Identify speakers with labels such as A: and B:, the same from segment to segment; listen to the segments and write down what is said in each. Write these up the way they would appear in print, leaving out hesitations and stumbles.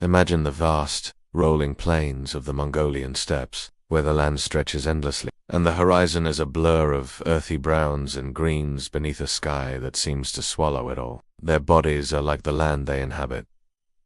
A: Imagine the vast, rolling plains of the Mongolian steppes, where the land stretches endlessly, and the horizon is a blur of earthy browns and greens beneath a sky that seems to swallow it all. Their bodies are like the land they inhabit,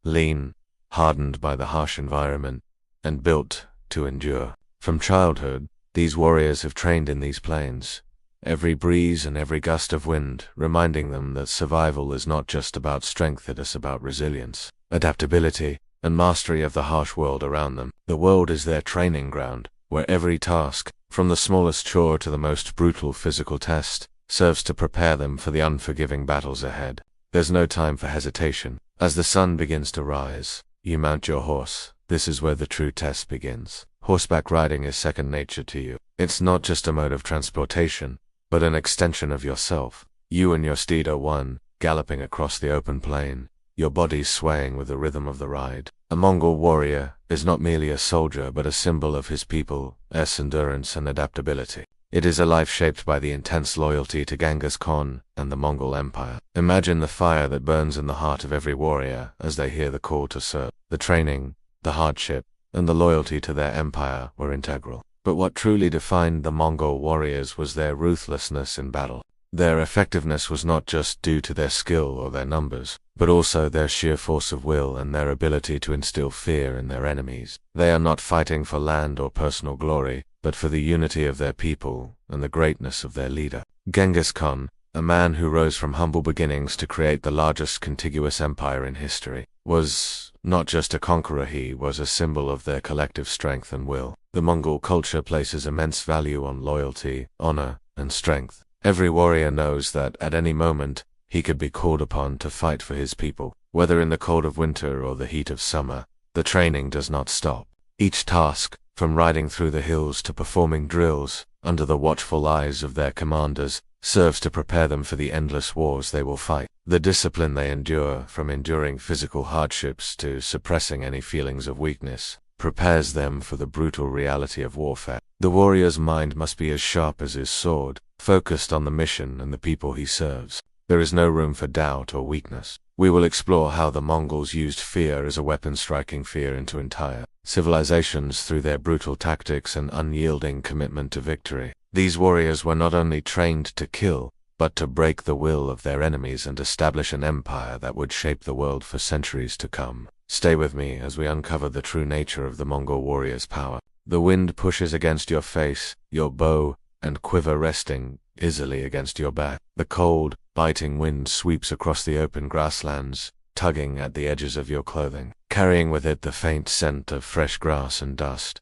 A: lean, hardened by the harsh environment, and built to endure. From childhood, these warriors have trained in these plains, every breeze and every gust of wind reminding them that survival is not just about strength, it is about resilience, adaptability, and mastery of the harsh world around them. The world is their training ground, where every task, from the smallest chore to the most brutal physical test, serves to prepare them for the unforgiving battles ahead. There's no time for hesitation. As the sun begins to rise, you mount your horse. This is where the true test begins. Horseback riding is second nature to you. It's not just a mode of transportation, but an extension of yourself. You and your steed are one, galloping across the open plain, your bodies swaying with the rhythm of the ride. A Mongol warrior is not merely a soldier but a symbol of his people's endurance and adaptability. It is a life shaped by the intense loyalty to Genghis Khan and the Mongol Empire. Imagine the fire that burns in the heart of every warrior as they hear the call to serve. The training, the hardship, and the loyalty to their empire were integral. But what truly defined the Mongol warriors was their ruthlessness in battle. Their effectiveness was not just due to their skill or their numbers, but also their sheer force of will and their ability to instill fear in their enemies. They are not fighting for land or personal glory, but for the unity of their people and the greatness of their leader. Genghis Khan, a man who rose from humble beginnings to create the largest contiguous empire in history, was not just a conqueror, he was a symbol of their collective strength and will. The Mongol culture places immense value on loyalty, honor, and strength. Every warrior knows that at any moment, he could be called upon to fight for his people. Whether in the cold of winter or the heat of summer, the training does not stop. Each task, from riding through the hills to performing drills under the watchful eyes of their commanders, serves to prepare them for the endless wars they will fight. The discipline they endure, from enduring physical hardships to suppressing any feelings of weakness, prepares them for the brutal reality of warfare. The warrior's mind must be as sharp as his sword, focused on the mission and the people he serves. There is no room for doubt or weakness. We will explore how the Mongols used fear as a weapon, striking fear into entire civilizations through their brutal tactics and unyielding commitment to victory. These warriors were not only trained to kill, but to break the will of their enemies and establish an empire that would shape the world for centuries to come. Stay with me as we uncover the true nature of the Mongol warrior's power. The wind pushes against your face, your bow and quiver resting easily against your back. The cold, biting wind sweeps across the open grasslands, tugging at the edges of your clothing, carrying with it the faint scent of fresh grass and dust.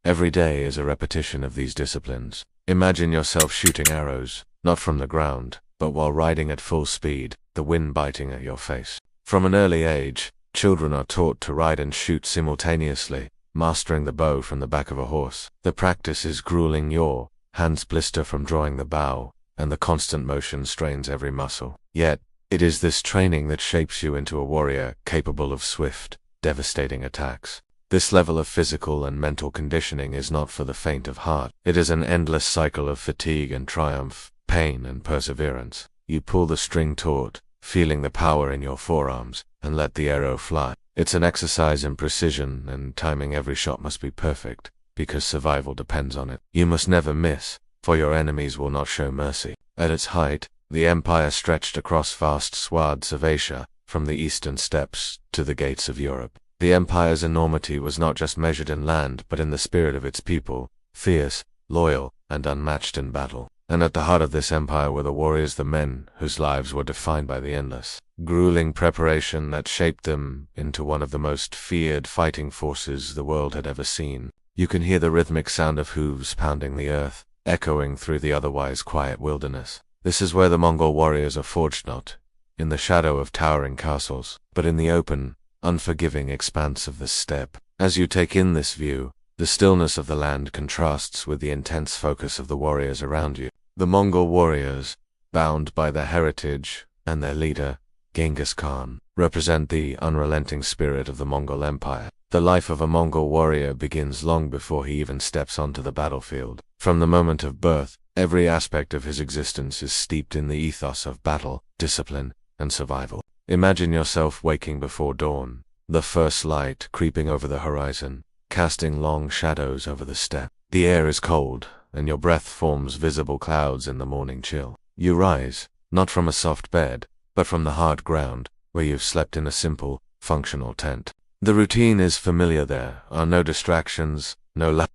A: Every day is a repetition of these disciplines. Imagine yourself shooting arrows, not from the ground, but while riding at full speed, the wind biting at your face. From an early age, children are taught to ride and shoot simultaneously, mastering the bow from the back of a horse. The practice is grueling, your hands blister from drawing the bow, and the constant motion strains every muscle. Yet, it is this training that shapes you into a warrior capable of swift, devastating attacks. This level of physical and mental conditioning is not for the faint of heart. It is an endless cycle of fatigue and triumph, pain and perseverance. You pull the string taut, feeling the power in your forearms, and let the arrow fly. It's an exercise in precision, and timing. Every shot must be perfect, because survival depends on it. You must never miss, for your enemies will not show mercy. At its height, the empire stretched across vast swaths of Asia, from the eastern steppes to the gates of Europe. The empire's enormity was not just measured in land, but in the spirit of its people, fierce, loyal, and unmatched in battle. And at the heart of this empire were the warriors, the men whose lives were defined by the endless, grueling preparation that shaped them into one of the most feared fighting forces the world had ever seen. You can hear the rhythmic sound of hooves pounding the earth, echoing through the otherwise quiet wilderness. This is where the Mongol warriors are forged, not in the shadow of towering castles, but in the open, unforgiving expanse of the steppe. As you take in this view, the stillness of the land contrasts with the intense focus of the warriors around you. The Mongol warriors, bound by their heritage and their leader, Genghis Khan, represent the unrelenting spirit of the Mongol Empire. The life of a Mongol warrior begins long before he even steps onto the battlefield. From the moment of birth, every aspect of his existence is steeped in the ethos of battle, discipline, and survival. Imagine yourself waking before dawn, the first light creeping over the horizon, casting long shadows over the steppe. The air is cold, and your breath forms visible clouds in the morning chill. You rise, not from a soft bed, but from the hard ground, where you've slept in a simple, functional tent. The routine is familiar. There are no distractions,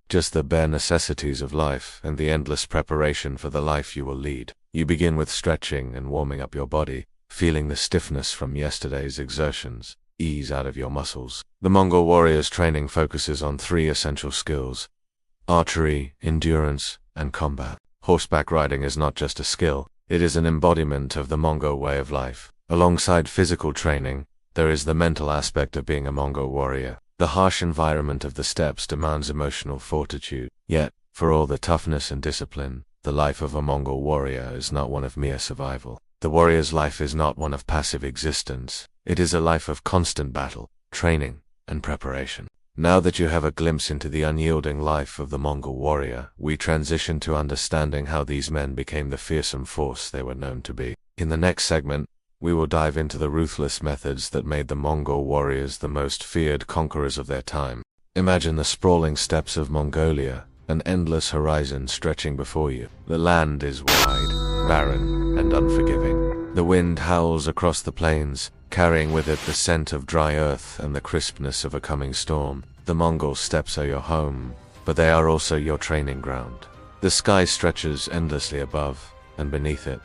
A: just the bare necessities of life and the endless preparation for the life you will lead. You begin with stretching and warming up your body, feeling the stiffness from yesterday's exertions ease out of your muscles. The Mongol warrior's training focuses on 3 essential skills: archery, endurance, and combat. Horseback riding is not just a skill, it is an embodiment of the Mongol way of life. Alongside physical training, there is the mental aspect of being a Mongol warrior. The harsh environment of the steppes demands emotional fortitude. Yet, for all the toughness and discipline, the life of a Mongol warrior is not one of mere survival. The warrior's life is not one of passive existence. It is a life of constant battle, training, and preparation. Now that you have a glimpse into the unyielding life of the Mongol warrior, we transition to understanding how these men became the fearsome force they were known to be. In the next segment, we will dive into the ruthless methods that made the Mongol warriors the most feared conquerors of their time. Imagine the sprawling steppes of Mongolia, an endless horizon stretching before you. The land is wide, barren, and unforgiving. The wind howls across the plains, carrying with it the scent of dry earth and the crispness of a coming storm. The Mongol steppes are your home, but they are also your training ground. The sky stretches endlessly above and beneath it.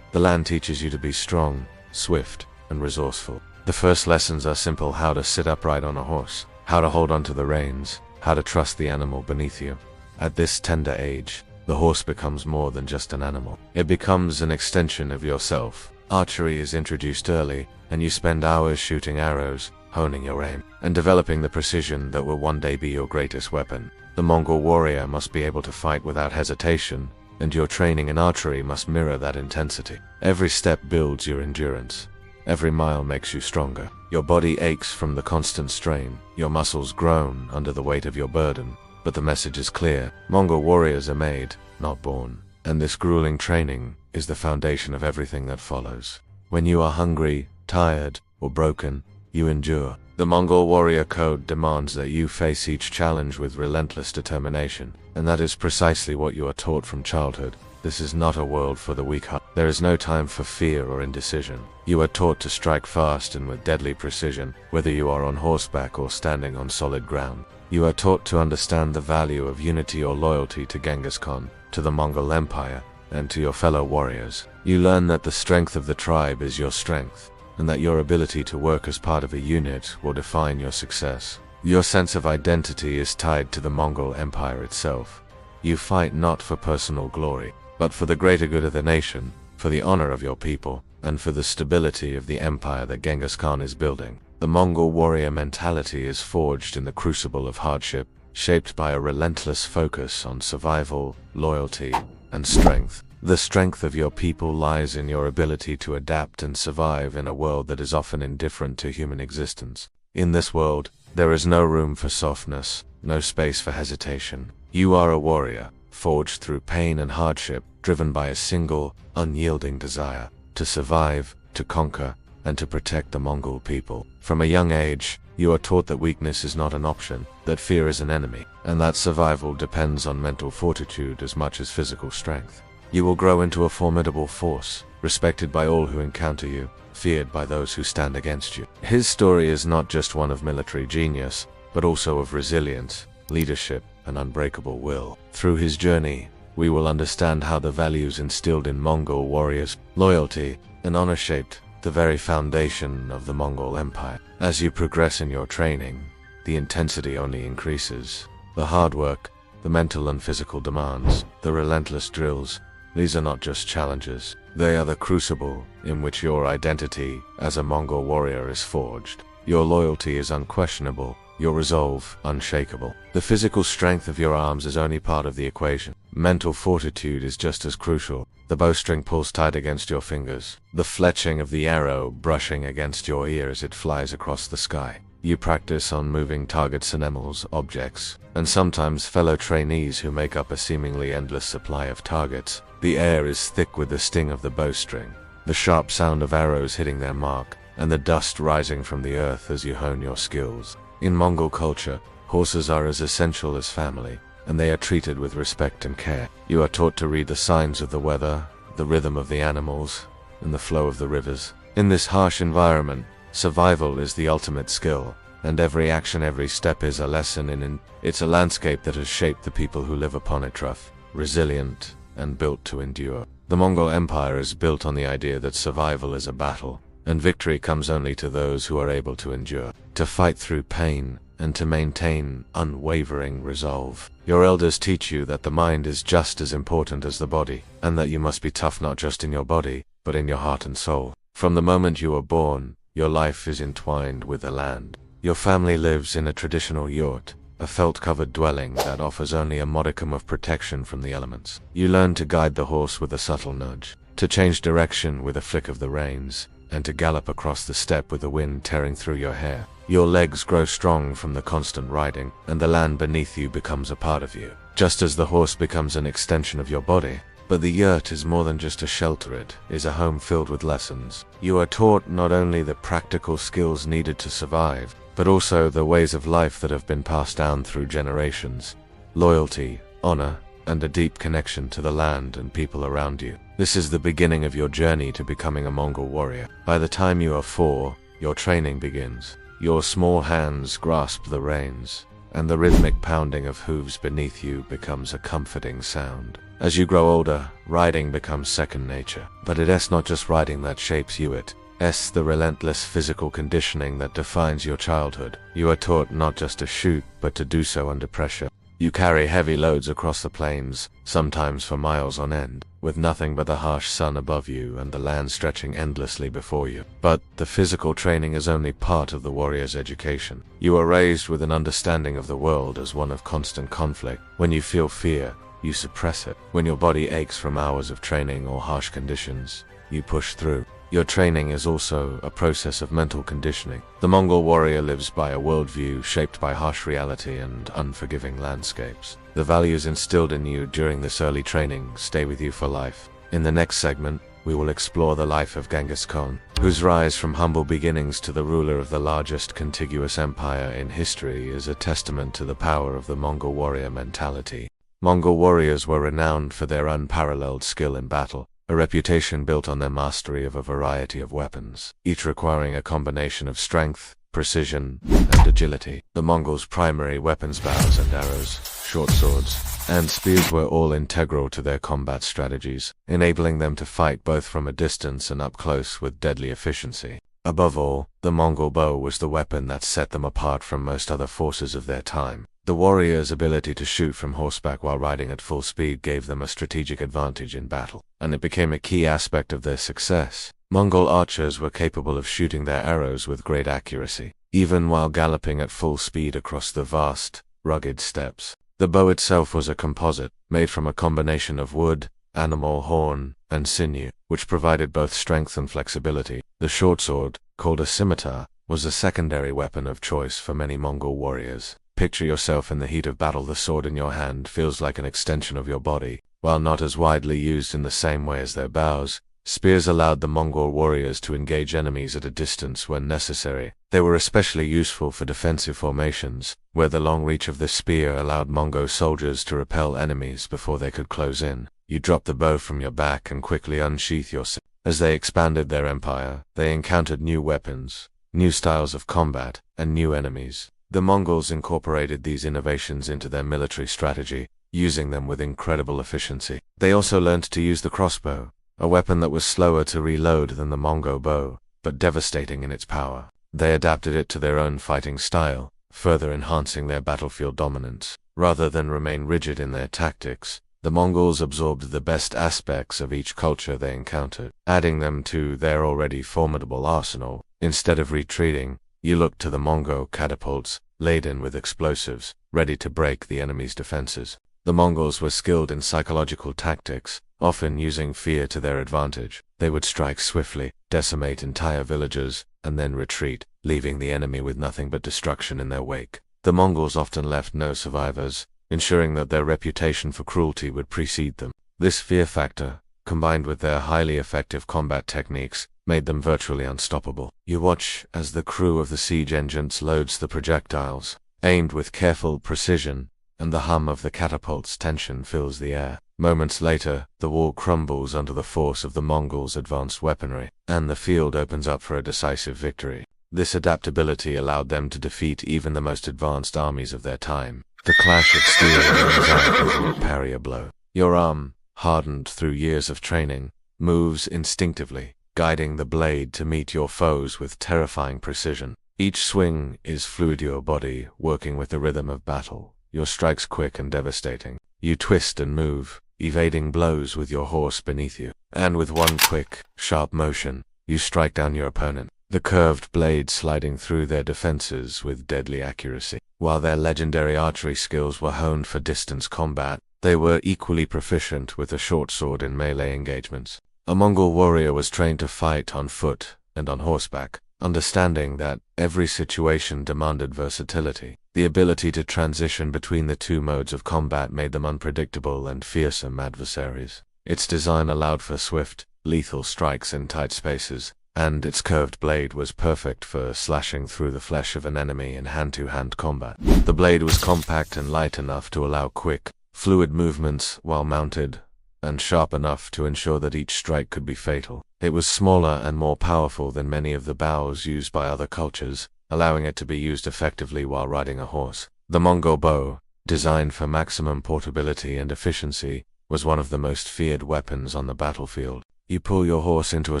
A: The land teaches you to be strong, swift, and resourceful. The first lessons are simple: how to sit upright on a horse, how to hold onto the reins, how to trust the animal beneath you. At this tender age, the horse becomes more than just an animal. It becomes an extension of yourself. Archery is introduced early, and you spend hours shooting arrows, honing your aim, and developing the precision that will one day be your greatest weapon. The Mongol warrior must be able to fight without hesitation, and your training in archery must mirror that intensity. Every step builds your endurance. Every mile makes you stronger. Your body aches from the constant strain. Your muscles groan under the weight of your burden. But the message is clear: Mongol warriors are made, not born. And this grueling training is the foundation of everything that follows. When you are hungry, tired, or broken, you endure. The Mongol warrior code demands that you face each challenge with relentless determination, and that is precisely what you are taught from childhood. This is not a world for the weak-hearted. There is no time for fear or indecision. You are taught to strike fast and with deadly precision, whether you are on horseback or standing on solid ground. You are taught to understand the value of unity or loyalty to Genghis Khan, to the Mongol Empire, and to your fellow warriors. You learn that the strength of the tribe is your strength, and that your ability to work as part of a unit will define your success. Your sense of identity is tied to the Mongol Empire itself. You fight not for personal glory, but for the greater good of the nation, for the honor of your people, and for the stability of the empire that Genghis Khan is building. The Mongol warrior mentality is forged in the crucible of hardship, shaped by a relentless focus on survival, loyalty, and strength. The strength of your people lies in your ability to adapt and survive in a world that is often indifferent to human existence. In this world, there is no room for softness, no space for hesitation. You are a warrior, forged through pain and hardship, driven by a single, unyielding desire: to survive, to conquer, and to protect the Mongol people. From a young age, you are taught that weakness is not an option, that fear is an enemy, and that survival depends on mental fortitude as much as physical strength. You will grow into a formidable force, respected by all who encounter you, feared by those who stand against you. His story is not just one of military genius, but also of resilience, leadership, and unbreakable will. Through his journey, we will understand how the values instilled in Mongol warriors, loyalty, and honor shaped the very foundation of the Mongol Empire. As you progress in your training, the intensity only increases. The hard work, the mental and physical demands, the relentless drills, these are not just challenges. They are the crucible in which your identity as a Mongol warrior is forged. Your loyalty is unquestionable, your resolve unshakable. The physical strength of your arms is only part of the equation. Mental fortitude is just as crucial. The bowstring pulls tight against your fingers, the fletching of the arrow brushing against your ear as it flies across the sky. You practice on moving targets, animals, objects, and sometimes fellow trainees who make up a seemingly endless supply of targets. The air is thick with the sting of the bowstring, the sharp sound of arrows hitting their mark, and the dust rising from the earth as you hone your skills. In Mongol culture, horses are as essential as family, and they are treated with respect and care. You are taught to read the signs of the weather, the rhythm of the animals, and the flow of the rivers. In this harsh environment, survival is the ultimate skill, and every action, every step is a lesson it's a landscape that has shaped the people who live upon it, rough, resilient, and built to endure. The Mongol Empire is built on the idea that survival is a battle, and victory comes only to those who are able to endure, to fight through pain, and to maintain unwavering resolve. Your elders teach you that the mind is just as important as the body, and that you must be tough not just in your body, but in your heart and soul. From the moment you are born, your life is entwined with the land. Your family lives in a traditional yurt, a felt-covered dwelling that offers only a modicum of protection from the elements. You learn to guide the horse with a subtle nudge, to change direction with a flick of the reins, and to gallop across the steppe with the wind tearing through your hair. Your legs grow strong from the constant riding, and the land beneath you becomes a part of you, just as the horse becomes an extension of your body. But the yurt is more than just a shelter, it is a home filled with lessons. You are taught not only the practical skills needed to survive, but also the ways of life that have been passed down through generations. Loyalty, honor, and a deep connection to the land and people around you. This is the beginning of your journey to becoming a Mongol warrior. By the time you are 4, your training begins. Your small hands grasp the reins, and the rhythmic pounding of hooves beneath you becomes a comforting sound. As you grow older, riding becomes second nature. But it's not just riding that shapes you, it's the relentless physical conditioning that defines your childhood. You are taught not just to shoot, but to do so under pressure. You carry heavy loads across the plains, sometimes for miles on end, with nothing but the harsh sun above you and the land stretching endlessly before you. But the physical training is only part of the warrior's education. You are raised with an understanding of the world as one of constant conflict. When you feel fear, you suppress it. When your body aches from hours of training or harsh conditions, you push through. Your training is also a process of mental conditioning. The Mongol warrior lives by a worldview shaped by harsh reality and unforgiving landscapes. The values instilled in you during this early training stay with you for life. In the next segment, we will explore the life of Genghis Khan, whose rise from humble beginnings to the ruler of the largest contiguous empire in history is a testament to the power of the Mongol warrior mentality. Mongol warriors were renowned for their unparalleled skill in battle, a reputation built on their mastery of a variety of weapons, each requiring a combination of strength, precision, and agility. The Mongols' primary weapons, bows and arrows, short swords, and spears were all integral to their combat strategies, enabling them to fight both from a distance and up close with deadly efficiency. Above all, the Mongol bow was the weapon that set them apart from most other forces of their time. The warrior's ability to shoot from horseback while riding at full speed gave them a strategic advantage in battle, and it became a key aspect of their success. Mongol archers were capable of shooting their arrows with great accuracy, even while galloping at full speed across the vast, rugged steppes. The bow itself was a composite, made from a combination of wood, animal horn, and sinew, which provided both strength and flexibility. The short sword, called a scimitar, was a secondary weapon of choice for many Mongol warriors. Picture yourself in the heat of battle. The sword in your hand feels like an extension of your body. While not as widely used in the same way as their bows, spears allowed the Mongol warriors to engage enemies at a distance when necessary. They were especially useful for defensive formations, where the long reach of the spear allowed Mongol soldiers to repel enemies before they could close in. You drop the bow from your back and quickly unsheath your sword. As they expanded their empire, they encountered new weapons, new styles of combat, and new enemies. The Mongols incorporated these innovations into their military strategy, using them with incredible efficiency. They also learned to use the crossbow, a weapon that was slower to reload than the Mongol bow, but devastating in its power. They adapted it to their own fighting style, further enhancing their battlefield dominance. Rather than remain rigid in their tactics, the Mongols absorbed the best aspects of each culture they encountered, adding them to their already formidable arsenal. Instead of retreating, you looked to the Mongol catapults, laden with explosives, ready to break the enemy's defenses. The Mongols were skilled in psychological tactics, often using fear to their advantage. They would strike swiftly, decimate entire villages, and then retreat, leaving the enemy with nothing but destruction in their wake. The Mongols often left no survivors, ensuring that their reputation for cruelty would precede them. This fear factor, combined with their highly effective combat techniques, made them virtually unstoppable. You watch as the crew of the siege engines loads the projectiles, aimed with careful precision, and the hum of the catapult's tension fills the air. Moments later, the wall crumbles under the force of the Mongols' advanced weaponry, and the field opens up for a decisive victory. This adaptability allowed them to defeat even the most advanced armies of their time. The clash of steel rings out as you parry a blow. Your arm, hardened through years of training, moves instinctively, guiding the blade to meet your foes with terrifying precision. Each swing is fluid, your body working with the rhythm of battle, your strikes quick and devastating. You twist and move, evading blows with your horse beneath you, and with one quick, sharp motion, you strike down your opponent, the curved blade sliding through their defenses with deadly accuracy. While their legendary archery skills were honed for distance combat, they were equally proficient with a short sword in melee engagements. A Mongol warrior was trained to fight on foot and on horseback, understanding that every situation demanded versatility. The ability to transition between the two modes of combat made them unpredictable and fearsome adversaries. Its design allowed for swift, lethal strikes in tight spaces, and its curved blade was perfect for slashing through the flesh of an enemy in hand-to-hand combat. The blade was compact and light enough to allow quick, fluid movements while mounted, and sharp enough to ensure that each strike could be fatal. It was smaller and more powerful than many of the bows used by other cultures, allowing it to be used effectively while riding a horse. The Mongol bow, designed for maximum portability and efficiency, was one of the most feared weapons on the battlefield. You pull your horse into a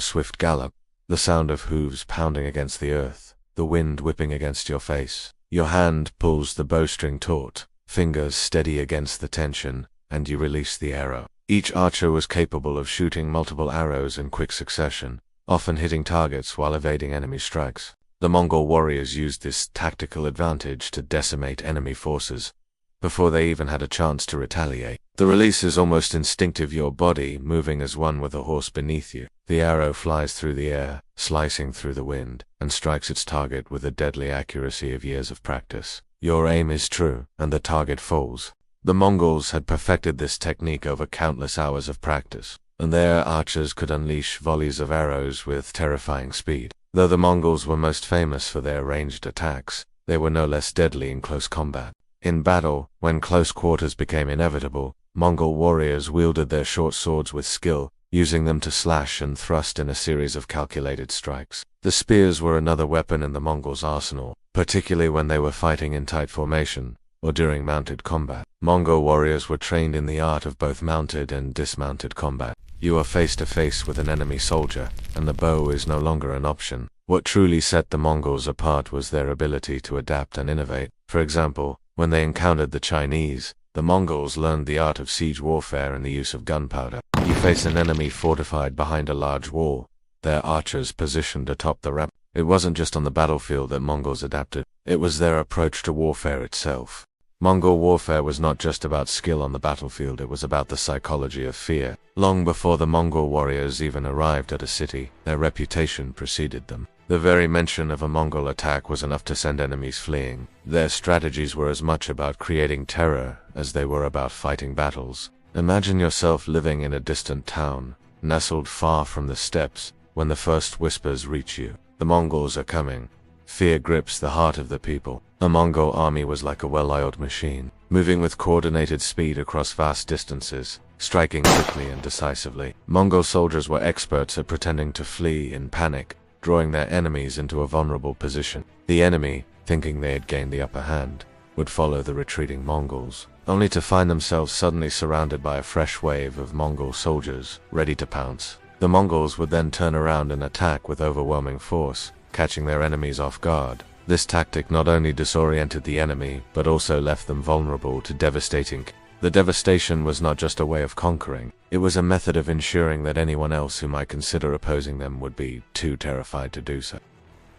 A: swift gallop, the sound of hooves pounding against the earth, the wind whipping against your face. Your hand pulls the bowstring taut, fingers steady against the tension, and you release the arrow. Each archer was capable of shooting multiple arrows in quick succession, often hitting targets while evading enemy strikes. The Mongol warriors used this tactical advantage to decimate enemy forces before they even had a chance to retaliate. The release is almost instinctive, your body moving as one with a horse beneath you. The arrow flies through the air, slicing through the wind, and strikes its target with the deadly accuracy of years of practice. Your aim is true, and the target falls. The Mongols had perfected this technique over countless hours of practice, and their archers could unleash volleys of arrows with terrifying speed. Though the Mongols were most famous for their ranged attacks, they were no less deadly in close combat. In battle, when close quarters became inevitable, Mongol warriors wielded their short swords with skill, using them to slash and thrust in a series of calculated strikes. The spears were another weapon in the Mongols' arsenal, particularly when they were fighting in tight formation or during mounted combat. Mongol warriors were trained in the art of both mounted and dismounted combat. You are face to face with an enemy soldier, and the bow is no longer an option. What truly set the Mongols apart was their ability to adapt and innovate. For example, when they encountered the Chinese, the Mongols learned the art of siege warfare and the use of gunpowder. You face an enemy fortified behind a large wall, their archers positioned atop the ramp. It wasn't just on the battlefield that Mongols adapted, it was their approach to warfare itself. Mongol warfare was not just about skill on the battlefield, it was about the psychology of fear. Long before the Mongol warriors even arrived at a city, their reputation preceded them. The very mention of a Mongol attack was enough to send enemies fleeing. Their strategies were as much about creating terror as they were about fighting battles. Imagine yourself living in a distant town, nestled far from the steppes, when the first whispers reach you. The Mongols are coming. Fear grips the heart of the people. A Mongol army was like a well-oiled machine, moving with coordinated speed across vast distances, striking quickly and decisively. Mongol soldiers were experts at pretending to flee in panic, drawing their enemies into a vulnerable position. The enemy, thinking they had gained the upper hand, would follow the retreating Mongols, only to find themselves suddenly surrounded by a fresh wave of Mongol soldiers, ready to pounce. The Mongols would then turn around and attack with overwhelming force, catching their enemies off guard. This tactic not only disoriented the enemy, but also left them vulnerable to devastating. The devastation was not just a way of conquering, it was a method of ensuring that anyone else who might consider opposing them would be too terrified to do so.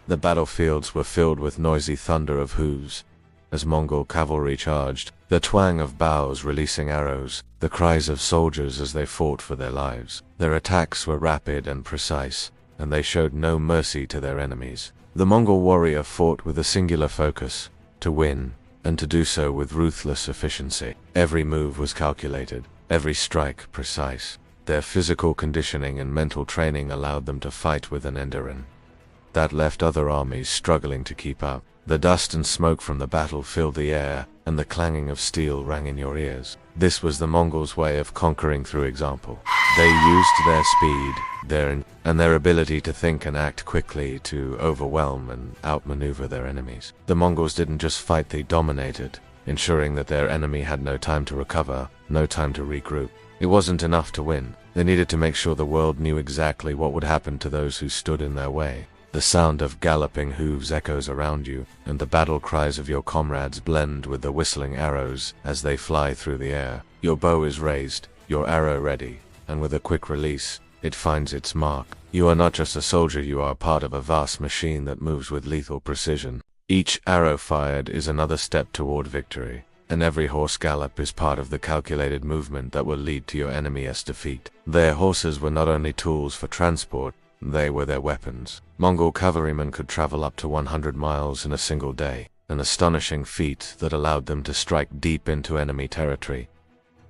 A: The battlefields were filled with noisy thunder of hooves as Mongol cavalry charged, the twang of bows releasing arrows, the cries of soldiers as they fought for their lives. Their attacks were rapid and precise, and they showed no mercy to their enemies. The Mongol warrior fought with a singular focus, to win, and to do so with ruthless efficiency. Every move was calculated, every strike precise. Their physical conditioning and mental training allowed them to fight with an Enderan. That left other armies struggling to keep up. The dust and smoke from the battle filled the air, and the clanging of steel rang in your ears. This was the Mongols' way of conquering through example. They used their speed, their ability to think and act quickly to overwhelm and outmaneuver their enemies. The Mongols didn't just fight, they dominated, ensuring that their enemy had no time to recover, no time to regroup. It wasn't enough to win. They needed to make sure the world knew exactly what would happen to those who stood in their way. The sound of galloping hooves echoes around you, and the battle cries of your comrades blend with the whistling arrows as they fly through the air. Your bow is raised, your arrow ready, and with a quick release, it finds its mark. You are not just a soldier, you are part of a vast machine that moves with lethal precision. Each arrow fired is another step toward victory, and every horse gallop is part of the calculated movement that will lead to your enemy's defeat. Their horses were not only tools for transport, they were their weapons. Mongol cavalrymen could travel up to 100 miles in a single day, an astonishing feat that allowed them to strike deep into enemy territory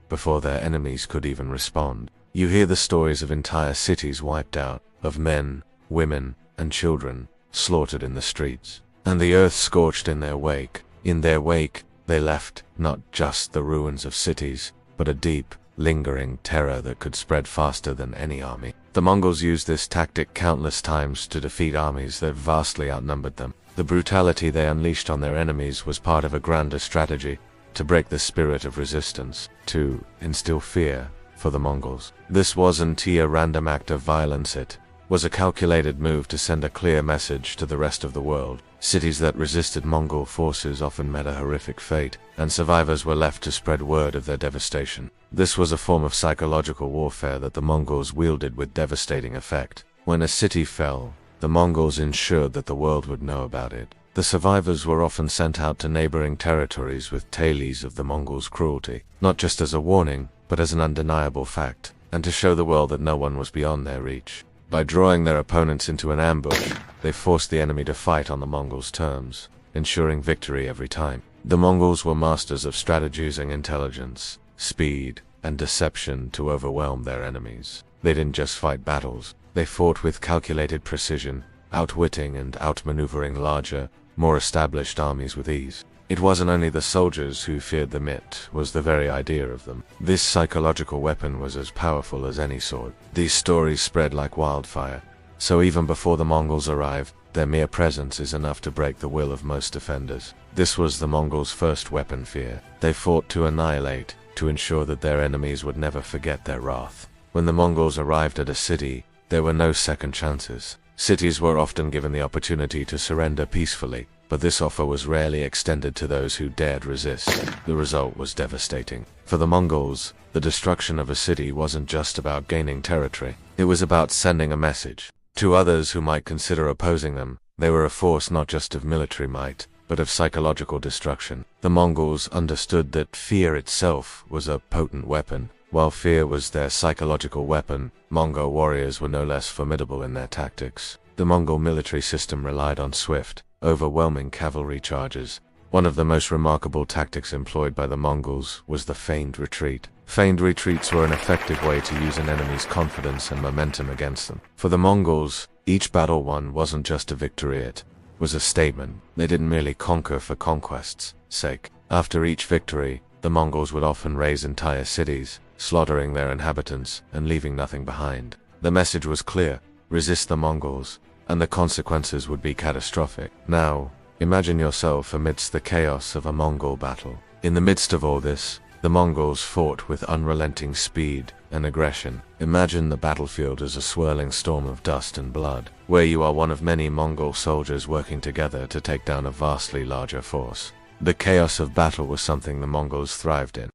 A: before their enemies could even respond. You hear the stories of entire cities wiped out, of men, women, and children slaughtered in the streets, and the earth scorched in their wake. In their wake, they left not just the ruins of cities, but a deep, lingering terror that could spread faster than any army. The Mongols used this tactic countless times to defeat armies that vastly outnumbered them. The brutality they unleashed on their enemies was part of a grander strategy to break the spirit of resistance, to instill fear for the Mongols. This wasn't a random act of violence, it was a calculated move to send a clear message to the rest of the world. Cities that resisted Mongol forces often met a horrific fate, and survivors were left to spread word of their devastation. This was a form of psychological warfare that the Mongols wielded with devastating effect. When a city fell, the Mongols ensured that the world would know about it. The survivors were often sent out to neighboring territories with tales of the Mongols' cruelty, not just as a warning, but as an undeniable fact, and to show the world that no one was beyond their reach. By drawing their opponents into an ambush, they forced the enemy to fight on the Mongols' terms, ensuring victory every time. The Mongols were masters of strategy using intelligence, speed, and deception to overwhelm their enemies. They didn't just fight battles, they fought with calculated precision, outwitting and outmaneuvering larger, more established armies with ease. It wasn't only the soldiers who feared them, it was the very idea of them. This psychological weapon was as powerful as any sword. These stories spread like wildfire, so even before the Mongols arrived, their mere presence is enough to break the will of most defenders. This was the Mongols' first weapon, fear. They fought to annihilate, to ensure that their enemies would never forget their wrath. When the Mongols arrived at a city, there were no second chances. Cities were often given the opportunity to surrender peacefully, but this offer was rarely extended to those who dared resist. The result was devastating. For the Mongols, the destruction of a city wasn't just about gaining territory. It was about sending a message. To others who might consider opposing them, they were a force not just of military might, but of psychological destruction. The Mongols understood that fear itself was a potent weapon. While fear was their psychological weapon, Mongol warriors were no less formidable in their tactics. The Mongol military system relied on swift, overwhelming cavalry charges. One of the most remarkable tactics employed by the Mongols was the feigned retreat. Feigned retreats were an effective way to use an enemy's confidence and momentum against them. For the Mongols, each battle won wasn't just a victory, it was a statement. They didn't merely conquer for conquest's sake. After each victory, the Mongols would often raze entire cities, slaughtering their inhabitants and leaving nothing behind. The message was clear: resist the Mongols, and the consequences would be catastrophic. Now, imagine yourself amidst the chaos of a Mongol battle. In the midst of all this, the Mongols fought with unrelenting speed and aggression. Imagine the battlefield as a swirling storm of dust and blood, where you are one of many Mongol soldiers working together to take down a vastly larger force. The chaos of battle was something the Mongols thrived in.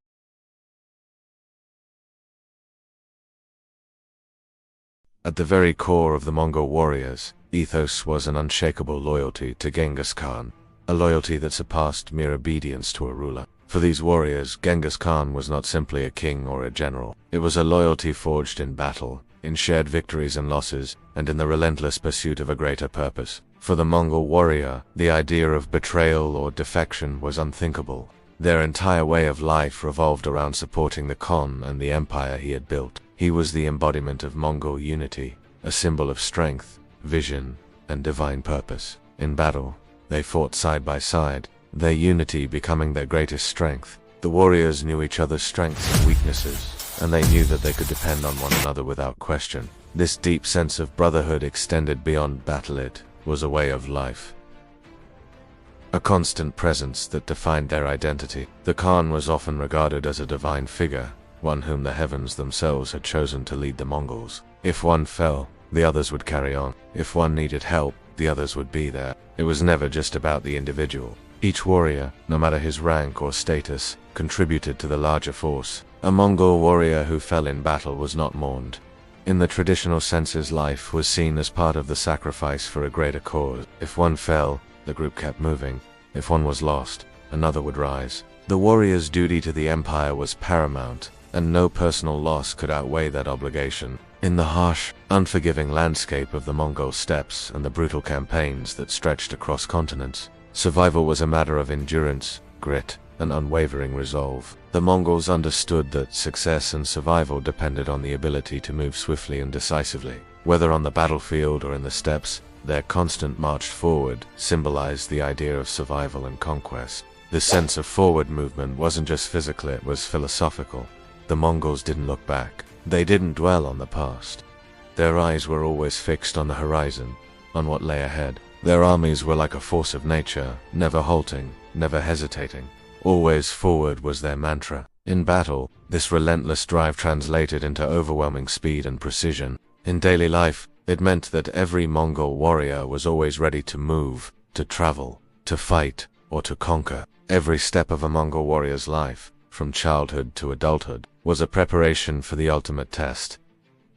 A: At the very core of the Mongol warriors' ethos was an unshakable loyalty to Genghis Khan, a loyalty that surpassed mere obedience to a ruler. For these warriors, Genghis Khan was not simply a king or a general. It was a loyalty forged in battle, in shared victories and losses, and in the relentless pursuit of a greater purpose. For the Mongol warrior, the idea of betrayal or defection was unthinkable. Their entire way of life revolved around supporting the Khan and the empire he had built. He was the embodiment of Mongol unity, a symbol of strength, vision, and divine purpose. In battle, they fought side by side, their unity becoming their greatest strength. The warriors knew each other's strengths and weaknesses, and they knew that they could depend on one another without question. This deep sense of brotherhood extended beyond battle. It was a way of life, a constant presence that defined their identity. The Khan was often regarded as a divine figure, one whom the heavens themselves had chosen to lead the Mongols. If one fell, the others would carry on. If one needed help, the others would be there. It was never just about the individual. Each warrior, no matter his rank or status, contributed to the larger force. A Mongol warrior who fell in battle was not mourned. In the traditional sense, his life was seen as part of the sacrifice for a greater cause. If one fell, the group kept moving. If one was lost, another would rise. The warrior's duty to the empire was paramount, and no personal loss could outweigh that obligation. In the harsh, unforgiving landscape of the Mongol steppes and the brutal campaigns that stretched across continents, survival was a matter of endurance, grit, and unwavering resolve. The Mongols understood that success and survival depended on the ability to move swiftly and decisively. Whether on the battlefield or in the steppes, their constant march forward symbolized the idea of survival and conquest. This sense of forward movement wasn't just physical, it was philosophical. The Mongols didn't look back. They didn't dwell on the past. Their eyes were always fixed on the horizon, on what lay ahead. Their armies were like a force of nature, never halting, never hesitating. Always forward was their mantra. In battle, this relentless drive translated into overwhelming speed and precision. In daily life, it meant that every Mongol warrior was always ready to move, to travel, to fight, or to conquer. Every step of a Mongol warrior's life, from childhood to adulthood, was a preparation for the ultimate test,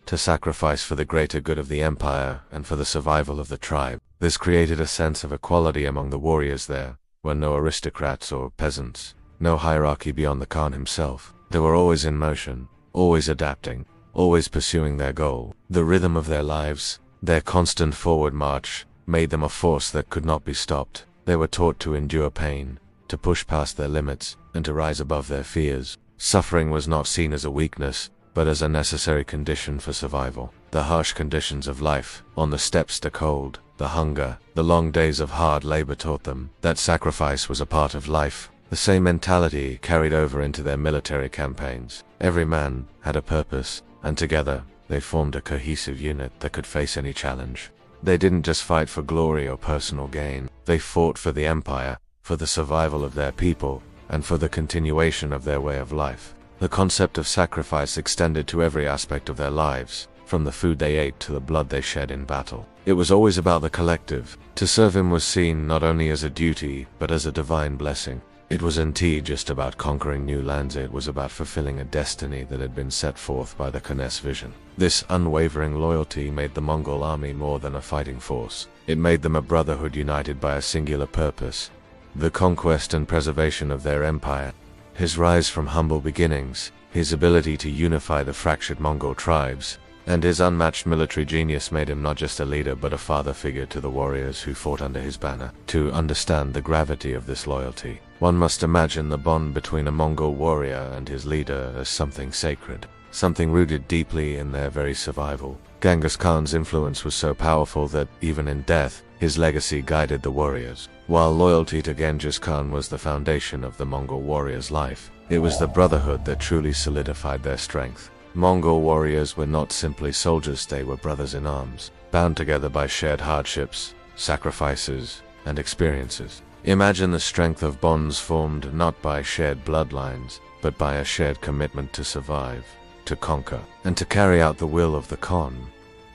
A: to sacrifice for the greater good of the empire and for the survival of the tribe. This created a sense of equality among the warriors. There were no aristocrats or peasants, no hierarchy beyond the Khan himself. They were always in motion, always adapting, always pursuing their goal. The rhythm of their lives, their constant forward march, made them a force that could not be stopped. They were taught to endure pain, to push past their limits, and to rise above their fears. Suffering was not seen as a weakness, but as a necessary condition for survival. The harsh conditions of life, on the steppes, the cold, the hunger, the long days of hard labor taught them that sacrifice was a part of life. The same mentality carried over into their military campaigns. Every man had a purpose, and together they formed a cohesive unit that could face any challenge. They didn't just fight for glory or personal gain. They fought for the empire, for the survival of their people, and for the continuation of their way of life. The concept of sacrifice extended to every aspect of their lives, from the food they ate to the blood they shed in battle. It was always about the collective. To serve him was seen not only as a duty, but as a divine blessing. It was indeed just about conquering new lands. It was about fulfilling a destiny that had been set forth by the Khan's vision. This unwavering loyalty made the Mongol army more than a fighting force. It made them a brotherhood united by a singular purpose: the conquest and preservation of their empire. His rise from humble beginnings, his ability to unify the fractured Mongol tribes, and his unmatched military genius made him not just a leader but a father figure to the warriors who fought under his banner. To understand the gravity of this loyalty, one must imagine the bond between a Mongol warrior and his leader as something sacred, something rooted deeply in their very survival. Genghis Khan's influence was so powerful that, even in death, his legacy guided the warriors. While loyalty to Genghis Khan was the foundation of the Mongol warrior's life, it was the brotherhood that truly solidified their strength. Mongol warriors were not simply soldiers, they were brothers in arms, bound together by shared hardships, sacrifices, and experiences. Imagine the strength of bonds formed not by shared bloodlines, but by a shared commitment to survive, to conquer, and to carry out the will of the Khan.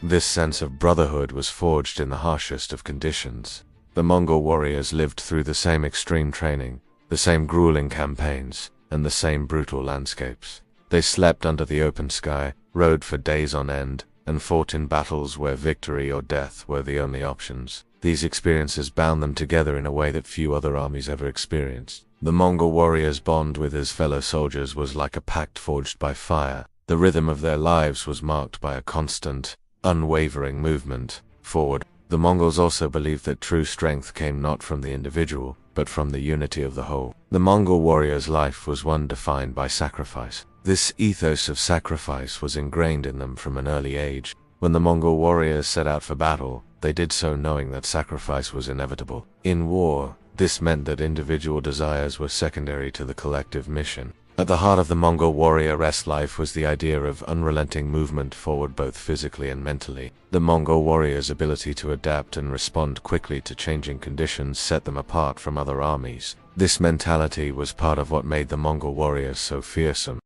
A: This sense of brotherhood was forged in the harshest of conditions. The Mongol warriors lived through the same extreme training, the same grueling campaigns, and the same brutal landscapes. They slept under the open sky, rode for days on end, and fought in battles where victory or death were the only options. These experiences bound them together in a way that few other armies ever experienced. The Mongol warrior's bond with his fellow soldiers was like a pact forged by fire. The rhythm of their lives was marked by a constant, unwavering movement forward. The Mongols also believed that true strength came not from the individual, but from the unity of the whole. The Mongol warrior's life was one defined by sacrifice. This ethos of sacrifice was ingrained in them from an early age. When the Mongol warriors set out for battle, they did so knowing that sacrifice was inevitable. In war, this meant that individual desires were secondary to the collective mission. At the heart of the Mongol warrior's life was the idea of unrelenting movement forward both physically and mentally. The Mongol warrior's ability to adapt and respond quickly to changing conditions set them apart from other armies. This mentality was part of what made the Mongol warriors so fearsome.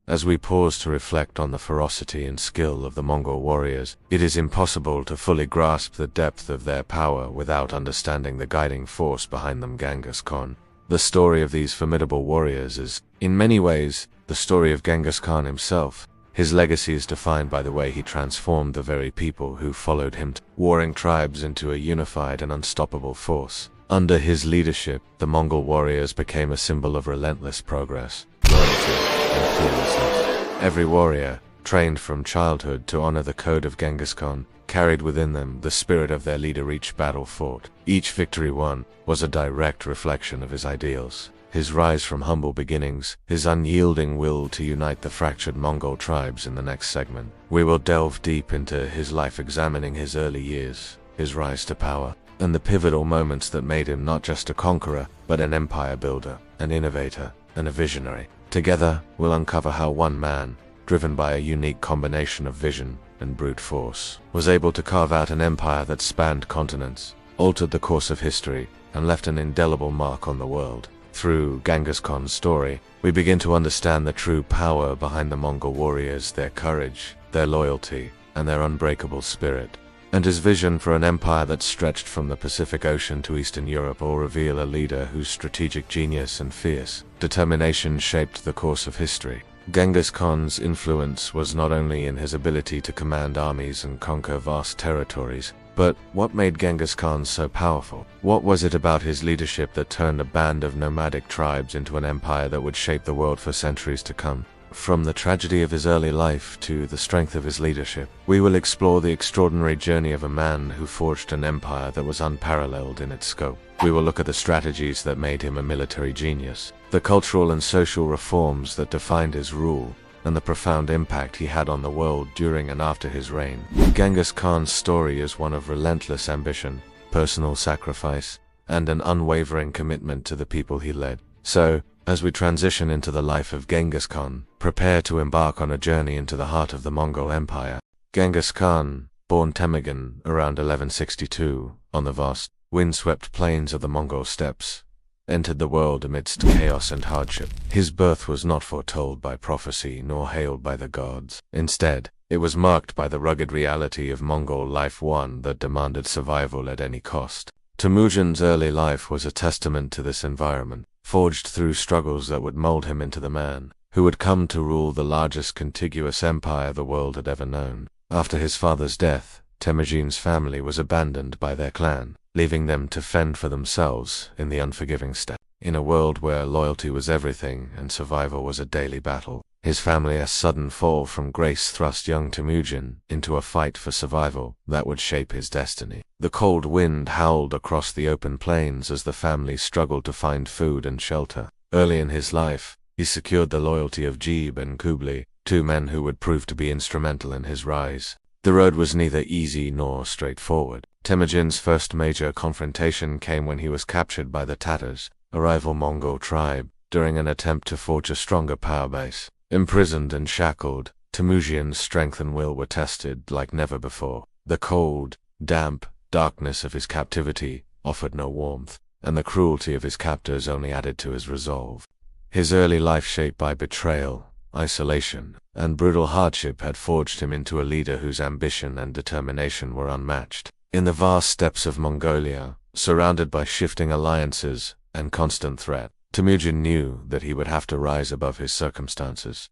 A: As we pause to reflect on the ferocity and skill of the Mongol warriors, it is impossible to fully grasp the depth of their power without understanding the guiding force behind them, Genghis Khan. The story of these formidable warriors is, in many ways, the story of Genghis Khan himself. His legacy is defined by the way he transformed the very people who followed him, warring tribes into a unified and unstoppable force. Under his leadership, the Mongol warriors became a symbol of relentless progress, loyalty, and fearlessness. Every warrior, trained from childhood to honor the code of Genghis Khan, carried within them the spirit of their leader. Each battle fought, each victory won, was a direct reflection of his ideals. His rise from humble beginnings, his unyielding will to unite the fractured Mongol tribes. In the next segment, we will delve deep into his life, examining his early years, his rise to power, and the pivotal moments that made him not just a conqueror, but an empire builder, an innovator, and a visionary. Together, we'll uncover how one man, driven by a unique combination of vision and brute force, was able to carve out an empire that spanned continents, altered the course of history, and left an indelible mark on the world. Through Genghis Khan's story, we begin to understand the true power behind the Mongol warriors, their courage, their loyalty, and their unbreakable spirit. And his vision for an empire that stretched from the Pacific Ocean to Eastern Europe will reveal a leader whose strategic genius and fierce determination shaped the course of history. Genghis Khan's influence was not only in his ability to command armies and conquer vast territories, but what made Genghis Khan so powerful? What was it about his leadership that turned a band of nomadic tribes into an empire that would shape the world for centuries to come? From the tragedy of his early life to the strength of his leadership, we will explore the extraordinary journey of a man who forged an empire that was unparalleled in its scope. We will look at the strategies that made him a military genius, the cultural and social reforms that defined his rule, and the profound impact he had on the world during and after his reign. Genghis Khan's story is one of relentless ambition, personal sacrifice, and an unwavering commitment to the people he led. So, as we transition into the life of Genghis Khan, prepare to embark on a journey into the heart of the Mongol Empire. Genghis Khan, born Temujin around 1162, on the vast, windswept plains of the Mongol steppes, entered the world amidst chaos and hardship. His birth was not foretold by prophecy nor hailed by the gods. Instead, it was marked by the rugged reality of Mongol life, one that demanded survival at any cost. Temujin's early life was a testament to this environment, forged through struggles that would mold him into the man who would come to rule the largest contiguous empire the world had ever known. After his father's death, Temujin's family was abandoned by their clan, leaving them to fend for themselves in the unforgiving steppe. In a world where loyalty was everything and survival was a daily battle, his family's sudden fall from grace thrust young Temujin into a fight for survival that would shape his destiny. The cold wind howled across the open plains as the family struggled to find food and shelter. Early in his life, he secured the loyalty of Jib and Kublai, two men who would prove to be instrumental in his rise. The road was neither easy nor straightforward. Temujin's first major confrontation came when he was captured by the Tatars, a rival Mongol tribe, during an attempt to forge a stronger power base. Imprisoned and shackled, Temujin's strength and will were tested like never before. The cold, damp darkness of his captivity offered no warmth, and the cruelty of his captors only added to his resolve. His early life, shaped by betrayal, isolation, and brutal hardship, had forged him into a leader whose ambition and determination were unmatched. In the vast steppes of Mongolia, surrounded by shifting alliances and constant threat, Temujin knew that he would have to rise above his circumstances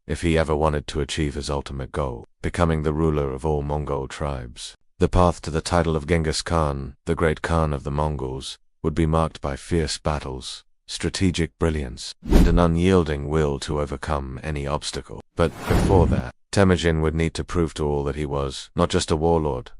A: if he ever wanted to achieve his ultimate goal, becoming the ruler of all Mongol tribes. The path to the title of Genghis Khan, the great Khan of the Mongols, would be marked by fierce battles, strategic brilliance, and an unyielding will to overcome any obstacle. But before that, Temujin would need to prove to all that he was not just a warlord,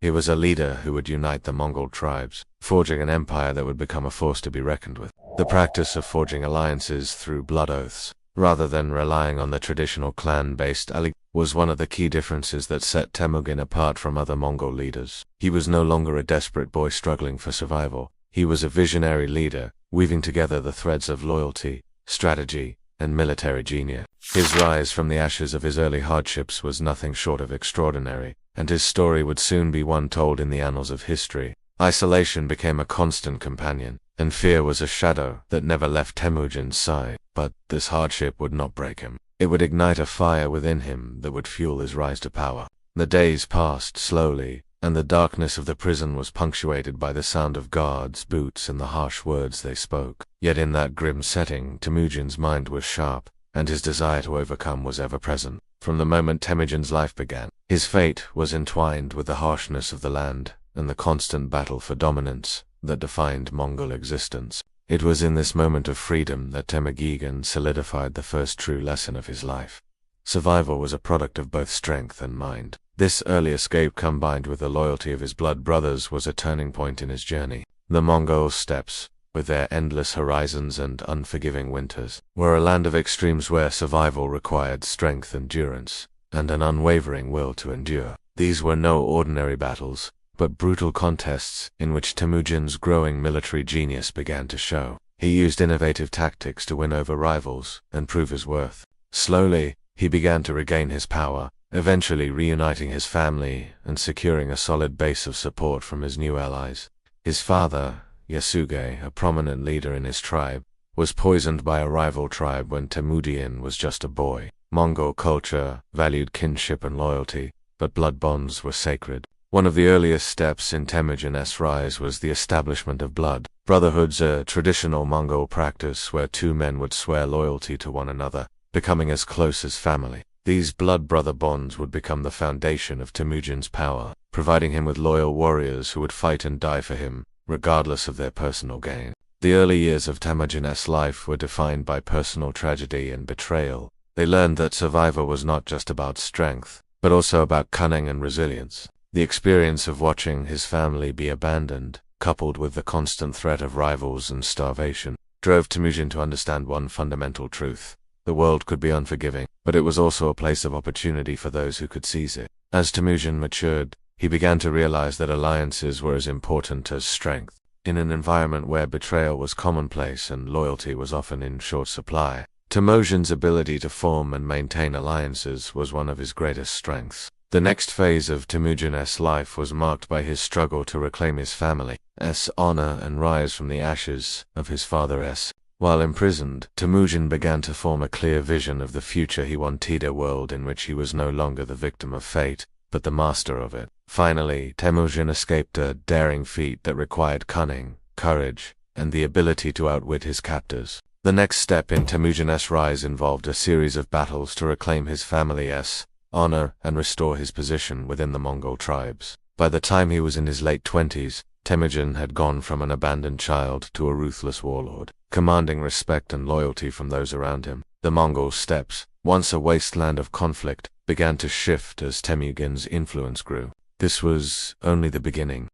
A: He was a leader who would unite the Mongol tribes, forging an empire that would become a force to be reckoned with. The practice of forging alliances through blood oaths, rather than relying on the traditional clan-based alliance, was one of the key differences that set Temujin apart from other Mongol leaders. He was no longer a desperate boy struggling for survival. He was a visionary leader, weaving together the threads of loyalty, strategy, and military genius. His rise from the ashes of his early hardships was nothing short of extraordinary, and his story would soon be one told in the annals of history. Isolation became a constant companion, and fear was a shadow that never left Temujin's side. But this hardship would not break him. It would ignite a fire within him that would fuel his rise to power. The days passed slowly, and the darkness of the prison was punctuated by the sound of guards' boots and the harsh words they spoke. Yet in that grim setting, Temujin's mind was sharp, and his desire to overcome was ever present. From the moment Temujin's life began, his fate was entwined with the harshness of the land and the constant battle for dominance that defined Mongol existence. It was in this moment of freedom that Temujin solidified the first true lesson of his life. Survival was a product of both strength and mind. This early escape, combined with the loyalty of his blood brothers, was a turning point in his journey. The Mongol steppes, with their endless horizons and unforgiving winters, were a land of extremes where survival required strength, endurance, and an unwavering will to endure. These were no ordinary battles, but brutal contests in which Temujin's growing military genius began to show. He used innovative tactics to win over rivals and prove his worth. Slowly, he began to regain his power, eventually reuniting his family and securing a solid base of support from his new allies. His father, Yasuge, a prominent leader in his tribe, was poisoned by a rival tribe when Temujin was just a boy. Mongol culture valued kinship and loyalty, but blood bonds were sacred. One of the earliest steps in Temujin's rise was the establishment of blood brotherhoods, a traditional Mongol practice where two men would swear loyalty to one another, becoming as close as family. These blood brother bonds would become the foundation of Temujin's power, providing him with loyal warriors who would fight and die for him, regardless of their personal gain. The early years of Temujin's life were defined by personal tragedy and betrayal. They learned that survival was not just about strength, but also about cunning and resilience. The experience of watching his family be abandoned, coupled with the constant threat of rivals and starvation, drove Temujin to understand one fundamental truth. The world could be unforgiving, but it was also a place of opportunity for those who could seize it. As Temujin matured, he began to realize that alliances were as important as strength. In an environment where betrayal was commonplace and loyalty was often in short supply, Temujin's ability to form and maintain alliances was one of his greatest strengths. The next phase of Temujin's life was marked by his struggle to reclaim his family's honor and rise from the ashes of his father's. While imprisoned, Temujin began to form a clear vision of the future. He wanted a world in which he was no longer the victim of fate, but the master of it. Finally, Temujin escaped a daring feat that required cunning, courage, and the ability to outwit his captors. The next step in Temujin's rise involved a series of battles to reclaim his family's honor and restore his position within the Mongol tribes. By the time he was in his late 20s, Temujin had gone from an abandoned child to a ruthless warlord, commanding respect and loyalty from those around him. The Mongol steppes, once a wasteland of conflict, began to shift as Temujin's influence grew. This was only the beginning.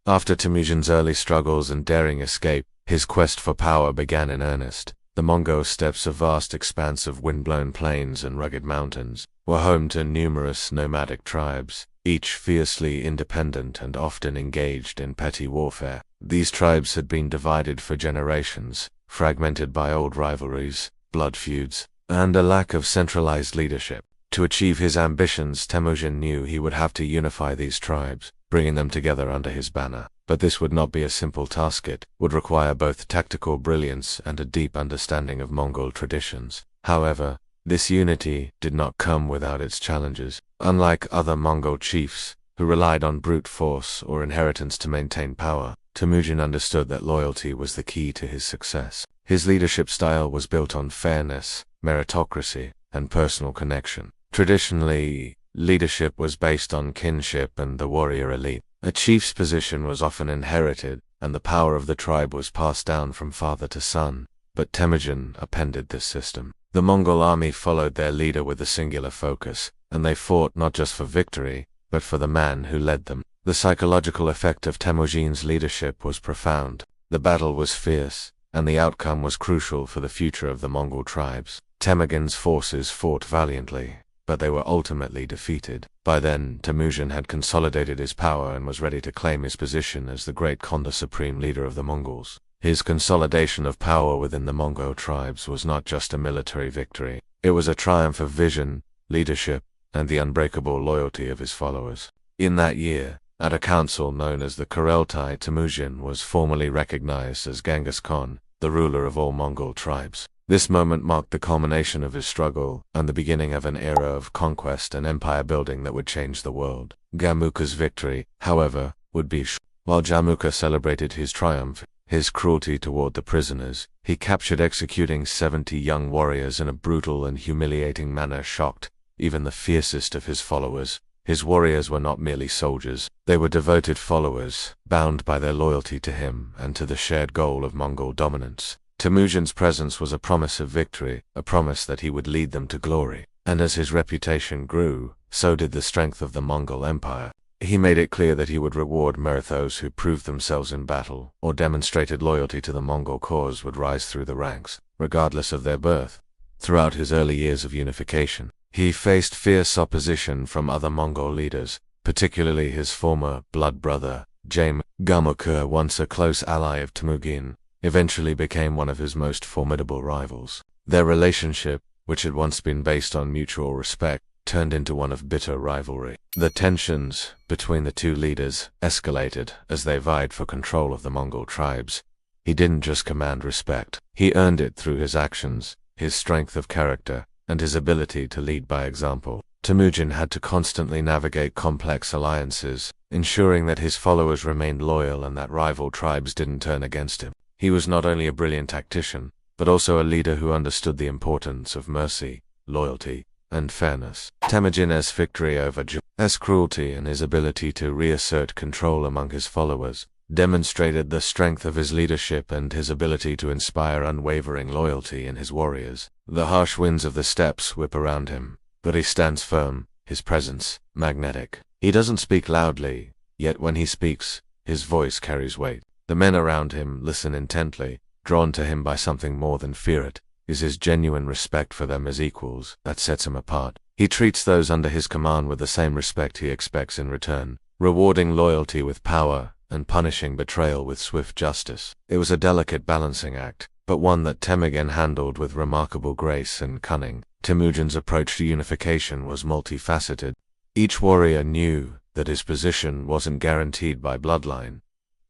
A: After Temujin's early struggles and daring escape, his quest for power began in earnest. The Mongol steppes, a vast expanse of wind-blown plains and rugged mountains, were home to numerous nomadic tribes, each fiercely independent and often engaged in petty warfare. These tribes had been divided for generations, fragmented by old rivalries, blood feuds, and a lack of centralized leadership. To achieve his ambitions, Temujin knew he would have to unify these tribes, bringing them together under his banner. But this would not be a simple task. It would require both tactical brilliance and a deep understanding of Mongol traditions. However, this unity did not come without its challenges. Unlike other Mongol chiefs, who relied on brute force or inheritance to maintain power, Temujin understood that loyalty was the key to his success. His leadership style was built on fairness, meritocracy, and personal connection. Traditionally, leadership was based on kinship and the warrior elite. A chief's position was often inherited, and the power of the tribe was passed down from father to son. But Temujin upended this system. The Mongol army followed their leader with a singular focus, and they fought not just for victory, but for the man who led them. The psychological effect of Temujin's leadership was profound. The battle was fierce, and the outcome was crucial for the future of the Mongol tribes. Temujin's forces fought valiantly, but they were ultimately defeated. By then, Temujin had consolidated his power and was ready to claim his position as the great Khan, the supreme leader of the Mongols. His consolidation of power within the Mongol tribes was not just a military victory. It was a triumph of vision, leadership, and the unbreakable loyalty of his followers. In that year, at a council known as the Kurultai, Temujin was formally recognized as Genghis Khan, the ruler of all Mongol tribes. This moment marked the culmination of his struggle and the beginning of an era of conquest and empire building that would change the world. Gamukha's victory, however, would be short. While Jamukha celebrated his triumph, his cruelty toward the prisoners, he captured executing 70 young warriors in a brutal and humiliating manner shocked even the fiercest of his followers. His warriors were not merely soldiers, they were devoted followers, bound by their loyalty to him and to the shared goal of Mongol dominance. Temujin's presence was a promise of victory, a promise that he would lead them to glory. And as his reputation grew, so did the strength of the Mongol Empire. He made it clear that he would reward those who proved themselves in battle, or demonstrated loyalty to the Mongol cause would rise through the ranks, regardless of their birth. Throughout his early years of unification, he faced fierce opposition from other Mongol leaders, particularly his former blood brother, Jaime. Gamukha, once a close ally of Temujin, eventually became one of his most formidable rivals. Their relationship, which had once been based on mutual respect, turned into one of bitter rivalry. The tensions between the two leaders escalated as they vied for control of the Mongol tribes. He didn't just command respect, he earned it through his actions, his strength of character, and his ability to lead by example. Temujin had to constantly navigate complex alliances, ensuring that his followers remained loyal and that rival tribes didn't turn against him. He was not only a brilliant tactician, but also a leader who understood the importance of mercy, loyalty, and fairness. Temujin's victory over Jamukha's cruelty and his ability to reassert control among his followers demonstrated the strength of his leadership and his ability to inspire unwavering loyalty in his warriors. The harsh winds of the steppes whip around him, but he stands firm, his presence magnetic. He doesn't speak loudly, yet when he speaks, his voice carries weight. The men around him listen intently, drawn to him by something more than fear. It is his genuine respect for them as equals that sets him apart. He treats those under his command with the same respect he expects in return, rewarding loyalty with power and punishing betrayal with swift justice. It was a delicate balancing act, but one that Temujin handled with remarkable grace and cunning. Temujin's approach to unification was multifaceted. Each warrior knew that his position wasn't guaranteed by bloodline,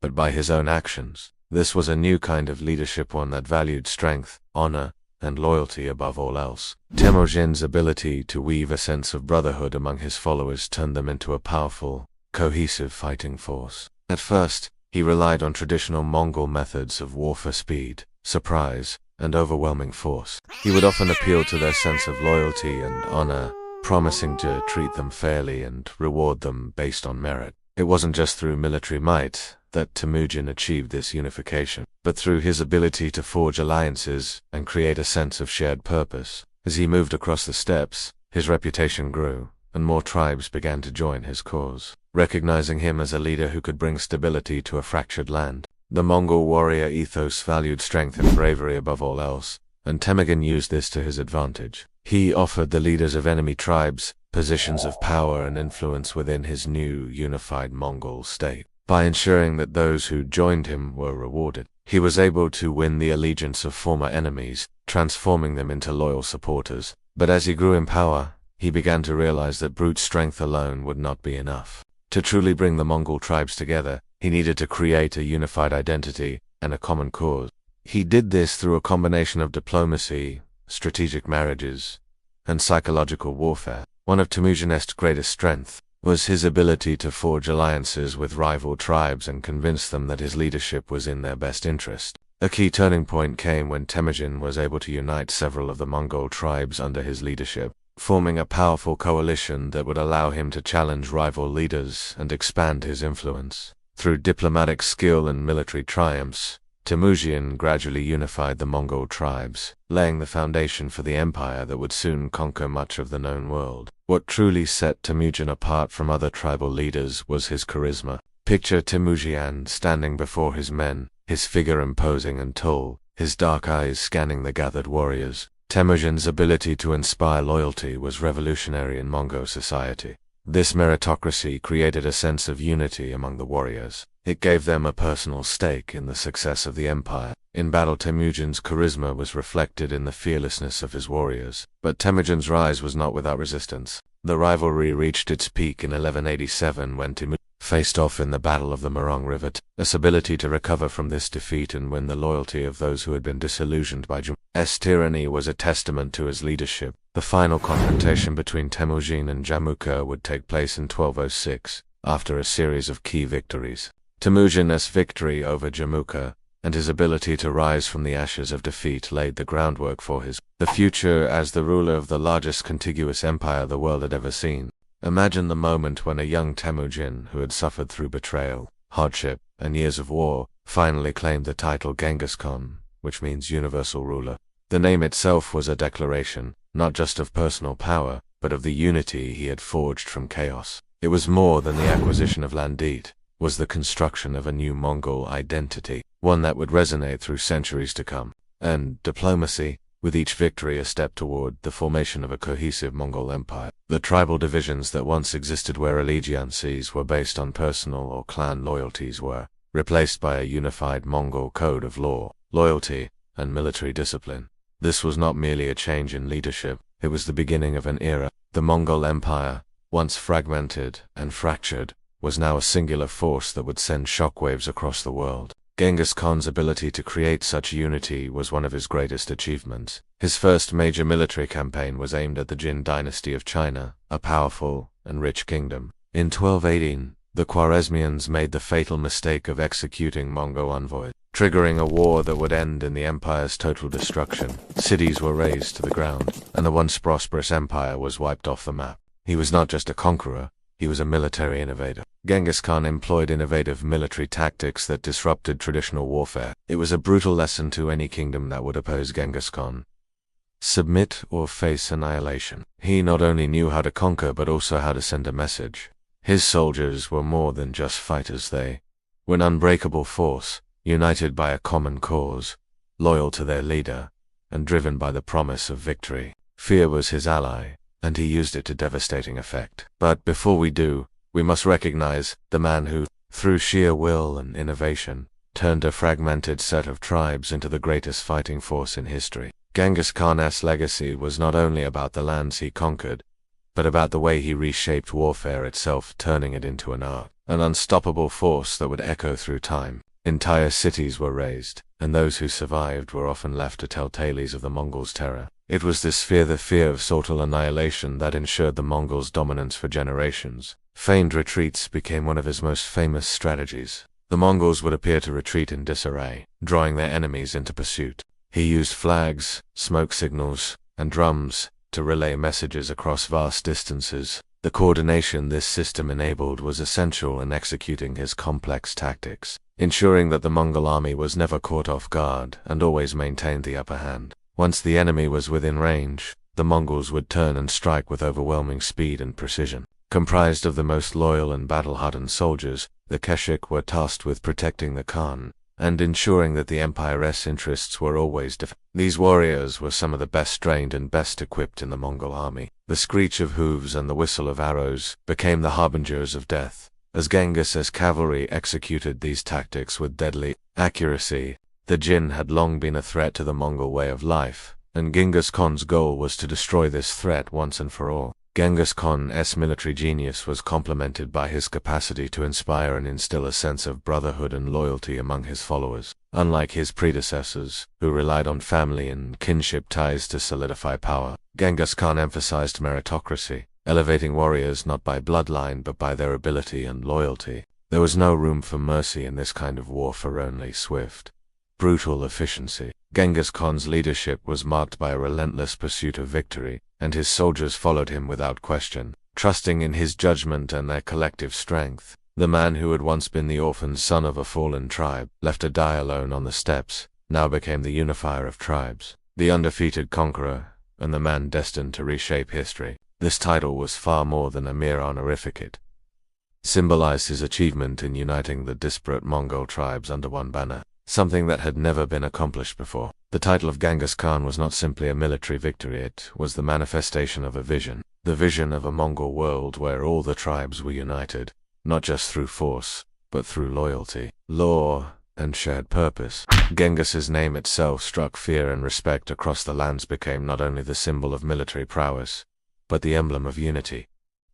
A: but by his own actions. This was a new kind of leadership, one that valued strength, honor, and loyalty above all else. Temujin's ability to weave a sense of brotherhood among his followers turned them into a powerful, cohesive fighting force. At first, he relied on traditional Mongol methods of warfare: speed, surprise, and overwhelming force. He would often appeal to their sense of loyalty and honor, promising to treat them fairly and reward them based on merit. It wasn't just through military might that Temujin achieved this unification, but through his ability to forge alliances and create a sense of shared purpose. As he moved across the steppes, his reputation grew, and more tribes began to join his cause, recognizing him as a leader who could bring stability to a fractured land. The Mongol warrior ethos valued strength and bravery above all else, and Temujin used this to his advantage. He offered the leaders of enemy tribes positions of power and influence within his new, unified Mongol state. By ensuring that those who joined him were rewarded, he was able to win the allegiance of former enemies, transforming them into loyal supporters. But as he grew in power, he began to realize that brute strength alone would not be enough. To truly bring the Mongol tribes together, he needed to create a unified identity and a common cause. He did this through a combination of diplomacy, strategic marriages, and psychological warfare. One of Temujin's greatest strengths was his ability to forge alliances with rival tribes and convince them that his leadership was in their best interest. A key turning point came when Temujin was able to unite several of the Mongol tribes under his leadership, forming a powerful coalition that would allow him to challenge rival leaders and expand his influence. Through diplomatic skill and military triumphs, Temujin gradually unified the Mongol tribes, laying the foundation for the empire that would soon conquer much of the known world. What truly set Temujin apart from other tribal leaders was his charisma. Picture Temujin standing before his men, his figure imposing and tall, his dark eyes scanning the gathered warriors. Temujin's ability to inspire loyalty was revolutionary in Mongol society. This meritocracy created a sense of unity among the warriors. It gave them a personal stake in the success of the empire. In battle, Temujin's charisma was reflected in the fearlessness of his warriors. But Temujin's rise was not without resistance. The rivalry reached its peak in 1187 when Temujin faced off in the Battle of the Morong River. His ability to recover from this defeat and win the loyalty of those who had been disillusioned by Jamuk's tyranny was a testament to his leadership. The final confrontation between Temujin and Jamukha would take place in 1206, after a series of key victories. Temujin's victory over Jamukha and his ability to rise from the ashes of defeat laid the groundwork for the future as the ruler of the largest contiguous empire the world had ever seen. Imagine the moment when a young Temujin, who had suffered through betrayal, hardship, and years of war, finally claimed the title Genghis Khan, which means universal ruler. The name itself was a declaration, not just of personal power, but of the unity he had forged from chaos. It was more than the acquisition of land. It was the construction of a new Mongol identity, one that would resonate through centuries to come. And diplomacy, with each victory a step toward the formation of a cohesive Mongol empire. The tribal divisions that once existed where allegiances were based on personal or clan loyalties were replaced by a unified Mongol code of law, loyalty, and military discipline. This was not merely a change in leadership, it was the beginning of an era. The Mongol Empire, once fragmented and fractured, was now a singular force that would send shockwaves across the world. Genghis Khan's ability to create such unity was one of his greatest achievements. His first major military campaign was aimed at the Jin dynasty of China, a powerful and rich kingdom. In 1218, the Khwarezmians made the fatal mistake of executing Mongol envoys, triggering a war that would end in the empire's total destruction. Cities were razed to the ground, and the once prosperous empire was wiped off the map. He was not just a conqueror, he was a military innovator. Genghis Khan employed innovative military tactics that disrupted traditional warfare. It was a brutal lesson to any kingdom that would oppose Genghis Khan. Submit or face annihilation. He not only knew how to conquer but also how to send a message. His soldiers were more than just fighters. They were an unbreakable force, united by a common cause, loyal to their leader, and driven by the promise of victory. Fear was his ally, and he used it to devastating effect. But before we do, we must recognize the man who, through sheer will and innovation, turned a fragmented set of tribes into the greatest fighting force in history. Genghis Khan's legacy was not only about the lands he conquered, but about the way he reshaped warfare itself, turning it into an art, an unstoppable force that would echo through time. Entire cities were razed, and those who survived were often left to tell tales of the Mongols' terror. It was this fear, the fear of total annihilation, that ensured the Mongols' dominance for generations. Feigned retreats became one of his most famous strategies. The Mongols would appear to retreat in disarray, drawing their enemies into pursuit. He used flags, smoke signals, and drums to relay messages across vast distances. The coordination this system enabled was essential in executing his complex tactics, ensuring that the Mongol army was never caught off guard and always maintained the upper hand. Once the enemy was within range, the Mongols would turn and strike with overwhelming speed and precision. Comprised of the most loyal and battle-hardened soldiers, the Keshik were tasked with protecting the Khan and ensuring that the empire's interests were always defended. These warriors were some of the best trained and best equipped in the Mongol army. The screech of hooves and the whistle of arrows became the harbingers of death. As Genghis's cavalry executed these tactics with deadly accuracy, the Jin had long been a threat to the Mongol way of life, and Genghis Khan's goal was to destroy this threat once and for all. Genghis Khan's military genius was complemented by his capacity to inspire and instill a sense of brotherhood and loyalty among his followers. Unlike his predecessors, who relied on family and kinship ties to solidify power, Genghis Khan emphasized meritocracy, elevating warriors not by bloodline but by their ability and loyalty. There was no room for mercy in this kind of warfare, only swift, brutal efficiency. Genghis Khan's leadership was marked by a relentless pursuit of victory, and his soldiers followed him without question, trusting in his judgment and their collective strength. The man who had once been the orphaned son of a fallen tribe, left to die alone on the steppes, now became the unifier of tribes, the undefeated conqueror, and the man destined to reshape history. This title was far more than a mere honorific. It symbolized his achievement in uniting the disparate Mongol tribes under one banner, something that had never been accomplished before. The title of Genghis Khan was not simply a military victory, it was the manifestation of a vision, the vision of a Mongol world where all the tribes were united, not just through force, but through loyalty, law, and shared purpose. Genghis's name itself struck fear and respect across the lands, became not only the symbol of military prowess, but the emblem of unity.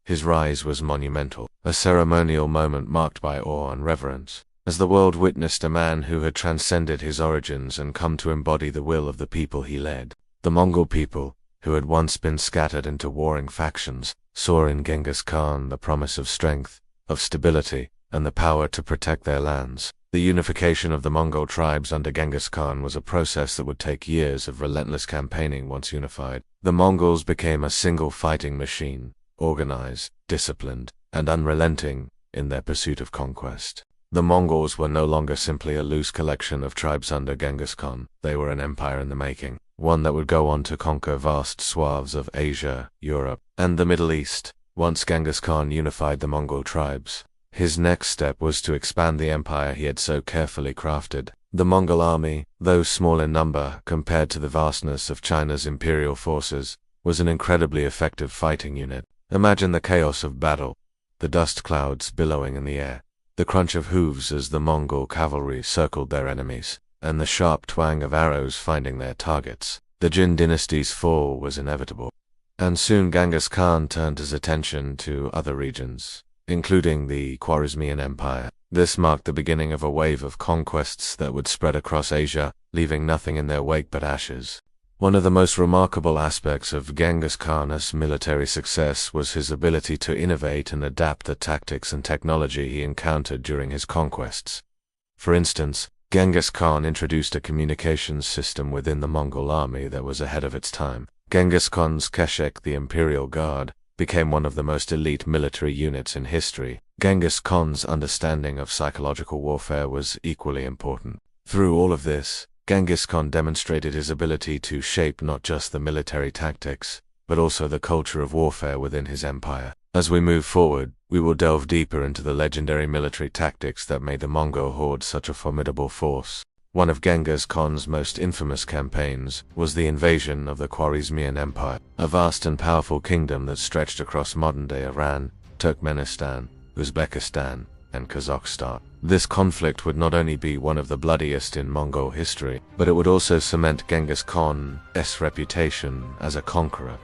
A: His rise was monumental, a ceremonial moment marked by awe and reverence, as the world witnessed a man who had transcended his origins and come to embody the will of the people he led. The Mongol people, who had once been scattered into warring factions, saw in Genghis Khan the promise of strength, of stability, and the power to protect their lands. The unification of the Mongol tribes under Genghis Khan was a process that would take years of relentless campaigning. Once unified, the Mongols became a single fighting machine, organized, disciplined, and unrelenting in their pursuit of conquest. The Mongols were no longer simply a loose collection of tribes under Genghis Khan. They were an empire in the making, one that would go on to conquer vast swaths of Asia, Europe, and the Middle East. Once Genghis Khan unified the Mongol tribes, his next step was to expand the empire he had so carefully crafted. The Mongol army, though small in number compared to the vastness of China's imperial forces, was an incredibly effective fighting unit. Imagine the chaos of battle, the dust clouds billowing in the air, the crunch of hooves as the Mongol cavalry circled their enemies, and the sharp twang of arrows finding their targets. The Jin dynasty's fall was inevitable, and soon Genghis Khan turned his attention to other regions, including the Khwarezmian Empire. This marked the beginning of a wave of conquests that would spread across Asia, leaving nothing in their wake but ashes. One of the most remarkable aspects of Genghis Khan's military success was his ability to innovate and adapt the tactics and technology he encountered during his conquests. For instance, Genghis Khan introduced a communications system within the Mongol army that was ahead of its time. Genghis Khan's Keshek, the Imperial Guard, became one of the most elite military units in history. Genghis Khan's understanding of psychological warfare was equally important. Through all of this, Genghis Khan demonstrated his ability to shape not just the military tactics, but also the culture of warfare within his empire. As we move forward, we will delve deeper into the legendary military tactics that made the Mongol horde such a formidable force. One of Genghis Khan's most infamous campaigns was the invasion of the Khwarezmian Empire, a vast and powerful kingdom that stretched across modern-day Iran, Turkmenistan, Uzbekistan, and Kazakhstan. This conflict would not only be one of the bloodiest in Mongol history, but it would also cement Genghis Khan's reputation as a conqueror,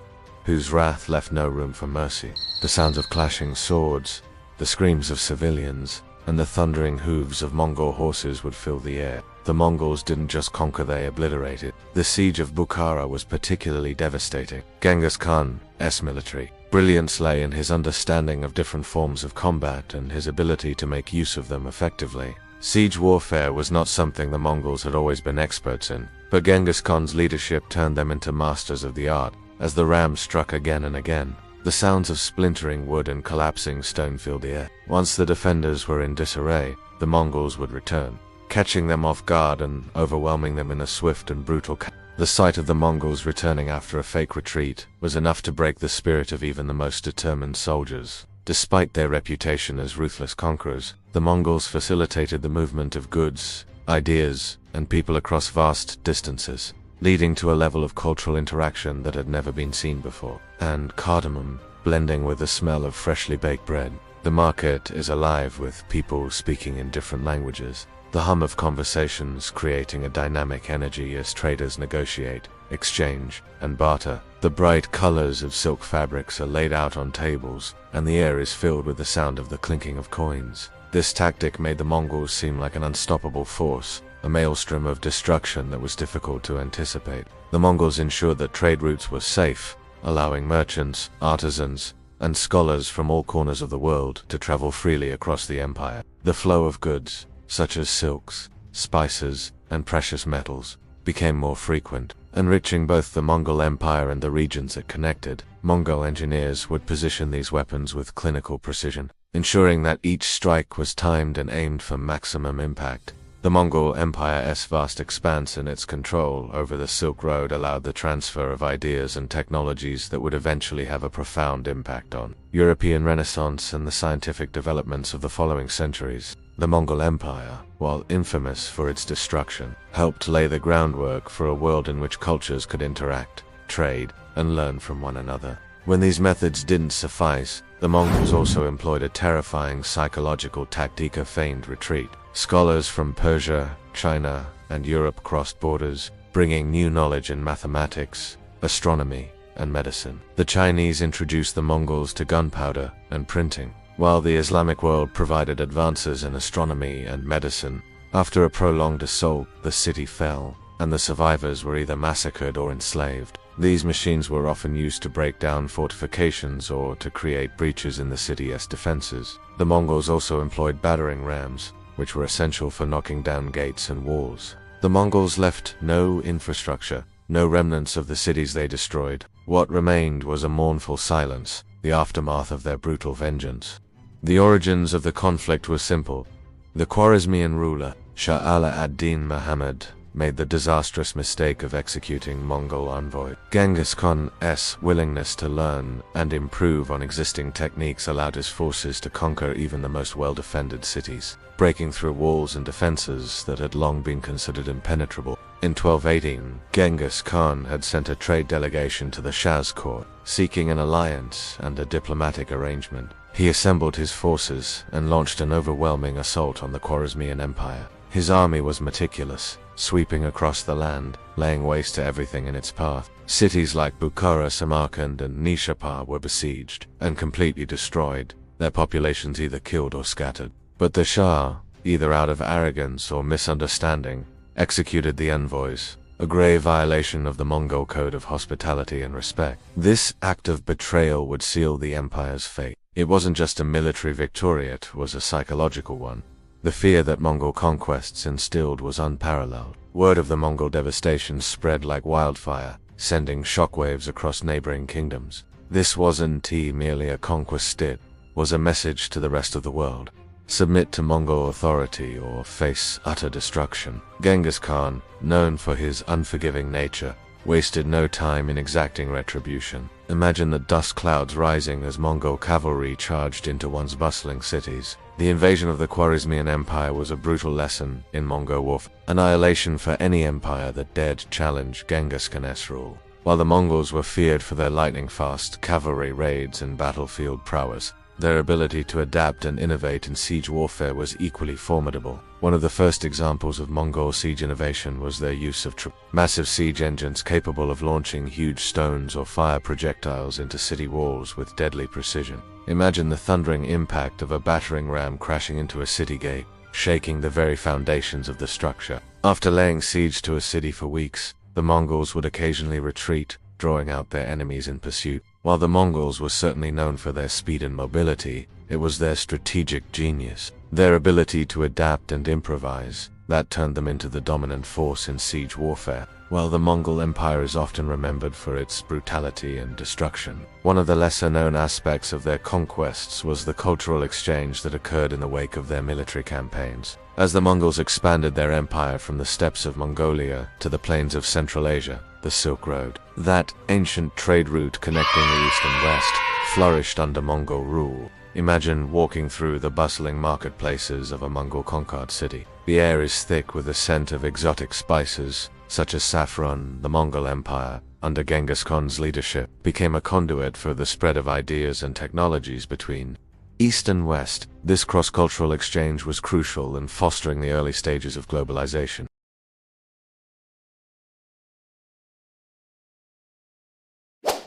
A: whose wrath left no room for mercy. The sounds of clashing swords, the screams of civilians, and the thundering hooves of Mongol horses would fill the air. The Mongols didn't just conquer, they obliterated. The siege of Bukhara was particularly devastating. Genghis Khan's military brilliance lay in his understanding of different forms of combat and his ability to make use of them effectively. Siege warfare was not something the Mongols had always been experts in, but Genghis Khan's leadership turned them into masters of the art. As the rams struck again and again, the sounds of splintering wood and collapsing stone filled the air. Once the defenders were in disarray, the Mongols would return, catching them off guard and overwhelming them in a swift and brutal The sight of the Mongols returning after a fake retreat was enough to break the spirit of even the most determined soldiers. Despite their reputation as ruthless conquerors, the Mongols facilitated the movement of goods, ideas, and people across vast distances, leading to a level of cultural interaction that had never been seen before. And cardamom, blending with the smell of freshly baked bread. The market is alive with people speaking in different languages, the hum of conversations creating a dynamic energy as traders negotiate, exchange, and barter. The bright colors of silk fabrics are laid out on tables, and the air is filled with the sound of the clinking of coins. This tactic made the Mongols seem like an unstoppable force, a maelstrom of destruction that was difficult to anticipate. The Mongols ensured that trade routes were safe, allowing merchants, artisans, and scholars from all corners of the world to travel freely across the empire. The flow of goods, such as silks, spices, and precious metals, became more frequent, enriching both the Mongol Empire and the regions it connected. Mongol engineers would position these weapons with clinical precision, ensuring that each strike was timed and aimed for maximum impact. The Mongol Empire's vast expanse and its control over the Silk Road allowed the transfer of ideas and technologies that would eventually have a profound impact on European Renaissance and the scientific developments of the following centuries. The Mongol Empire, while infamous for its destruction, helped lay the groundwork for a world in which cultures could interact, trade, and learn from one another. When these methods didn't suffice, the Mongols also employed a terrifying psychological tactique of feigned retreat. Scholars from Persia, China, and Europe crossed borders, bringing new knowledge in mathematics, astronomy, and medicine. The Chinese introduced the Mongols to gunpowder and printing, while the Islamic world provided advances in astronomy and medicine. After a prolonged assault, the city fell, and the survivors were either massacred or enslaved. These machines were often used to break down fortifications or to create breaches in the city's defenses. The Mongols also employed battering rams, which were essential for knocking down gates and walls. The Mongols left no infrastructure, no remnants of the cities they destroyed. What remained was a mournful silence, the aftermath of their brutal vengeance. The origins of the conflict were simple. The Khwarezmian ruler, Shah Ala ad-Din Muhammad, made the disastrous mistake of executing Mongol envoy. Genghis Khan's willingness to learn and improve on existing techniques allowed his forces to conquer even the most well-defended cities, breaking through walls and defenses that had long been considered impenetrable. In 1218, Genghis Khan had sent a trade delegation to the Shah's court, seeking an alliance and a diplomatic arrangement. He assembled his forces and launched an overwhelming assault on the Khwarezmian Empire. His army was meticulous, sweeping across the land, laying waste to everything in its path. Cities like Bukhara, Samarkand, and Nishapur were besieged and completely destroyed, their populations either killed or scattered. But the Shah, either out of arrogance or misunderstanding, executed the envoys, a grave violation of the Mongol code of hospitality and respect. This act of betrayal would seal the empire's fate. It wasn't just a military victory, it was a psychological one. The fear that Mongol conquests instilled was unparalleled. Word of the Mongol devastation spread like wildfire, sending shockwaves across neighboring kingdoms. This wasn't merely a conquest, it was a message to the rest of the world. Submit to Mongol authority or face utter destruction. Genghis Khan, known for his unforgiving nature, wasted no time in exacting retribution. Imagine the dust clouds rising as Mongol cavalry charged into once bustling cities. The invasion of the Khwarezmian Empire was a brutal lesson in Mongol warfare, annihilation for any empire that dared challenge Genghis Khan's rule. While the Mongols were feared for their lightning-fast cavalry raids and battlefield prowess, their ability to adapt and innovate in siege warfare was equally formidable. One of the first examples of Mongol siege innovation was their use of massive siege engines capable of launching huge stones or fire projectiles into city walls with deadly precision. Imagine the thundering impact of a battering ram crashing into a city gate, shaking the very foundations of the structure. After laying siege to a city for weeks, the Mongols would occasionally retreat, drawing out their enemies in pursuit. While the Mongols were certainly known for their speed and mobility, it was their strategic genius, their ability to adapt and improvise, that turned them into the dominant force in siege warfare. While the Mongol Empire is often remembered for its brutality and destruction, one of the lesser-known aspects of their conquests was the cultural exchange that occurred in the wake of their military campaigns. As the Mongols expanded their empire from the steppes of Mongolia to the plains of Central Asia, the Silk Road, that ancient trade route connecting the East and West, flourished under Mongol rule. Imagine walking through the bustling marketplaces of a Mongol-conquered city. The air is thick with the scent of exotic spices, such as saffron. The Mongol Empire, under Genghis Khan's leadership, became a conduit for the spread of ideas and technologies between East and West. This cross-cultural exchange was crucial in fostering the early stages of globalization.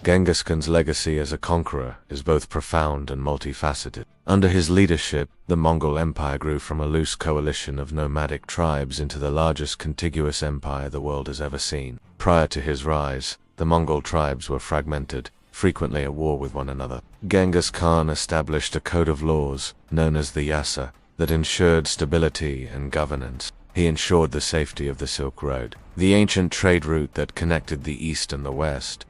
A: Genghis Khan's legacy as a conqueror is both profound and multifaceted. Under his leadership, the Mongol Empire grew from a loose coalition of nomadic tribes into the largest contiguous empire the world has ever seen. Prior to his rise, the Mongol tribes were fragmented, frequently at war with one another. Genghis Khan established a code of laws, known as the Yasa, that ensured stability and governance. He ensured the safety of the Silk Road, the ancient trade route that connected the East and the West.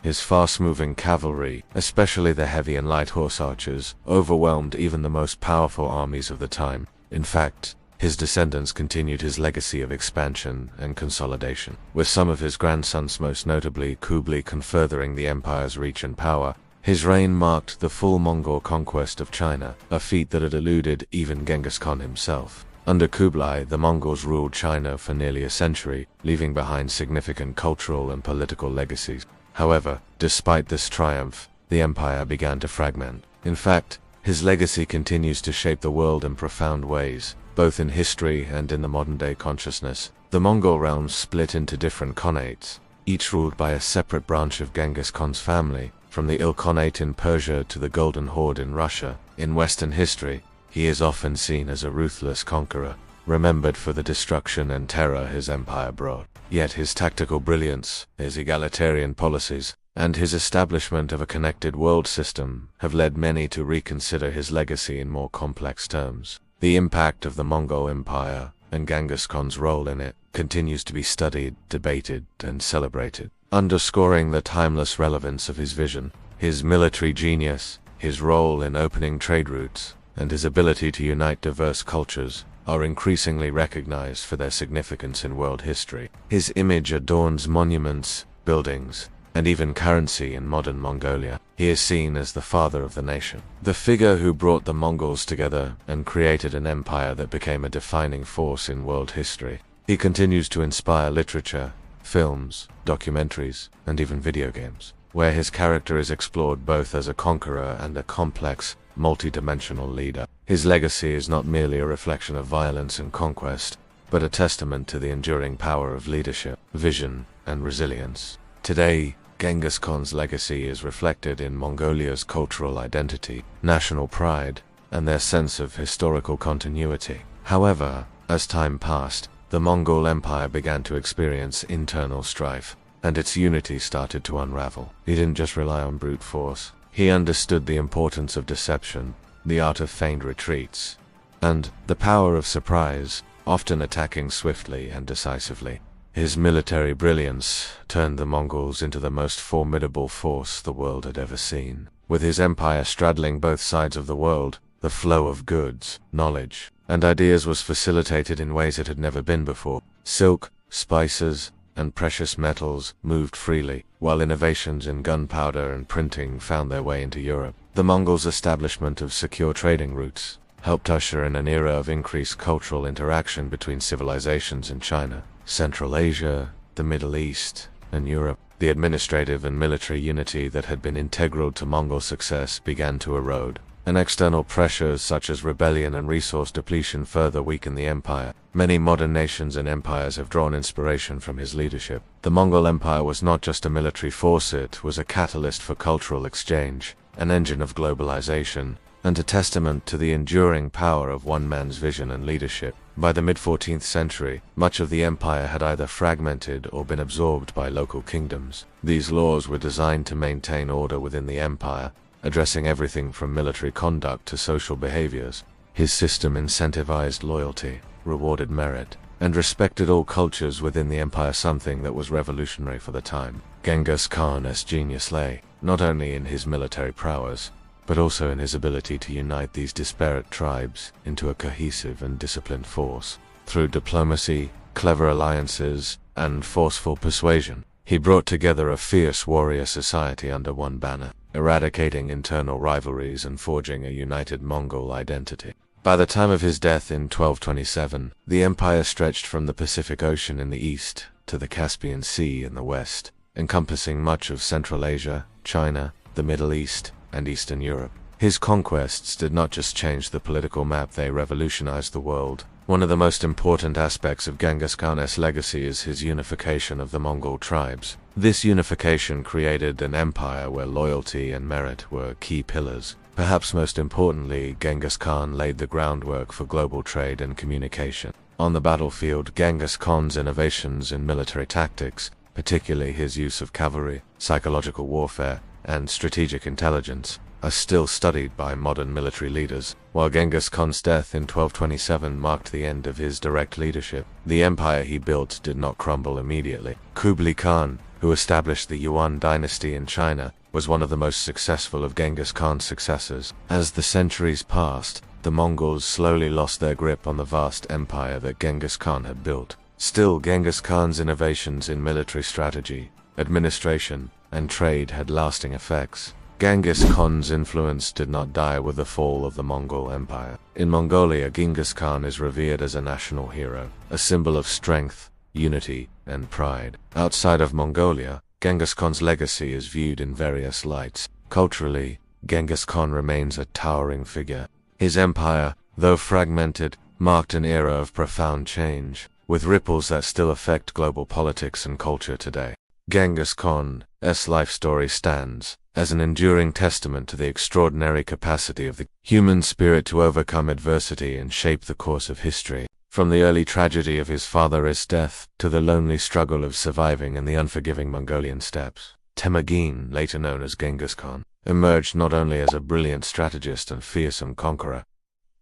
A: His fast-moving cavalry, especially the heavy and light horse archers, overwhelmed even the most powerful armies of the time. In fact, his descendants continued his legacy of expansion and consolidation, with some of his grandsons, most notably Kublai Khan, furthering the empire's reach and power. His reign marked the full Mongol conquest of China, a feat that had eluded even Genghis Khan himself. Under Kublai, the Mongols ruled China for nearly a century, leaving behind significant cultural and political legacies. However, despite this triumph, the empire began to fragment. In fact, his legacy continues to shape the world in profound ways, both in history and in the modern-day consciousness. The Mongol realms split into different khanates, each ruled by a separate branch of Genghis Khan's family, from the Ilkhanate in Persia to the Golden Horde in Russia. In Western history, he is often seen as a ruthless conqueror, remembered for the destruction and terror his empire brought. Yet his tactical brilliance, his egalitarian policies, and his establishment of a connected world system have led many to reconsider his legacy in more complex terms. The impact of the Mongol Empire, and Genghis Khan's role in it, continues to be studied, debated, and celebrated, underscoring the timeless relevance of his vision, his military genius, his role in opening trade routes, and his ability to unite diverse cultures are increasingly recognized for their significance in world history. His image adorns monuments, buildings, and even currency in modern Mongolia. He is seen as the father of the nation, the figure who brought the Mongols together and created an empire that became a defining force in world history. He continues to inspire literature, films, documentaries, and even video games, where his character is explored both as a conqueror and a complex, multi-dimensional leader. His legacy is not merely a reflection of violence and conquest, but a testament to the enduring power of leadership, vision, and resilience. Today, Genghis Khan's legacy is reflected in Mongolia's cultural identity, national pride, and their sense of historical continuity. However, as time passed, the Mongol Empire began to experience internal strife, and its unity started to unravel. He didn't just rely on brute force. He understood the importance of deception, the art of feigned retreats, and the power of surprise, often attacking swiftly and decisively. His military brilliance turned the Mongols into the most formidable force the world had ever seen. With his empire straddling both sides of the world, the flow of goods, knowledge, and ideas was facilitated in ways it had never been before. Silk, spices, and precious metals moved freely, while innovations in gunpowder and printing found their way into Europe. The Mongols' establishment of secure trading routes helped usher in an era of increased cultural interaction between civilizations in China, Central Asia, the Middle East, and Europe. The administrative and military unity that had been integral to Mongol success began to erode, and external pressures such as rebellion and resource depletion further weakened the empire. Many modern nations and empires have drawn inspiration from his leadership. The Mongol Empire was not just a military force, it was a catalyst for cultural exchange, an engine of globalization, and a testament to the enduring power of one man's vision and leadership. By the mid-14th century, much of the empire had either fragmented or been absorbed by local kingdoms. These laws were designed to maintain order within the empire, addressing everything from military conduct to social behaviors. His system incentivized loyalty, rewarded merit, and respected all cultures within the empire, something that was revolutionary for the time. Genghis Khan's genius lay not only in his military prowess, but also in his ability to unite these disparate tribes into a cohesive and disciplined force. Through diplomacy, clever alliances, and forceful persuasion, he brought together a fierce warrior society under one banner, eradicating internal rivalries and forging a united Mongol identity. By the time of his death in 1227, the empire stretched from the Pacific Ocean in the east to the Caspian Sea in the west, encompassing much of Central Asia, China, the Middle East, and Eastern Europe. His conquests did not just change the political map, they revolutionized the world. One of the most important aspects of Genghis Khan's legacy is his unification of the Mongol tribes. This unification created an empire where loyalty and merit were key pillars. Perhaps most importantly, Genghis Khan laid the groundwork for global trade and communication. On the battlefield, Genghis Khan's innovations in military tactics, particularly his use of cavalry, psychological warfare, and strategic intelligence, are still studied by modern military leaders. While Genghis Khan's death in 1227 marked the end of his direct leadership, the empire he built did not crumble immediately. Kublai Khan, who established the Yuan dynasty in China, was one of the most successful of Genghis Khan's successors. As the centuries passed, the Mongols slowly lost their grip on the vast empire that Genghis Khan had built. Still, Genghis Khan's innovations in military strategy, administration, and trade had lasting effects. Genghis Khan's influence did not die with the fall of the Mongol Empire. In Mongolia, Genghis Khan is revered as a national hero, a symbol of strength, unity, and pride. Outside of Mongolia, Genghis Khan's legacy is viewed in various lights. Culturally, Genghis Khan remains a towering figure. His empire, though fragmented, marked an era of profound change, with ripples that still affect global politics and culture today. Genghis Khan's life story stands as an enduring testament to the extraordinary capacity of the human spirit to overcome adversity and shape the course of history. From the early tragedy of his father's death to the lonely struggle of surviving in the unforgiving Mongolian steppes, Temujin, later known as Genghis Khan, emerged not only as a brilliant strategist and fearsome conqueror,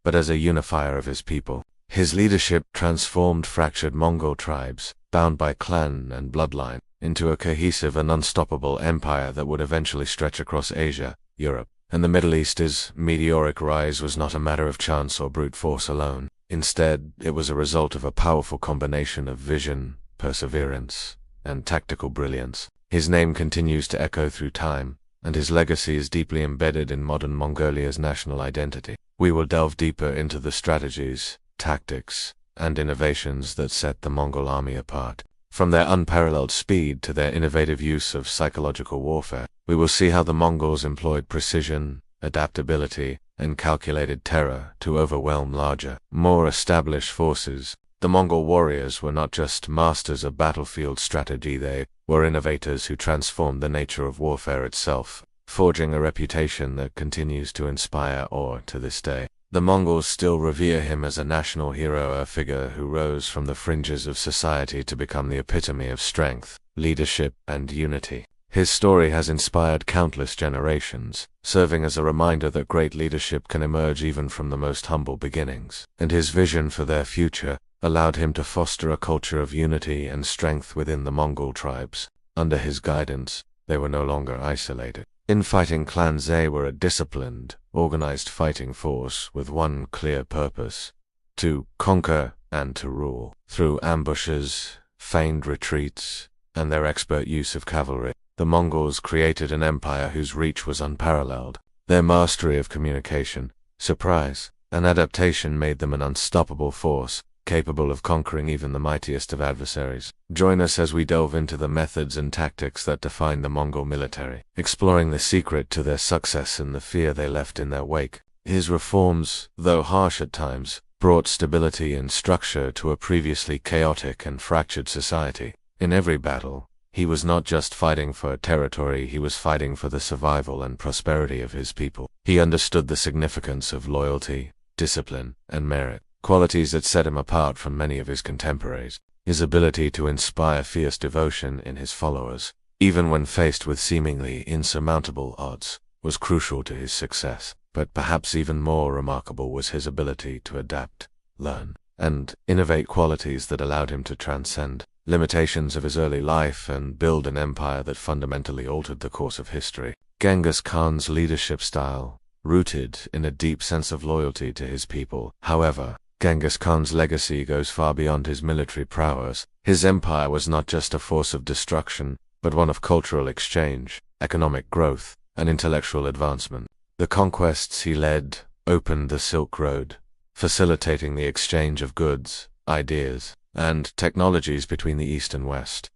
A: but as a unifier of his people. His leadership transformed fractured Mongol tribes, bound by clan and bloodline, into a cohesive and unstoppable empire that would eventually stretch across Asia, Europe, and the Middle East. His meteoric rise was not a matter of chance or brute force alone. Instead, it was a result of a powerful combination of vision, perseverance, and tactical brilliance. His name continues to echo through time, and his legacy is deeply embedded in modern Mongolia's national identity. We will delve deeper into the strategies, tactics, and innovations that set the Mongol army apart. From their unparalleled speed to their innovative use of psychological warfare, we will see how the Mongols employed precision, adaptability, and calculated terror to overwhelm larger, more established forces. The Mongol warriors were not just masters of battlefield strategy, they were innovators who transformed the nature of warfare itself, forging a reputation that continues to inspire awe to this day. The Mongols still revere him as a national hero, a figure who rose from the fringes of society to become the epitome of strength, leadership, and unity. His story has inspired countless generations, serving as a reminder that great leadership can emerge even from the most humble beginnings. And his vision for their future allowed him to foster a culture of unity and strength within the Mongol tribes. Under his guidance, they were no longer isolated. Infighting clans, they were a disciplined, organized fighting force with one clear purpose: to conquer and to rule. Through ambushes, feigned retreats, and their expert use of cavalry, the Mongols created an empire whose reach was unparalleled. Their mastery of communication, surprise, and adaptation made them an unstoppable force, capable of conquering even the mightiest of adversaries. Join us as we delve into the methods and tactics that define the Mongol military, exploring the secret to their success and the fear they left in their wake. His reforms, though harsh at times, brought stability and structure to a previously chaotic and fractured society. In every battle, he was not just fighting for territory, he was fighting for the survival and prosperity of his people. He understood the significance of loyalty, discipline, and merit, qualities that set him apart from many of his contemporaries. His ability to inspire fierce devotion in his followers, even when faced with seemingly insurmountable odds, was crucial to his success. But perhaps even more remarkable was his ability to adapt, learn, and innovate, qualities that allowed him to transcend limitations of his early life and build an empire that fundamentally altered the course of history. Genghis Khan's leadership style, rooted in a deep sense of loyalty to his people. However, Genghis Khan's legacy goes far beyond his military prowess. His empire was not just a force of destruction, but one of cultural exchange, economic growth, and intellectual advancement. The conquests he led opened the Silk Road, facilitating the exchange of goods, ideas, and technologies between the East and West.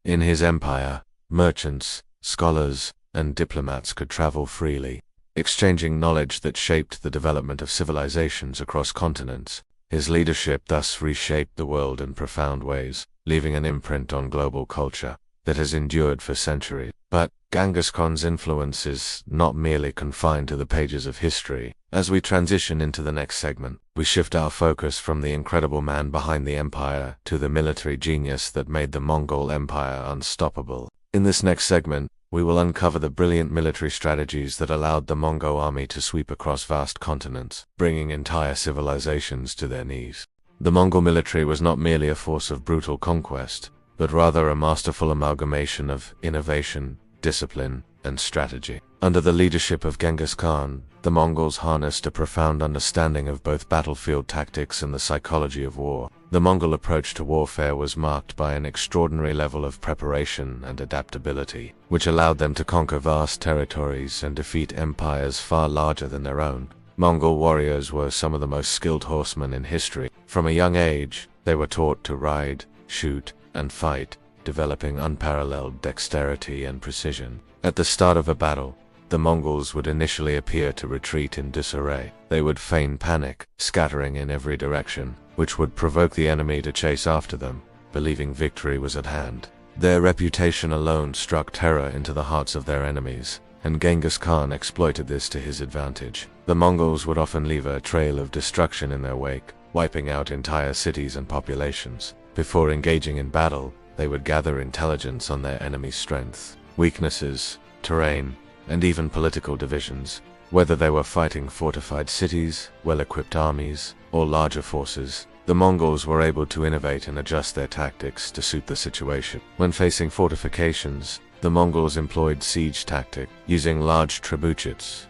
A: In his empire, merchants, scholars, and diplomats could travel freely, exchanging knowledge that shaped the development of civilizations across continents. His leadership thus reshaped the world in profound ways, leaving an imprint on global culture that has endured for centuries. But Genghis Khan's influence is not merely confined to the pages of history. As we transition into the next segment, we shift our focus from the incredible man behind the empire to the military genius that made the Mongol Empire unstoppable. In this next segment, we will uncover the brilliant military strategies that allowed the Mongol army to sweep across vast continents, bringing entire civilizations to their knees. The Mongol military was not merely a force of brutal conquest, but rather a masterful amalgamation of innovation, discipline, and strategy. Under the leadership of Genghis Khan, the Mongols harnessed a profound understanding of both battlefield tactics and the psychology of war. The Mongol approach to warfare was marked by an extraordinary level of preparation and adaptability, which allowed them to conquer vast territories and defeat empires far larger than their own. Mongol warriors were some of the most skilled horsemen in history. From a young age, they were taught to ride, shoot, and fight, developing unparalleled dexterity and precision. At the start of a battle, the Mongols would initially appear to retreat in disarray. They would feign panic, scattering in every direction, which would provoke the enemy to chase after them, believing victory was at hand. Their reputation alone struck terror into the hearts of their enemies, and Genghis Khan exploited this to his advantage. The Mongols would often leave a trail of destruction in their wake, wiping out entire cities and populations. Before engaging in battle, they would gather intelligence on their enemy's strengths, weaknesses, terrain, and even political divisions. Whether they were fighting fortified cities, well-equipped armies, or larger forces, the Mongols were able to innovate and adjust their tactics to suit the situation. When facing fortifications, the Mongols employed siege tactics, using large trebuchets,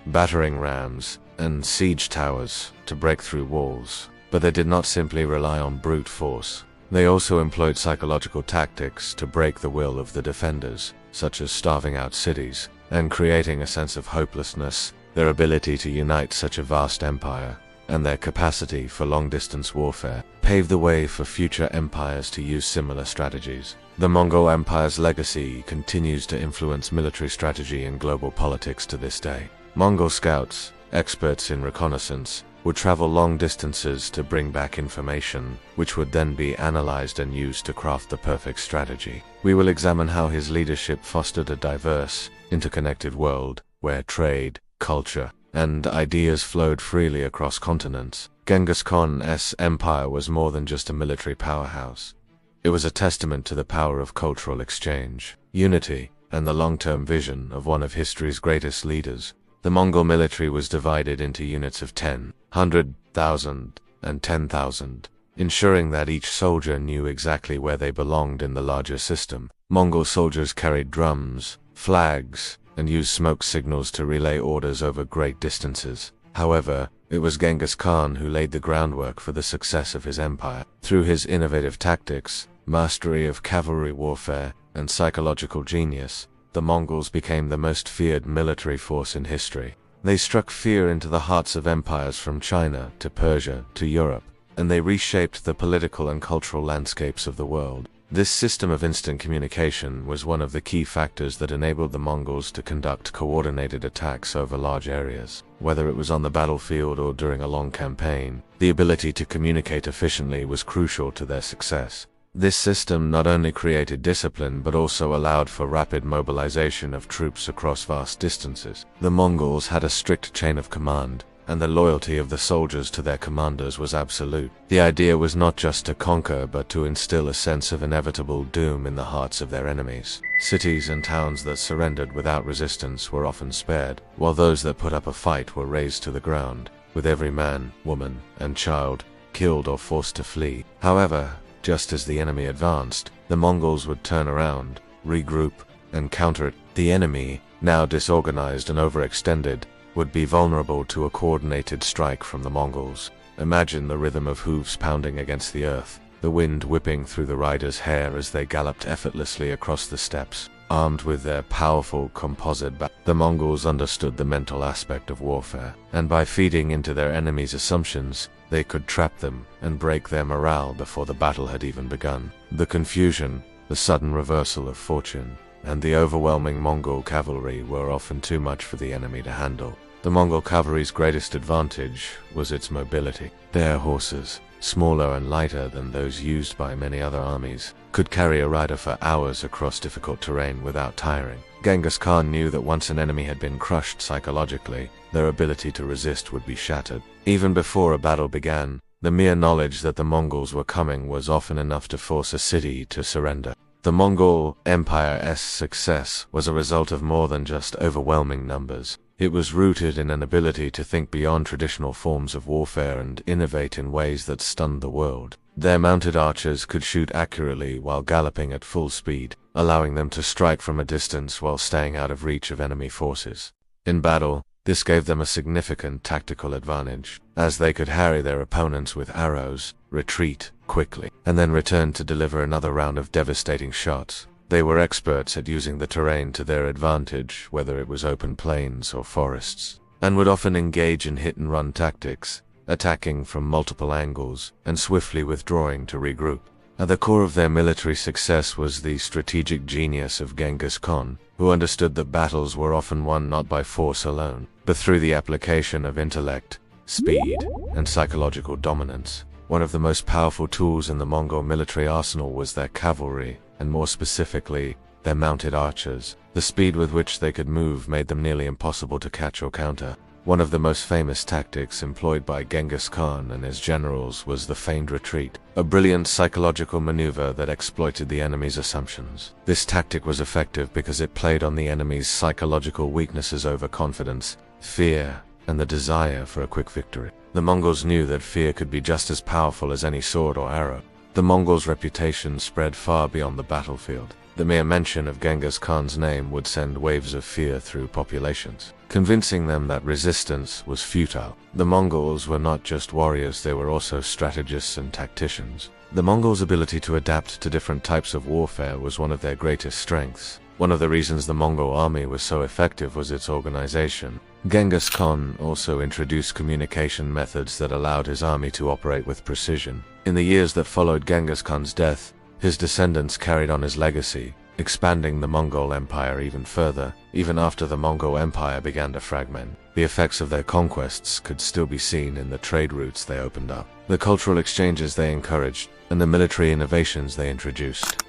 A: battering rams, and siege towers to break through walls. But they did not simply rely on brute force. They also employed psychological tactics to break the will of the defenders, such as starving out cities and creating a sense of hopelessness. Their ability to unite such a vast empire and their capacity for long-distance warfare paved the way for future empires to use similar strategies. The Mongol Empire's legacy continues to influence military strategy and global politics to this day. Mongol scouts, experts in reconnaissance, would travel long distances to bring back information, which would then be analyzed and used to craft the perfect strategy. We will examine how his leadership fostered a diverse, interconnected world, where trade, culture, and ideas flowed freely across continents. Genghis Khan's empire was more than just a military powerhouse. It was a testament to the power of cultural exchange, unity, and the long-term vision of one of history's greatest leaders. The Mongol military was divided into units of 10, 100,000, and 10,000, ensuring that each soldier knew exactly where they belonged in the larger system. Mongol soldiers carried drums, flags, and used smoke signals to relay orders over great distances. However, it was Genghis Khan who laid the groundwork for the success of his empire. Through his innovative tactics, mastery of cavalry warfare, and psychological genius, the Mongols became the most feared military force in history. They struck fear into the hearts of empires from China to Persia to Europe, and they reshaped the political and cultural landscapes of the world. This system of instant communication was one of the key factors that enabled the Mongols to conduct coordinated attacks over large areas. Whether it was on the battlefield or during a long campaign, the ability to communicate efficiently was crucial to their success. This system not only created discipline but also allowed for rapid mobilization of troops across vast distances. The Mongols had a strict chain of command, and the loyalty of the soldiers to their commanders was absolute. The idea was not just to conquer but to instill a sense of inevitable doom in the hearts of their enemies. Cities and towns that surrendered without resistance were often spared, while those that put up a fight were razed to the ground, with every man, woman, and child killed or forced to flee. However, just as the enemy advanced, the Mongols would turn around, regroup, and counter it. The enemy, now disorganized and overextended, would be vulnerable to a coordinated strike from the Mongols. Imagine the rhythm of hooves pounding against the earth, the wind whipping through the riders' hair as they galloped effortlessly across the steppes. Armed with their powerful composite the Mongols understood the mental aspect of warfare, and by feeding into their enemies' assumptions, they could trap them and break their morale before the battle had even begun. The confusion, the sudden reversal of fortune, and the overwhelming Mongol cavalry were often too much for the enemy to handle. The Mongol cavalry's greatest advantage was its mobility. Their horses, smaller and lighter than those used by many other armies, could carry a rider for hours across difficult terrain without tiring. Genghis Khan knew that once an enemy had been crushed psychologically, their ability to resist would be shattered. Even before a battle began, the mere knowledge that the Mongols were coming was often enough to force a city to surrender. The Mongol Empire's success was a result of more than just overwhelming numbers. It was rooted in an ability to think beyond traditional forms of warfare and innovate in ways that stunned the world. Their mounted archers could shoot accurately while galloping at full speed, allowing them to strike from a distance while staying out of reach of enemy forces. In battle, this gave them a significant tactical advantage, as they could harry their opponents with arrows, retreat quickly, and then return to deliver another round of devastating shots. They were experts at using the terrain to their advantage, whether it was open plains or forests, and would often engage in hit-and-run tactics, attacking from multiple angles and swiftly withdrawing to regroup. At the core of their military success was the strategic genius of Genghis Khan, who understood that battles were often won not by force alone, but through the application of intellect, speed, and psychological dominance. One of the most powerful tools in the Mongol military arsenal was their cavalry, and more specifically, their mounted archers. The speed with which they could move made them nearly impossible to catch or counter. One of the most famous tactics employed by Genghis Khan and his generals was the feigned retreat, a brilliant psychological maneuver that exploited the enemy's assumptions. This tactic was effective because it played on the enemy's psychological weaknesses: overconfidence, fear, and the desire for a quick victory. The Mongols knew that fear could be just as powerful as any sword or arrow. The Mongols' reputation spread far beyond the battlefield. The mere mention of Genghis Khan's name would send waves of fear through populations, convincing them that resistance was futile. The Mongols were not just warriors, they were also strategists and tacticians. The Mongols' ability to adapt to different types of warfare was one of their greatest strengths. One of the reasons the Mongol army was so effective was its organization. Genghis Khan also introduced communication methods that allowed his army to operate with precision. In the years that followed Genghis Khan's death, his descendants carried on his legacy, expanding the Mongol Empire even further. Even after the Mongol Empire began to fragment, the effects of their conquests could still be seen in the trade routes they opened up, the cultural exchanges they encouraged, and the military innovations they introduced.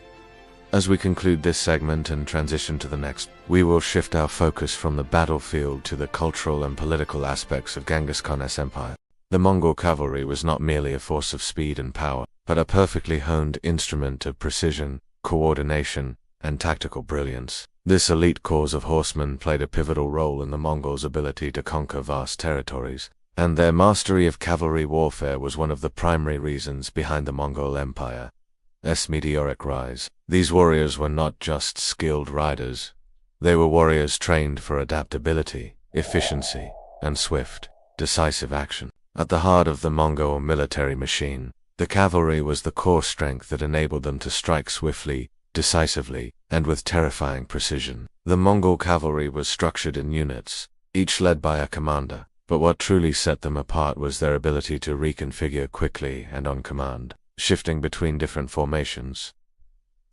A: As we conclude this segment and transition to the next, we will shift our focus from the battlefield to the cultural and political aspects of Genghis Khan's empire. The Mongol cavalry was not merely a force of speed and power, but a perfectly honed instrument of precision, coordination, and tactical brilliance. This elite corps of horsemen played a pivotal role in the Mongols' ability to conquer vast territories, and their mastery of cavalry warfare was one of the primary reasons behind the Mongol Empire's meteoric rise. These warriors were not just skilled riders. They were warriors trained for adaptability, efficiency, and swift, decisive action. At the heart of the Mongol military machine, the cavalry was the core strength that enabled them to strike swiftly, decisively, and with terrifying precision. The Mongol cavalry was structured in units, each led by a commander, but what truly set them apart was their ability to reconfigure quickly and on command, shifting between different formations.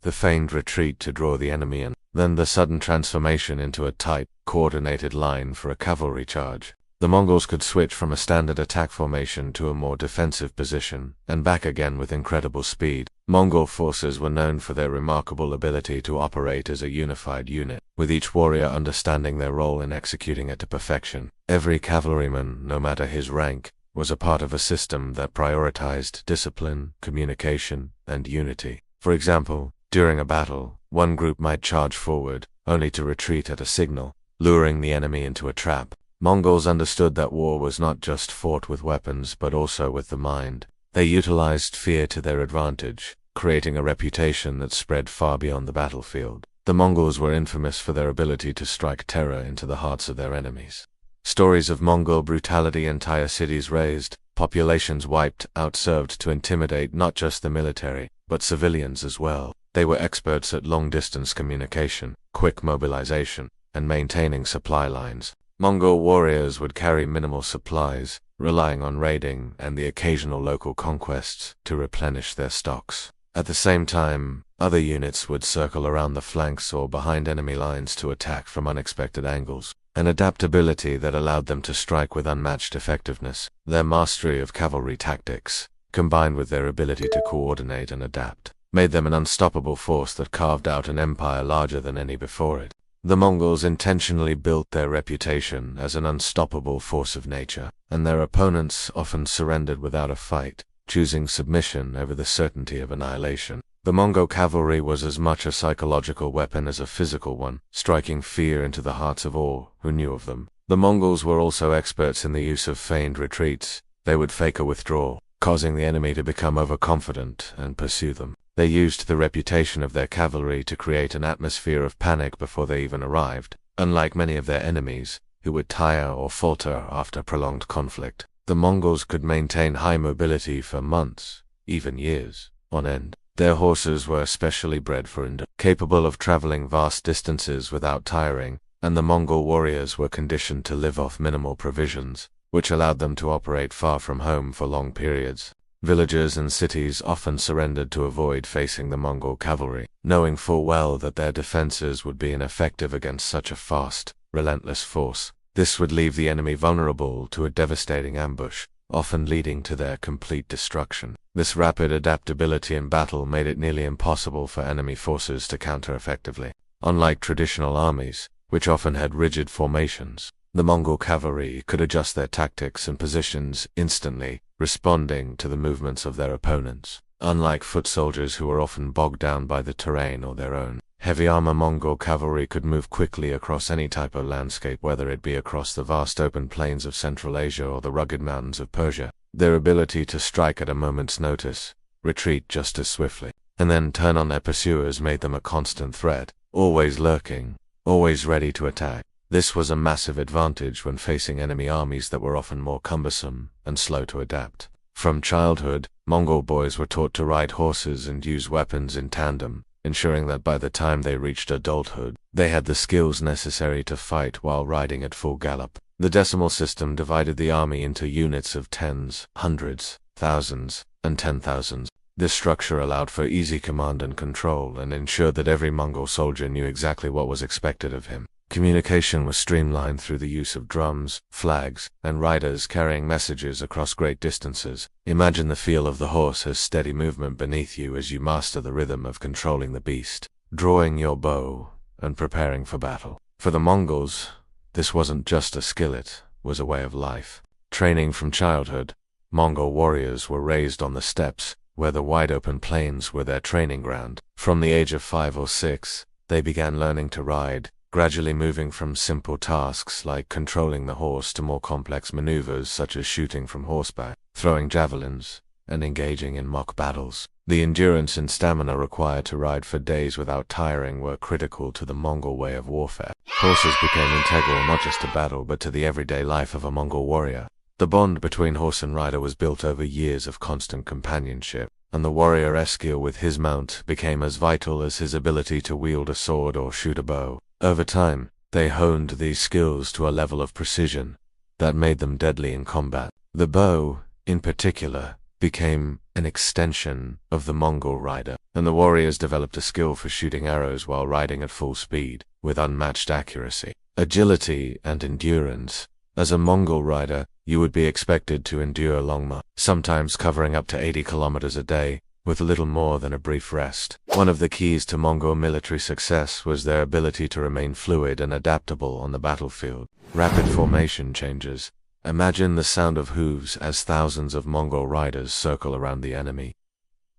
A: The feigned retreat to draw the enemy in, then the sudden transformation into a tight, coordinated line for a cavalry charge. The Mongols could switch from a standard attack formation to a more defensive position, and back again with incredible speed. Mongol forces were known for their remarkable ability to operate as a unified unit, with each warrior understanding their role and executing it to perfection. Every cavalryman, no matter his rank, was a part of a system that prioritized discipline, communication, and unity. For example, during a battle, one group might charge forward, only to retreat at a signal, luring the enemy into a trap. Mongols understood that war was not just fought with weapons but also with the mind. They utilized fear to their advantage, creating a reputation that spread far beyond the battlefield. The Mongols were infamous for their ability to strike terror into the hearts of their enemies. Stories of Mongol brutality: entire cities razed, populations wiped out, served to intimidate not just the military, but civilians as well. They were experts at long-distance communication, quick mobilization, and maintaining supply lines. Mongol warriors would carry minimal supplies, relying on raiding and the occasional local conquests to replenish their stocks. At the same time, other units would circle around the flanks or behind enemy lines to attack from unexpected angles, an adaptability that allowed them to strike with unmatched effectiveness. Their mastery of cavalry tactics, combined with their ability to coordinate and adapt, made them an unstoppable force that carved out an empire larger than any before it. The Mongols intentionally built their reputation as an unstoppable force of nature, and their opponents often surrendered without a fight, choosing submission over the certainty of annihilation. The Mongol cavalry was as much a psychological weapon as a physical one, striking fear into the hearts of all who knew of them. The Mongols were also experts in the use of feigned retreats. They would fake a withdrawal, causing the enemy to become overconfident and pursue them. They used the reputation of their cavalry to create an atmosphere of panic before they even arrived, unlike many of their enemies, who would tire or falter after prolonged conflict. The Mongols could maintain high mobility for months, even years, on end. Their horses were specially bred for endurance, capable of traveling vast distances without tiring, and the Mongol warriors were conditioned to live off minimal provisions, which allowed them to operate far from home for long periods. Villages and cities often surrendered to avoid facing the Mongol cavalry, knowing full well that their defenses would be ineffective against such a fast, relentless force. This would leave the enemy vulnerable to a devastating ambush, often leading to their complete destruction. This rapid adaptability in battle made it nearly impossible for enemy forces to counter effectively. Unlike traditional armies, which often had rigid formations, the Mongol cavalry could adjust their tactics and positions instantly, responding to the movements of their opponents. Unlike foot soldiers who were often bogged down by the terrain or their own heavy armor, Mongol cavalry could move quickly across any type of landscape, whether it be across the vast open plains of Central Asia or the rugged mountains of Persia. Their ability to strike at a moment's notice, retreat just as swiftly, and then turn on their pursuers made them a constant threat, always lurking, always ready to attack. This was a massive advantage when facing enemy armies that were often more cumbersome and slow to adapt. From childhood, Mongol boys were taught to ride horses and use weapons in tandem, ensuring that by the time they reached adulthood, they had the skills necessary to fight while riding at full gallop. The decimal system divided the army into units of tens, hundreds, thousands, and 10,000s. This structure allowed for easy command and control and ensured that every Mongol soldier knew exactly what was expected of him. Communication was streamlined through the use of drums, flags, and riders carrying messages across great distances. Imagine the feel of the horse as steady movement beneath you as you master the rhythm of controlling the beast, drawing your bow, and preparing for battle. For the Mongols, this wasn't just a skill, it was a way of life. Training from childhood, Mongol warriors were raised on the steppes, where the wide open plains were their training ground. From the age of 5 or 6, they began learning to ride, gradually moving from simple tasks like controlling the horse to more complex maneuvers such as shooting from horseback, throwing javelins, and engaging in mock battles. The endurance and stamina required to ride for days without tiring were critical to the Mongol way of warfare. Horses became integral not just to battle but to the everyday life of a Mongol warrior. The bond between horse and rider was built over years of constant companionship, and the warrior's skill with his mount became as vital as his ability to wield a sword or shoot a bow. Over time, they honed these skills to a level of precision that made them deadly in combat. The bow, in particular, became an extension of the Mongol rider, and the warriors developed a skill for shooting arrows while riding at full speed, with unmatched accuracy, agility, and endurance. As a Mongol rider, you would be expected to endure long marches, sometimes covering up to 80 kilometers a day, with little more than a brief rest. One of the keys to Mongol military success was their ability to remain fluid and adaptable on the battlefield. Rapid formation changes. Imagine the sound of hooves as thousands of Mongol riders circle around the enemy.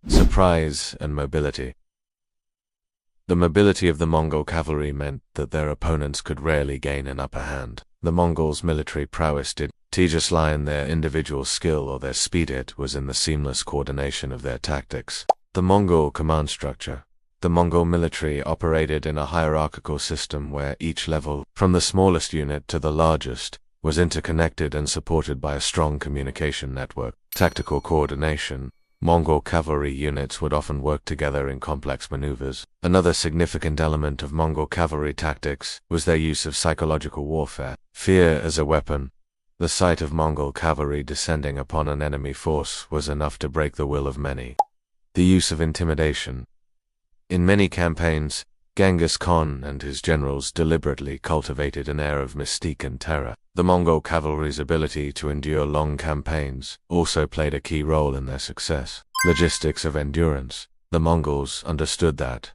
A: Surprise and mobility. The mobility of the Mongol cavalry meant that their opponents could rarely gain an upper hand. The Mongols' military prowess did not just lie in their individual skill or their speed, it was in the seamless coordination of their tactics. The Mongol command structure. The Mongol military operated in a hierarchical system where each level, from the smallest unit to the largest, was interconnected and supported by a strong communication network. Tactical coordination. Mongol cavalry units would often work together in complex maneuvers. Another significant element of Mongol cavalry tactics was their use of psychological warfare. Fear as a weapon. The sight of Mongol cavalry descending upon an enemy force was enough to break the will of many. The use of intimidation. In many campaigns, Genghis Khan and his generals deliberately cultivated an air of mystique and terror. The Mongol cavalry's ability to endure long campaigns also played a key role in their success. Logistics of endurance. The Mongols understood that,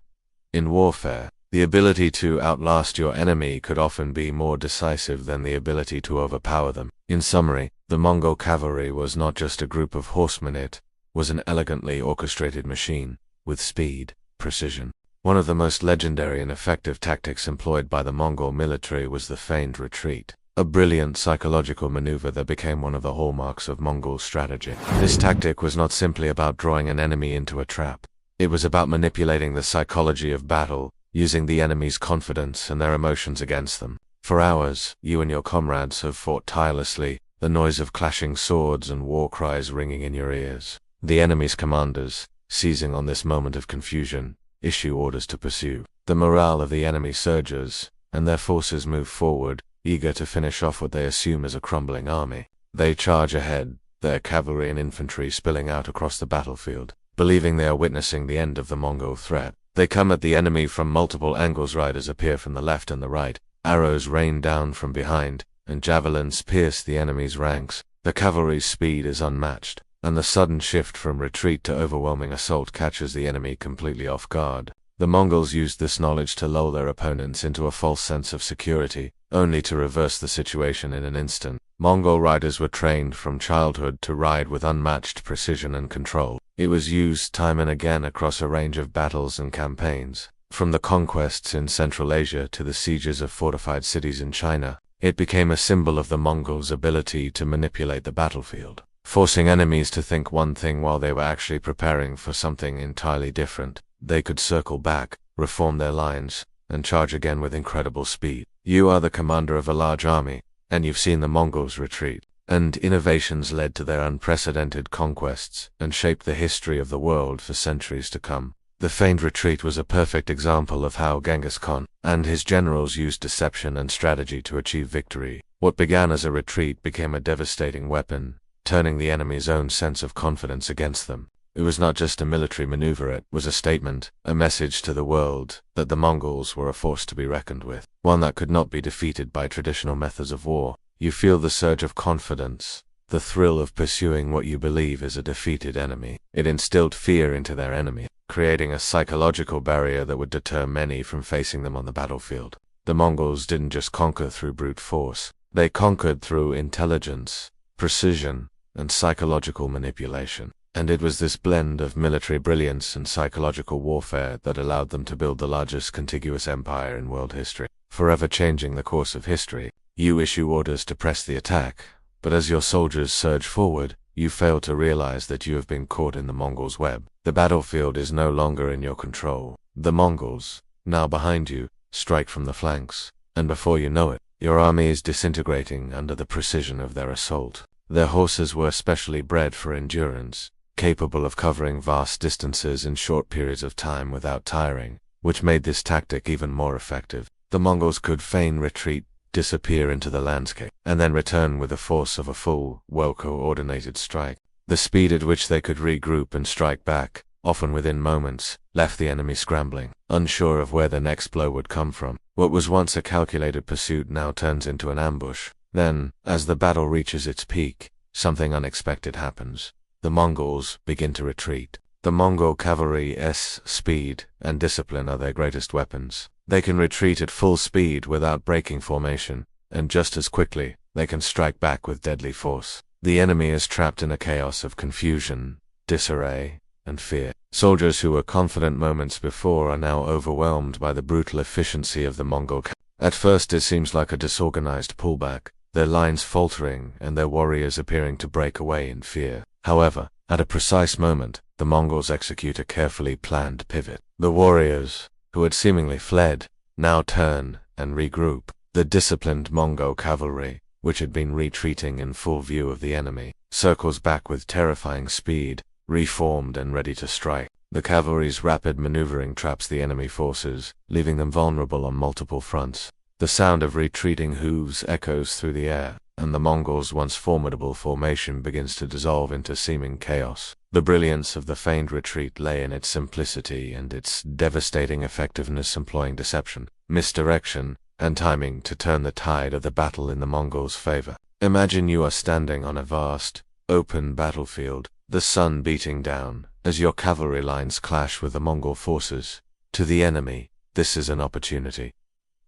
A: in warfare, the ability to outlast your enemy could often be more decisive than the ability to overpower them. In summary, the Mongol cavalry was not just a group of horsemen, it was an elegantly orchestrated machine, with speed, precision. One of the most legendary and effective tactics employed by the Mongol military was the feigned retreat. a brilliant psychological maneuver that became one of the hallmarks of Mongol strategy. This tactic was not simply about drawing an enemy into a trap. It was about manipulating the psychology of battle, using the enemy's confidence and their emotions against them. For hours, you and your comrades have fought tirelessly, the noise of clashing swords and war cries ringing in your ears. The enemy's commanders, seizing on this moment of confusion, issue orders to pursue. The morale of the enemy surges, and their forces move forward, eager to finish off what they assume is a crumbling army. They charge ahead, their cavalry and infantry spilling out across the battlefield. Believing they are witnessing the end of the Mongol threat, they come at the enemy from multiple angles. Riders appear from the left and the right, arrows rain down from behind, and javelins pierce the enemy's ranks. The cavalry's speed is unmatched, and the sudden shift from retreat to overwhelming assault catches the enemy completely off guard. The Mongols used this knowledge to lull their opponents into a false sense of security, only to reverse the situation in an instant. Mongol riders were trained from childhood to ride with unmatched precision and control. It was used time and again across a range of battles and campaigns. From the conquests in Central Asia to the sieges of fortified cities in China, it became a symbol of the Mongols' ability to manipulate the battlefield, forcing enemies to think one thing while they were actually preparing for something entirely different. They could circle back, reform their lines, and charge again with incredible speed. You are the commander of a large army, and you've seen the Mongols retreat, and innovations led to their unprecedented conquests and shaped the history of the world for centuries to come. The feigned retreat was a perfect example of how Genghis Khan and his generals used deception and strategy to achieve victory. What began as a retreat became a devastating weapon, turning the enemy's own sense of confidence against them. It was not just a military maneuver, it was a statement, a message to the world, that the Mongols were a force to be reckoned with, one that could not be defeated by traditional methods of war. You feel the surge of confidence, the thrill of pursuing what you believe is a defeated enemy. It instilled fear into their enemy, creating a psychological barrier that would deter many from facing them on the battlefield. The Mongols didn't just conquer through brute force, they conquered through intelligence, precision, and psychological manipulation. And it was this blend of military brilliance and psychological warfare that allowed them to build the largest contiguous empire in world history, forever changing the course of history. You issue orders to press the attack, but as your soldiers surge forward, you fail to realize that you have been caught in the Mongols' web. The battlefield is no longer in your control. The Mongols, now behind you, strike from the flanks, and before you know it, your army is disintegrating under the precision of their assault. Their horses were specially bred for endurance, capable of covering vast distances in short periods of time without tiring, which made this tactic even more effective. The Mongols could feign retreat, disappear into the landscape, and then return with the force of a full, well-coordinated strike. The speed at which they could regroup and strike back, often within moments, left the enemy scrambling, unsure of where the next blow would come from. What was once a calculated pursuit now turns into an ambush. Then, as the battle reaches its peak, something unexpected happens. The Mongols begin to retreat. The Mongol cavalry's speed and discipline are their greatest weapons. They can retreat at full speed without breaking formation, and just as quickly, they can strike back with deadly force. The enemy is trapped in a chaos of confusion, disarray, and fear. Soldiers who were confident moments before are now overwhelmed by the brutal efficiency of the Mongol cavalry. At first it seems like a disorganized pullback, their lines faltering and their warriors appearing to break away in fear. However, at a precise moment, the Mongols execute a carefully planned pivot. The warriors, who had seemingly fled, now turn and regroup. The disciplined Mongol cavalry, which had been retreating in full view of the enemy, circles back with terrifying speed, reformed and ready to strike. The cavalry's rapid maneuvering traps the enemy forces, leaving them vulnerable on multiple fronts. The sound of retreating hooves echoes through the air, and the Mongols' once formidable formation begins to dissolve into seeming chaos. The brilliance of the feigned retreat lay in its simplicity and its devastating effectiveness, employing deception, misdirection, and timing to turn the tide of the battle in the Mongols' favor. Imagine you are standing on a vast, open battlefield, the sun beating down, as your cavalry lines clash with the Mongol forces. To the enemy, this is an opportunity.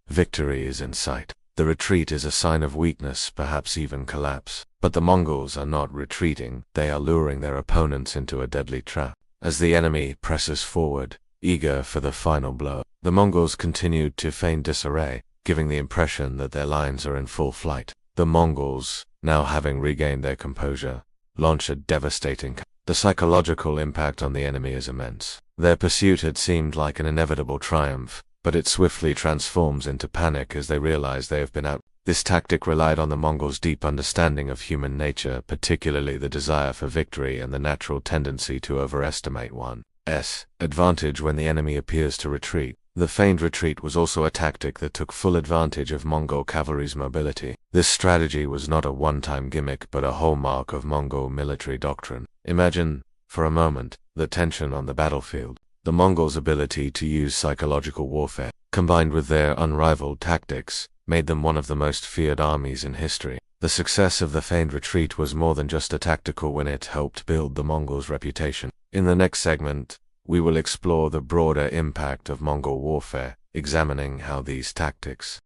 A: Victory is in sight. The retreat is a sign of weakness, perhaps even collapse. But the Mongols are not retreating, they are luring their opponents into a deadly trap. As the enemy presses forward, eager for the final blow, the Mongols continued to feign disarray, giving the impression that their lines are in full flight. The Mongols, now having regained their composure, launch a devastating. The psychological impact on the enemy is immense. Their pursuit had seemed like an inevitable triumph, but it swiftly transforms into panic as they realize they have been out. This tactic relied on the Mongols' deep understanding of human nature, particularly the desire for victory and the natural tendency to overestimate one's advantage when the enemy appears to retreat. The feigned retreat was also a tactic that took full advantage of Mongol cavalry's mobility. This strategy was not a one-time gimmick but a hallmark of Mongol military doctrine. Imagine, for a moment, the tension on the battlefield. The Mongols' ability to use psychological warfare, combined with their unrivaled tactics, made them one of the most feared armies in history. The success of the feigned retreat was more than just a tactical win, it helped build the Mongols' reputation. In the next segment, we will explore the broader impact of Mongol warfare, examining how these tactics.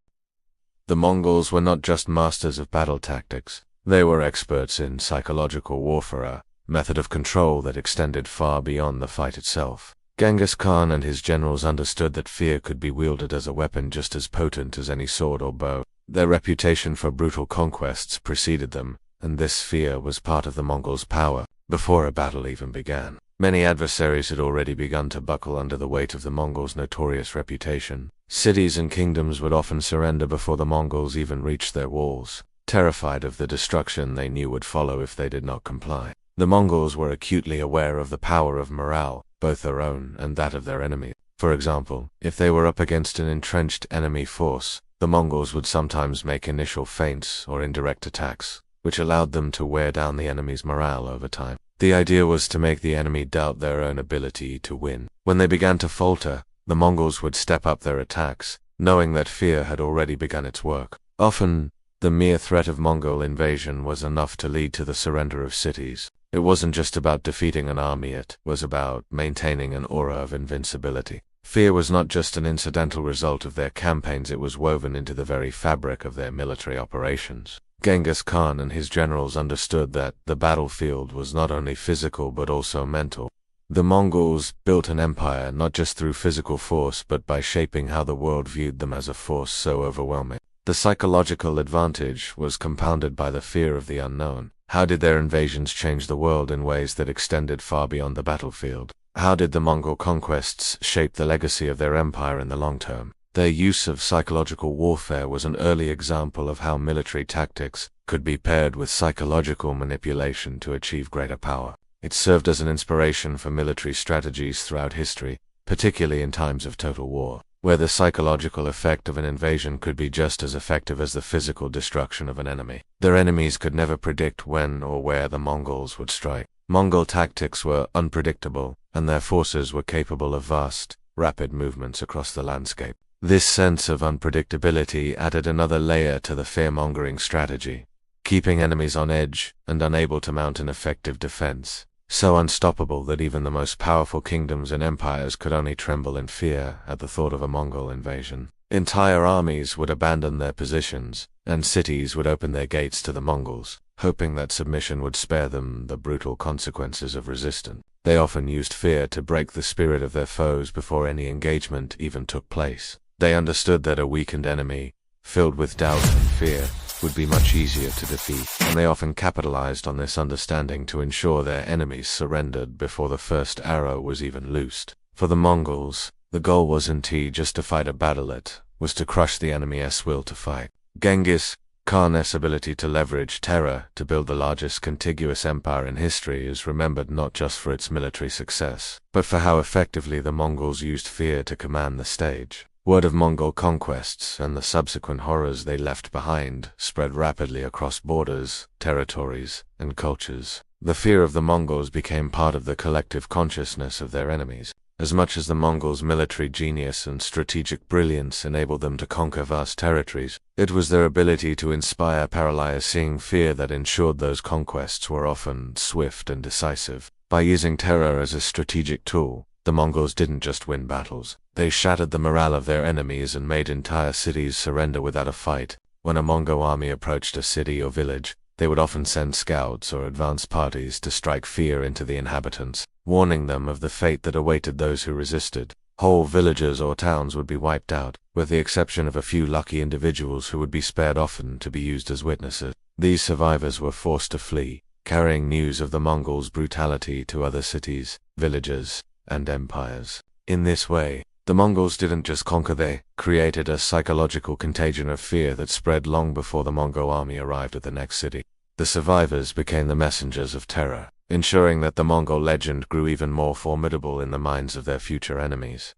A: The Mongols were not just masters of battle tactics, they were experts in psychological warfare, a method of control that extended far beyond the fight itself. Genghis Khan and his generals understood that fear could be wielded as a weapon just as potent as any sword or bow. Their reputation for brutal conquests preceded them, and this fear was part of the Mongols' power before a battle even began. Many adversaries had already begun to buckle under the weight of the Mongols' notorious reputation. Cities and kingdoms would often surrender before the Mongols even reached their walls, terrified of the destruction they knew would follow if they did not comply. The Mongols were acutely aware of the power of morale, both their own and that of their enemy. For example, if they were up against an entrenched enemy force, the Mongols would sometimes make initial feints or indirect attacks, which allowed them to wear down the enemy's morale over time. The idea was to make the enemy doubt their own ability to win. When they began to falter, the Mongols would step up their attacks, knowing that fear had already begun its work. Often, the mere threat of Mongol invasion was enough to lead to the surrender of cities. It wasn't just about defeating an army, it was about maintaining an aura of invincibility. Fear was not just an incidental result of their campaigns, it was woven into the very fabric of their military operations. Genghis Khan and his generals understood that the battlefield was not only physical but also mental. The Mongols built an empire not just through physical force but by shaping how the world viewed them as a force so overwhelming. The psychological advantage was compounded by the fear of the unknown. How did their invasions change the world in ways that extended far beyond the battlefield? How did the Mongol conquests shape the legacy of their empire in the long term? Their use of psychological warfare was an early example of how military tactics could be paired with psychological manipulation to achieve greater power. It served as an inspiration for military strategies throughout history, particularly in times of total war, where the psychological effect of an invasion could be just as effective as the physical destruction of an enemy. Their enemies could never predict when or where the Mongols would strike. Mongol tactics were unpredictable, and their forces were capable of vast, rapid movements across the landscape. This sense of unpredictability added another layer to the fear-mongering strategy, keeping enemies on edge and unable to mount an effective defense. So unstoppable that even the most powerful kingdoms and empires could only tremble in fear at the thought of a Mongol invasion. Entire armies would abandon their positions, and cities would open their gates to the Mongols, hoping that submission would spare them the brutal consequences of resistance. They often used fear to break the spirit of their foes before any engagement even took place. They understood that a weakened enemy, filled with doubt and fear, would be much easier to defeat, and they often capitalized on this understanding to ensure their enemies surrendered before the first arrow was even loosed. For the Mongols, the goal wasn't just to fight a battle, it was to crush the enemy's will to fight. Genghis Khan's ability to leverage terror to build the largest contiguous empire in history is remembered not just for its military success, but for how effectively the Mongols used fear to command the stage. Word of Mongol conquests and the subsequent horrors they left behind spread rapidly across borders, territories, and cultures. The fear of the Mongols became part of the collective consciousness of their enemies. As much as the Mongols' military genius and strategic brilliance enabled them to conquer vast territories, it was their ability to inspire paralyzing fear that ensured those conquests were often swift and decisive. By using terror as a strategic tool, the Mongols didn't just win battles. They shattered the morale of their enemies and made entire cities surrender without a fight. When a Mongol army approached a city or village, they would often send scouts or advance parties to strike fear into the inhabitants, warning them of the fate that awaited those who resisted. Whole villages or towns would be wiped out, with the exception of a few lucky individuals who would be spared, often to be used as witnesses. These survivors were forced to flee, carrying news of the Mongols' brutality to other cities, villages, and empires. In this way, the Mongols didn't just conquer, they created a psychological contagion of fear that spread long before the Mongol army arrived at the next city. The survivors became the messengers of terror, ensuring that the Mongol legend grew even more formidable in the minds of their future enemies.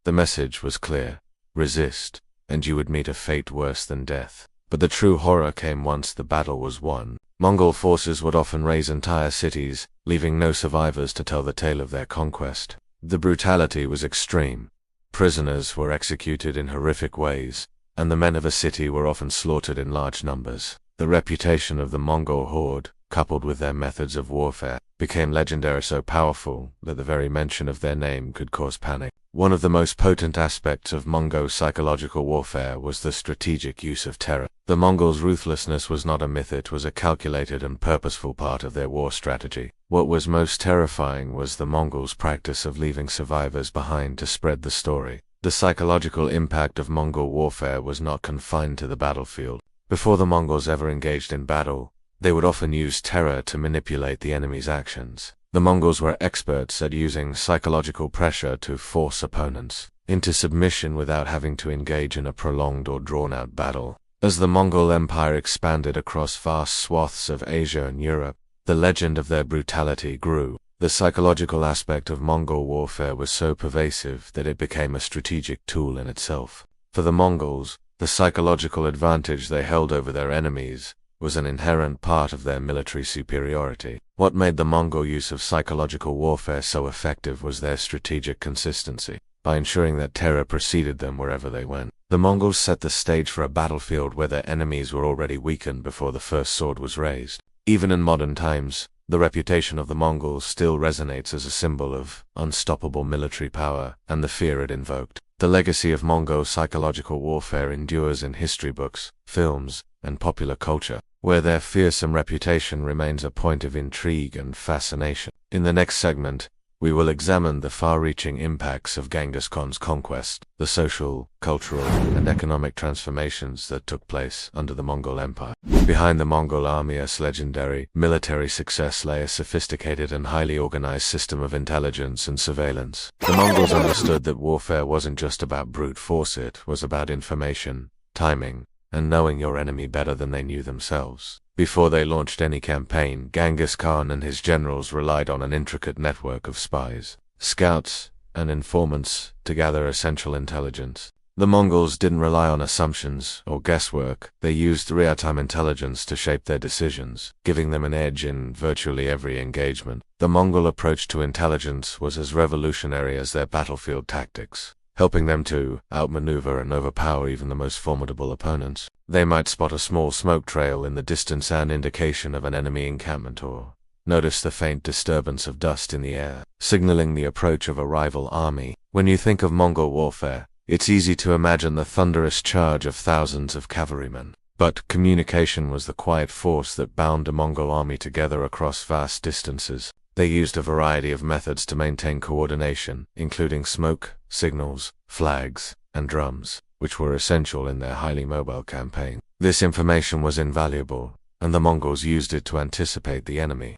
A: The message was clear: resist, and you would meet a fate worse than death. But the true horror came once the battle was won. Mongol forces would often raze entire cities, leaving no survivors to tell the tale of their conquest. The brutality was extreme. Prisoners were executed in horrific ways, and the men of a city were often slaughtered in large numbers. The reputation of the Mongol horde, coupled with their methods of warfare, became legendary, so powerful that the very mention of their name could cause panic. One of the most potent aspects of Mongol psychological warfare was the strategic use of terror. The Mongols' ruthlessness was not a myth, it was a calculated and purposeful part of their war strategy. What was most terrifying was the Mongols' practice of leaving survivors behind to spread the story. The psychological impact of Mongol warfare was not confined to the battlefield. Before the Mongols ever engaged in battle, they would often use terror to manipulate the enemy's actions. The Mongols were experts at using psychological pressure to force opponents into submission without having to engage in a prolonged or drawn-out battle. As the Mongol Empire expanded across vast swaths of Asia and Europe, the legend of their brutality grew. The psychological aspect of Mongol warfare was so pervasive that it became a strategic tool in itself. For the Mongols, the psychological advantage they held over their enemies was an inherent part of their military superiority. What made the Mongol use of psychological warfare so effective was their strategic consistency. By ensuring that terror preceded them wherever they went, the Mongols set the stage for a battlefield where their enemies were already weakened before the first sword was raised. Even in modern times, the reputation of the Mongols still resonates as a symbol of unstoppable military power and the fear it invoked. The legacy of Mongol psychological warfare endures in history books, films, and popular culture, where their fearsome reputation remains a point of intrigue and fascination. In the next segment, we will examine the far-reaching impacts of Genghis Khan's conquest, the social, cultural, and economic transformations that took place under the Mongol Empire. Behind the Mongol army's legendary military success lay a sophisticated and highly organized system of intelligence and surveillance. The Mongols understood that warfare wasn't just about brute force, it was about information, timing, and knowing your enemy better than they knew themselves. Before they launched any campaign, Genghis Khan and his generals relied on an intricate network of spies, scouts, and informants to gather essential intelligence. The Mongols didn't rely on assumptions or guesswork. They used real-time intelligence to shape their decisions, giving them an edge in virtually every engagement. The Mongol approach to intelligence was as revolutionary as their battlefield tactics, helping them to outmaneuver and overpower even the most formidable opponents. They might spot a small smoke trail in the distance, an indication of an enemy encampment, or notice the faint disturbance of dust in the air, signaling the approach of a rival army. When you think of Mongol warfare, it's easy to imagine the thunderous charge of thousands of cavalrymen. But communication was the quiet force that bound the Mongol army together across vast distances. They used a variety of methods to maintain coordination, including smoke, signals, flags, and drums, which were essential in their highly mobile campaign. This information was invaluable, and the Mongols used it to anticipate the enemy's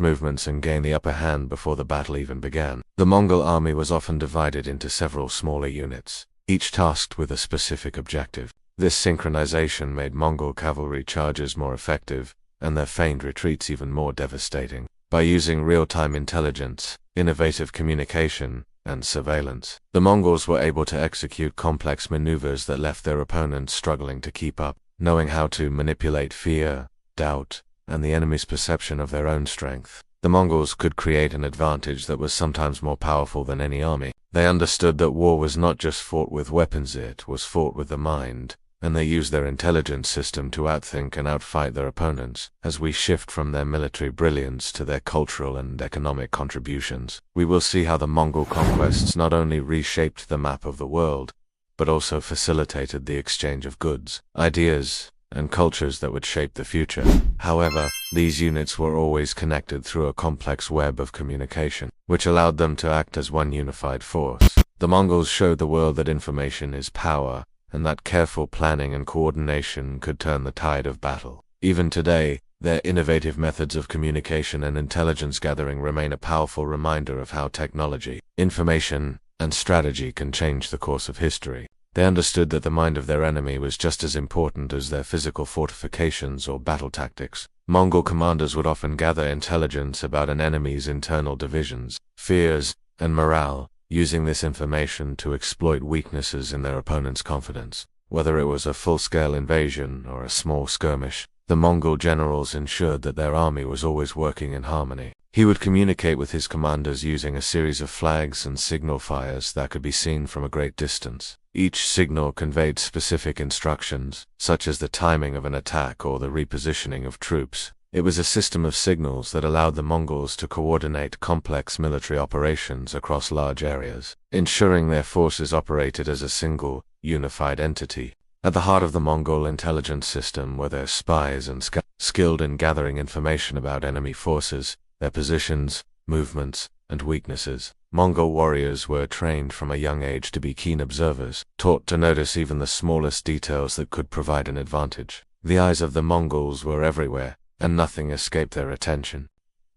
A: movements and gain the upper hand before the battle even began. The Mongol army was often divided into several smaller units, each tasked with a specific objective. This synchronization made Mongol cavalry charges more effective, and their feigned retreats even more devastating. By using real-time intelligence, innovative communication, and surveillance, the Mongols were able to execute complex maneuvers that left their opponents struggling to keep up. Knowing how to manipulate fear, doubt, and the enemy's perception of their own strength, the Mongols could create an advantage that was sometimes more powerful than any army. They understood that war was not just fought with weapons, it was fought with the mind, and they used their intelligence system to outthink and outfight their opponents. As we shift from their military brilliance to their cultural and economic contributions, we will see how the Mongol conquests not only reshaped the map of the world, but also facilitated the exchange of goods, ideas, and cultures that would shape the future. However, these units were always connected through a complex web of communication, which allowed them to act as one unified force. The Mongols showed the world that information is power, and that careful planning and coordination could turn the tide of battle. Even today, their innovative methods of communication and intelligence gathering remain a powerful reminder of how technology, information, and strategy can change the course of history. They understood that the mind of their enemy was just as important as their physical fortifications or battle tactics. Mongol commanders would often gather intelligence about an enemy's internal divisions, fears, and morale, using this information to exploit weaknesses in their opponent's confidence. Whether it was a full-scale invasion or a small skirmish, the Mongol generals ensured that their army was always working in harmony. He would communicate with his commanders using a series of flags and signal fires that could be seen from a great distance. Each signal conveyed specific instructions, such as the timing of an attack or the repositioning of troops. It was a system of signals that allowed the Mongols to coordinate complex military operations across large areas, ensuring their forces operated as a single, unified entity. At the heart of the Mongol intelligence system were their spies and scouts, skilled in gathering information about enemy forces, their positions, movements, and weaknesses. Mongol warriors were trained from a young age to be keen observers, taught to notice even the smallest details that could provide an advantage. The eyes of the Mongols were everywhere, and nothing escaped their attention.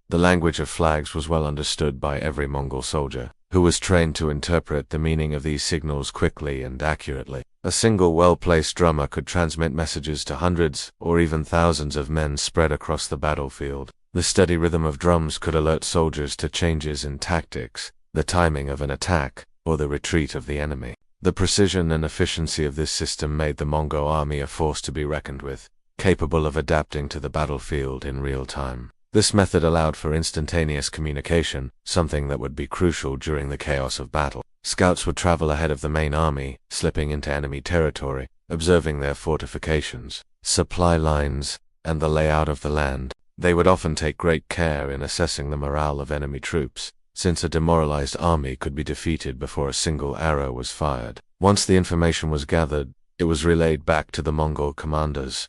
A: The language of flags was well understood by every Mongol soldier, who was trained to interpret the meaning of these signals quickly and accurately. A single well-placed drummer could transmit messages to hundreds or even thousands of men spread across the battlefield. The steady rhythm of drums could alert soldiers to changes in tactics, the timing of an attack, or the retreat of the enemy. The precision and efficiency of this system made the Mongol army a force to be reckoned with, capable of adapting to the battlefield in real time. This method allowed for instantaneous communication, something that would be crucial during the chaos of battle. Scouts would travel ahead of the main army, slipping into enemy territory, observing their fortifications, supply lines, and the layout of the land. They would often take great care in assessing the morale of enemy troops, since a demoralized army could be defeated before a single arrow was fired. Once the information was gathered, it was relayed back to the Mongol commanders,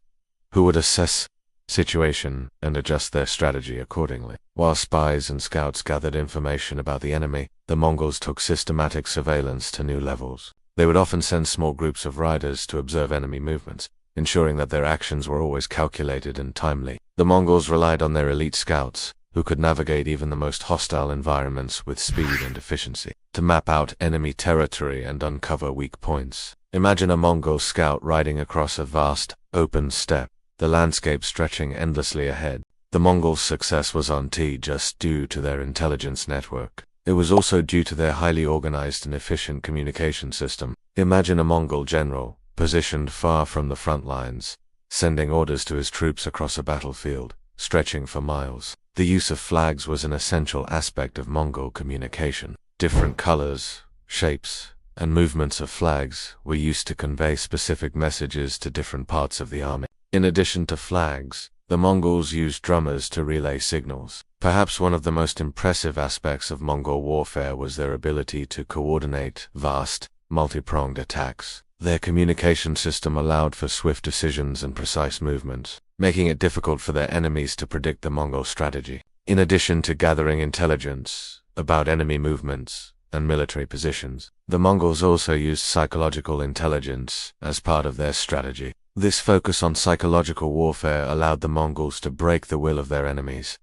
A: who would assess situation and adjust their strategy accordingly. While spies and scouts gathered information about the enemy, the Mongols took systematic surveillance to new levels. They would often send small groups of riders to observe enemy movements, ensuring that their actions were always calculated and timely. The Mongols relied on their elite scouts, who could navigate even the most hostile environments with speed and efficiency, to map out enemy territory and uncover weak points. Imagine a Mongol scout riding across a vast, open steppe, the landscape stretching endlessly ahead. The Mongols' success was not just due to their intelligence network. It was also due to their highly organized and efficient communication system. Imagine a Mongol general, positioned far from the front lines, sending orders to his troops across a battlefield, stretching for miles. The use of flags was an essential aspect of Mongol communication. Different colors, shapes, and movements of flags were used to convey specific messages to different parts of the army. In addition to flags, the Mongols used drummers to relay signals. Perhaps one of the most impressive aspects of Mongol warfare was their ability to coordinate vast, multi-pronged attacks. Their communication system allowed for swift decisions and precise movements, making it difficult for their enemies to predict the Mongol strategy. In addition to gathering intelligence about enemy movements and military positions, the Mongols also used psychological intelligence as part of their strategy. This focus on psychological warfare allowed the Mongols to break the will of their enemies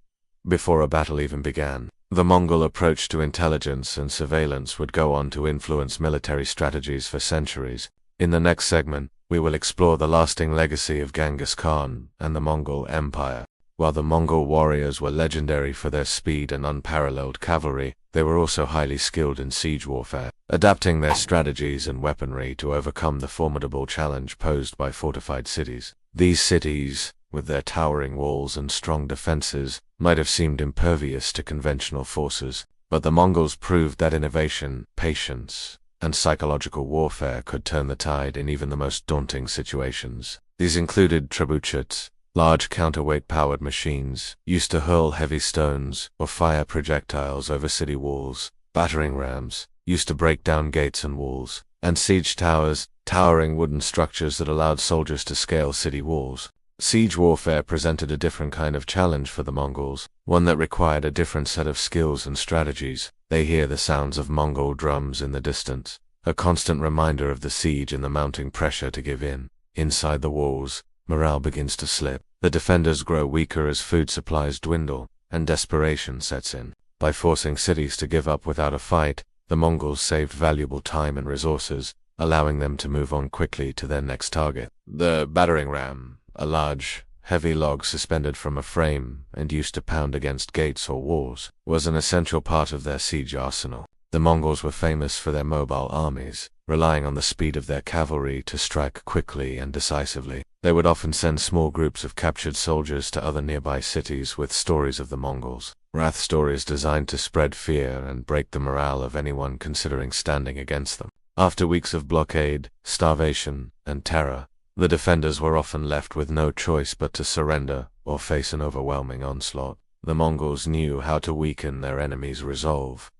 A: before a battle even began. The Mongol approach to intelligence and surveillance would go on to influence military strategies for centuries. In the next segment, we will explore the lasting legacy of Genghis Khan and the Mongol Empire. While the Mongol warriors were legendary for their speed and unparalleled cavalry, they were also highly skilled in siege warfare, adapting their strategies and weaponry to overcome the formidable challenge posed by fortified cities. These cities, with their towering walls and strong defenses, might have seemed impervious to conventional forces, but the Mongols proved that innovation, patience, and psychological warfare could turn the tide in even the most daunting situations. These included trebuchets, large counterweight-powered machines used to hurl heavy stones or fire projectiles over city walls, battering rams used to break down gates and walls, and siege towers, towering wooden structures that allowed soldiers to scale city walls. Siege warfare presented a different kind of challenge for the Mongols, one that required a different set of skills and strategies. they hear the sounds of Mongol drums in the distance, a constant reminder of the siege and the mounting pressure to give in. Inside the walls, morale begins to slip. The defenders grow weaker as food supplies dwindle, and desperation sets in. By forcing cities to give up without a fight, the Mongols saved valuable time and resources, allowing them to move on quickly to their next target. The battering ram, a large, heavy log suspended from a frame and used to pound against gates or walls, was an essential part of their siege arsenal. The Mongols were famous for their mobile armies, relying on the speed of their cavalry to strike quickly and decisively. They would often send small groups of captured soldiers to other nearby cities with stories of the Mongols. Wrath stories designed to spread fear and break the morale of anyone considering standing against them. After weeks of blockade, starvation, and terror, the defenders were often left with no choice but to surrender or face an overwhelming onslaught. The Mongols knew how to weaken their enemies' resolve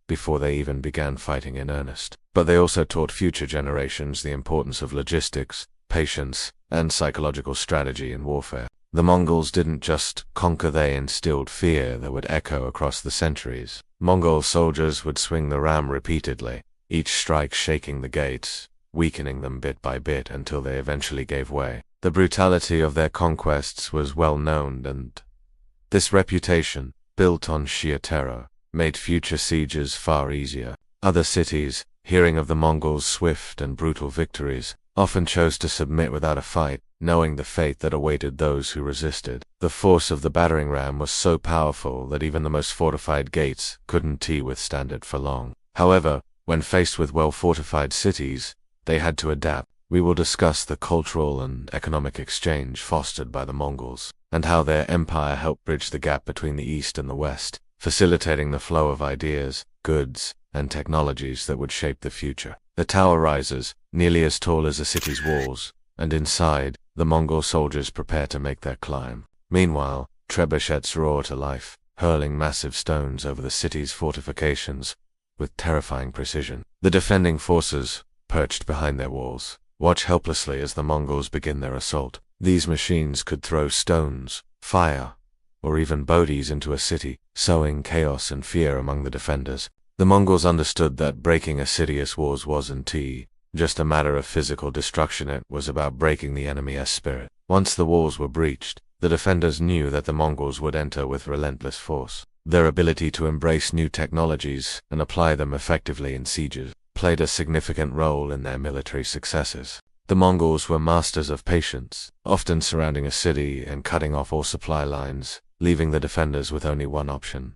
A: before they even began fighting in earnest. But they also taught future generations the importance of logistics, patience, and psychological strategy in warfare. The Mongols didn't just conquer, they instilled fear that would echo across the centuries. Mongol soldiers would swing the ram repeatedly, each strike shaking the gates, weakening them bit by bit until they eventually gave way. The brutality of their conquests was well known, and this reputation, built on sheer terror, made future sieges far easier. Other cities, hearing of the Mongols' swift and brutal victories, often chose to submit without a fight, knowing the fate that awaited those who resisted. The force of the battering ram was so powerful that even the most fortified gates couldn't withstand it for long. However, when faced with well-fortified cities, they had to adapt. We will discuss the cultural and economic exchange fostered by the Mongols, and how their empire helped bridge the gap between the East and the West, facilitating the flow of ideas, goods, and technologies that would shape the future. The tower rises, nearly as tall as a city's walls, and inside, the Mongol soldiers prepare to make their climb. Meanwhile, trebuchets roar to life, hurling massive stones over the city's fortifications with terrifying precision. The defending forces, perched behind their walls, watch helplessly as the Mongols begin their assault. These machines could throw stones, fire, or even bodies into a city, sowing chaos and fear among the defenders. The Mongols understood that breaking a city's walls wasn't just a matter of physical destruction, it was about breaking the enemy's spirit. Once the walls were breached, the defenders knew that the Mongols would enter with relentless force. Their ability to embrace new technologies and apply them effectively in sieges played a significant role in their military successes. The Mongols were masters of patience, often surrounding a city and cutting off all supply lines, leaving the defenders with only one option: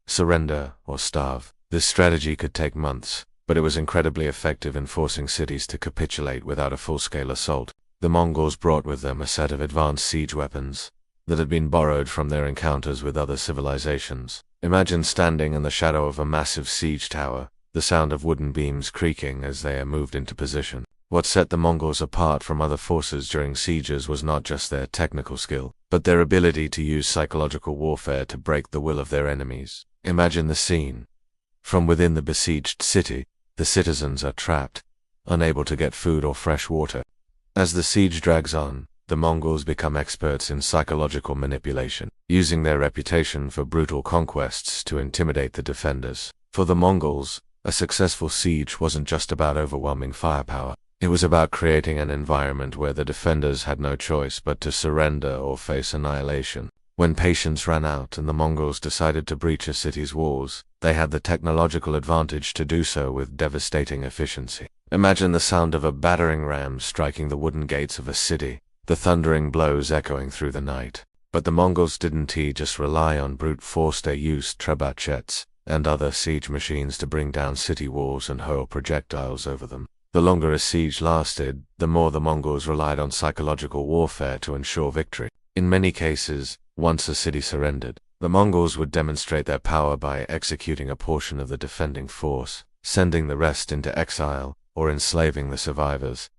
A: surrender or starve. This strategy could take months, but it was incredibly effective in forcing cities to capitulate without a full-scale assault. The Mongols brought with them a set of advanced siege weapons that had been borrowed from their encounters with other civilizations. Imagine standing in the shadow of a massive siege tower, the sound of wooden beams creaking as they are moved into position. What set the Mongols apart from other forces during sieges was not just their technical skill, but their ability to use psychological warfare to break the will of their enemies. Imagine the scene. From within the besieged city, the citizens are trapped, unable to get food or fresh water. As the siege drags on, the Mongols become experts in psychological manipulation, using their reputation for brutal conquests to intimidate the defenders. For the Mongols, a successful siege wasn't just about overwhelming firepower. It was about creating an environment where the defenders had no choice but to surrender or face annihilation. When patience ran out and the Mongols decided to breach a city's walls, they had the technological advantage to do so with devastating efficiency. Imagine the sound of a battering ram striking the wooden gates of a city, the thundering blows echoing through the night. But the Mongols didn't just rely on brute force, they used trebuchets and other siege machines to bring down city walls and hurl projectiles over them. The longer a siege lasted, the more the Mongols relied on psychological warfare to ensure victory. In many cases, once a city surrendered, the Mongols would demonstrate their power by executing a portion of the defending force, sending the rest into exile, or enslaving the survivors.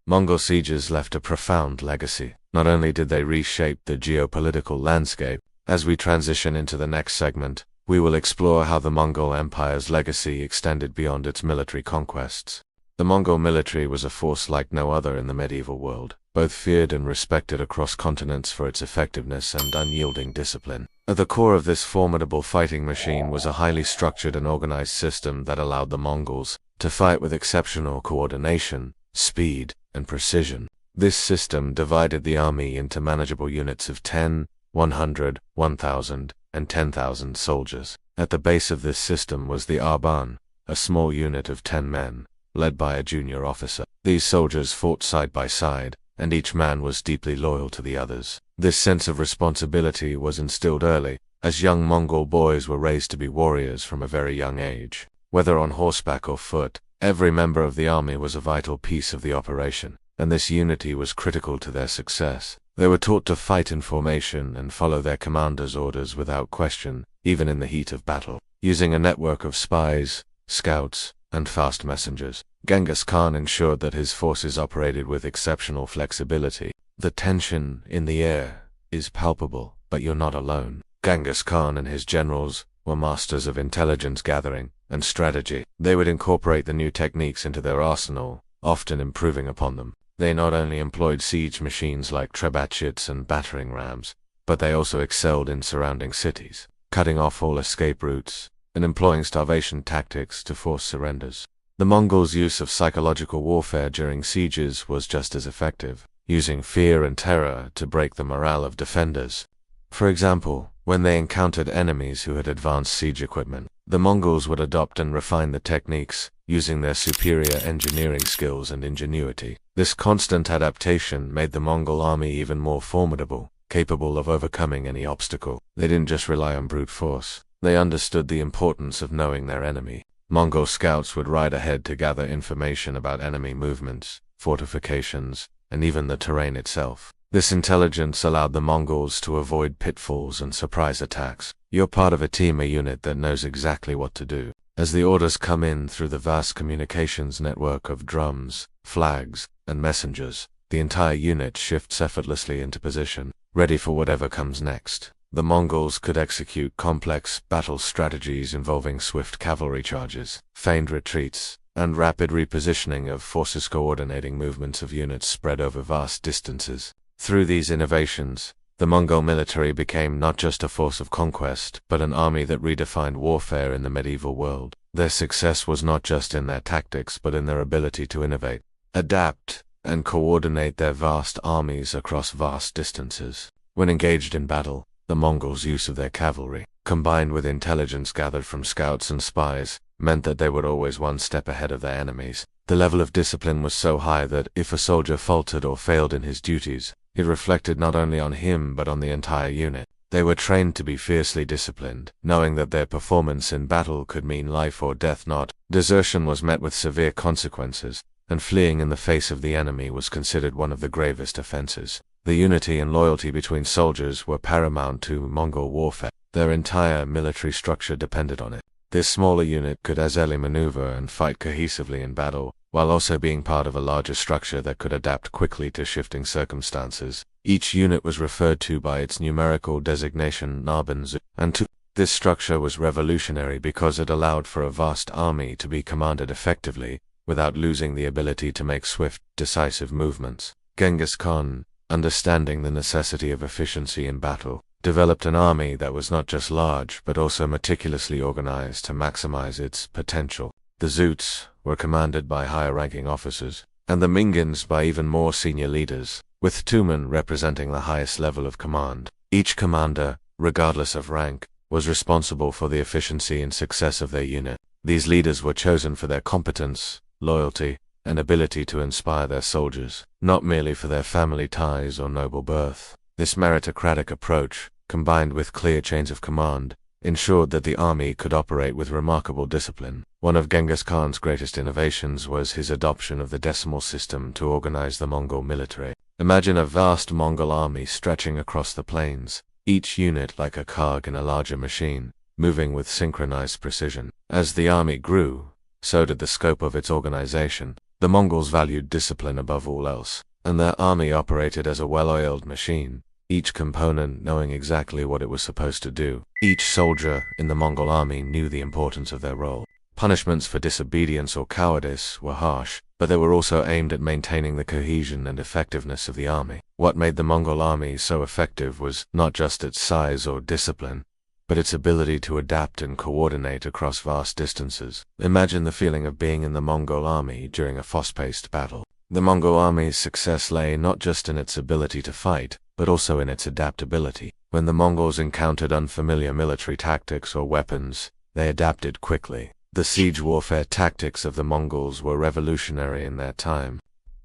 A: Mongol sieges left a profound legacy. Not only did they reshape the geopolitical landscape, as we transition into the next segment, we will explore how the Mongol Empire's legacy extended beyond its military conquests. The Mongol military was a force like no other in the medieval world, both feared and respected across continents for its effectiveness and unyielding discipline. At the core of this formidable fighting machine was a highly structured and organized system that allowed the Mongols to fight with exceptional coordination, speed, and precision. This system divided the army into manageable units of 10, 100, 1,000, and 10,000 soldiers. At the base of this system was the Arban, a small unit of 10 men, led by a junior officer. These soldiers fought side by side, and each man was deeply loyal to the others. This sense of responsibility was instilled early, as young Mongol boys were raised to be warriors from a very young age. Whether on horseback or foot, every member of the army was a vital piece of the operation, and this unity was critical to their success. They were taught to fight in formation and follow their commander's orders without question, even in the heat of battle. Using a network of spies, scouts, and fast messengers, Genghis Khan ensured that his forces operated with exceptional flexibility. The tension in the air is palpable, but you're not alone. Genghis Khan and his generals were masters of intelligence gathering and strategy. They would incorporate the new techniques into their arsenal, often improving upon them. They not only employed siege machines like trebuchets and battering rams, but they also excelled in surrounding cities, cutting off all escape routes, and employing starvation tactics to force surrenders. The Mongols' use of psychological warfare during sieges was just as effective, using fear and terror to break the morale of defenders. For example, when they encountered enemies who had advanced siege equipment, the Mongols would adopt and refine the techniques, using their superior engineering skills and ingenuity. This constant adaptation made the Mongol army even more formidable, capable of overcoming any obstacle. They didn't just rely on brute force. They understood the importance of knowing their enemy. Mongol scouts would ride ahead to gather information about enemy movements, fortifications, and even the terrain itself. This intelligence allowed the Mongols to avoid pitfalls and surprise attacks. You're part of a team or unit that knows exactly what to do. As the orders come in through the vast communications network of drums, flags, and messengers, the entire unit shifts effortlessly into position, ready for whatever comes next. The Mongols could execute complex battle strategies involving swift cavalry charges, feigned retreats, and rapid repositioning of forces, coordinating movements of units spread over vast distances. Through these innovations, the Mongol military became not just a force of conquest, but an army that redefined warfare in the medieval world. Their success was not just in their tactics, but in their ability to innovate, adapt, and coordinate their vast armies across vast distances. When engaged in battle, the Mongols' use of their cavalry, combined with intelligence gathered from scouts and spies, meant that they were always one step ahead of their enemies. The level of discipline was so high that if a soldier faltered or failed in his duties, it reflected not only on him but on the entire unit. They were trained to be fiercely disciplined, knowing that their performance in battle could mean life or death. Not desertion was met with severe consequences, and fleeing in the face of the enemy was considered one of the gravest offenses. The unity and loyalty between soldiers were paramount to Mongol warfare. Their entire military structure depended on it. This smaller unit could easily maneuver and fight cohesively in battle, while also being part of a larger structure that could adapt quickly to shifting circumstances. Each unit was referred to by its numerical designation Nabanzu, and this structure was revolutionary because it allowed for a vast army to be commanded effectively, without losing the ability to make swift, decisive movements. Genghis Khan, understanding the necessity of efficiency in battle, developed an army that was not just large, but also meticulously organized to maximize its potential. The Zoots were commanded by higher-ranking officers, and the Mingans by even more senior leaders, with Tumen representing the highest level of command. Each commander, regardless of rank, was responsible for the efficiency and success of their unit. These leaders were chosen for their competence, loyalty, and ability to inspire their soldiers, not merely for their family ties or noble birth. This meritocratic approach, combined with clear chains of command, ensured that the army could operate with remarkable discipline. One of Genghis Khan's greatest innovations was his adoption of the decimal system to organize the Mongol military. Imagine a vast Mongol army stretching across the plains, each unit like a cog in a larger machine, moving with synchronized precision. As the army grew, so did the scope of its organization. The Mongols valued discipline above all else, and their army operated as a well-oiled machine, each component knowing exactly what it was supposed to do. Each soldier in the Mongol army knew the importance of their role. Punishments for disobedience or cowardice were harsh, but they were also aimed at maintaining the cohesion and effectiveness of the army. What made the Mongol army so effective was not just its size or discipline, but its ability to adapt and coordinate across vast distances. Imagine the feeling of being in the Mongol army during a fast-paced battle. The Mongol army's success lay not just in its ability to fight, but also in its adaptability. When the Mongols encountered unfamiliar military tactics or weapons, they adapted quickly. The siege warfare tactics of the Mongols were revolutionary in their time.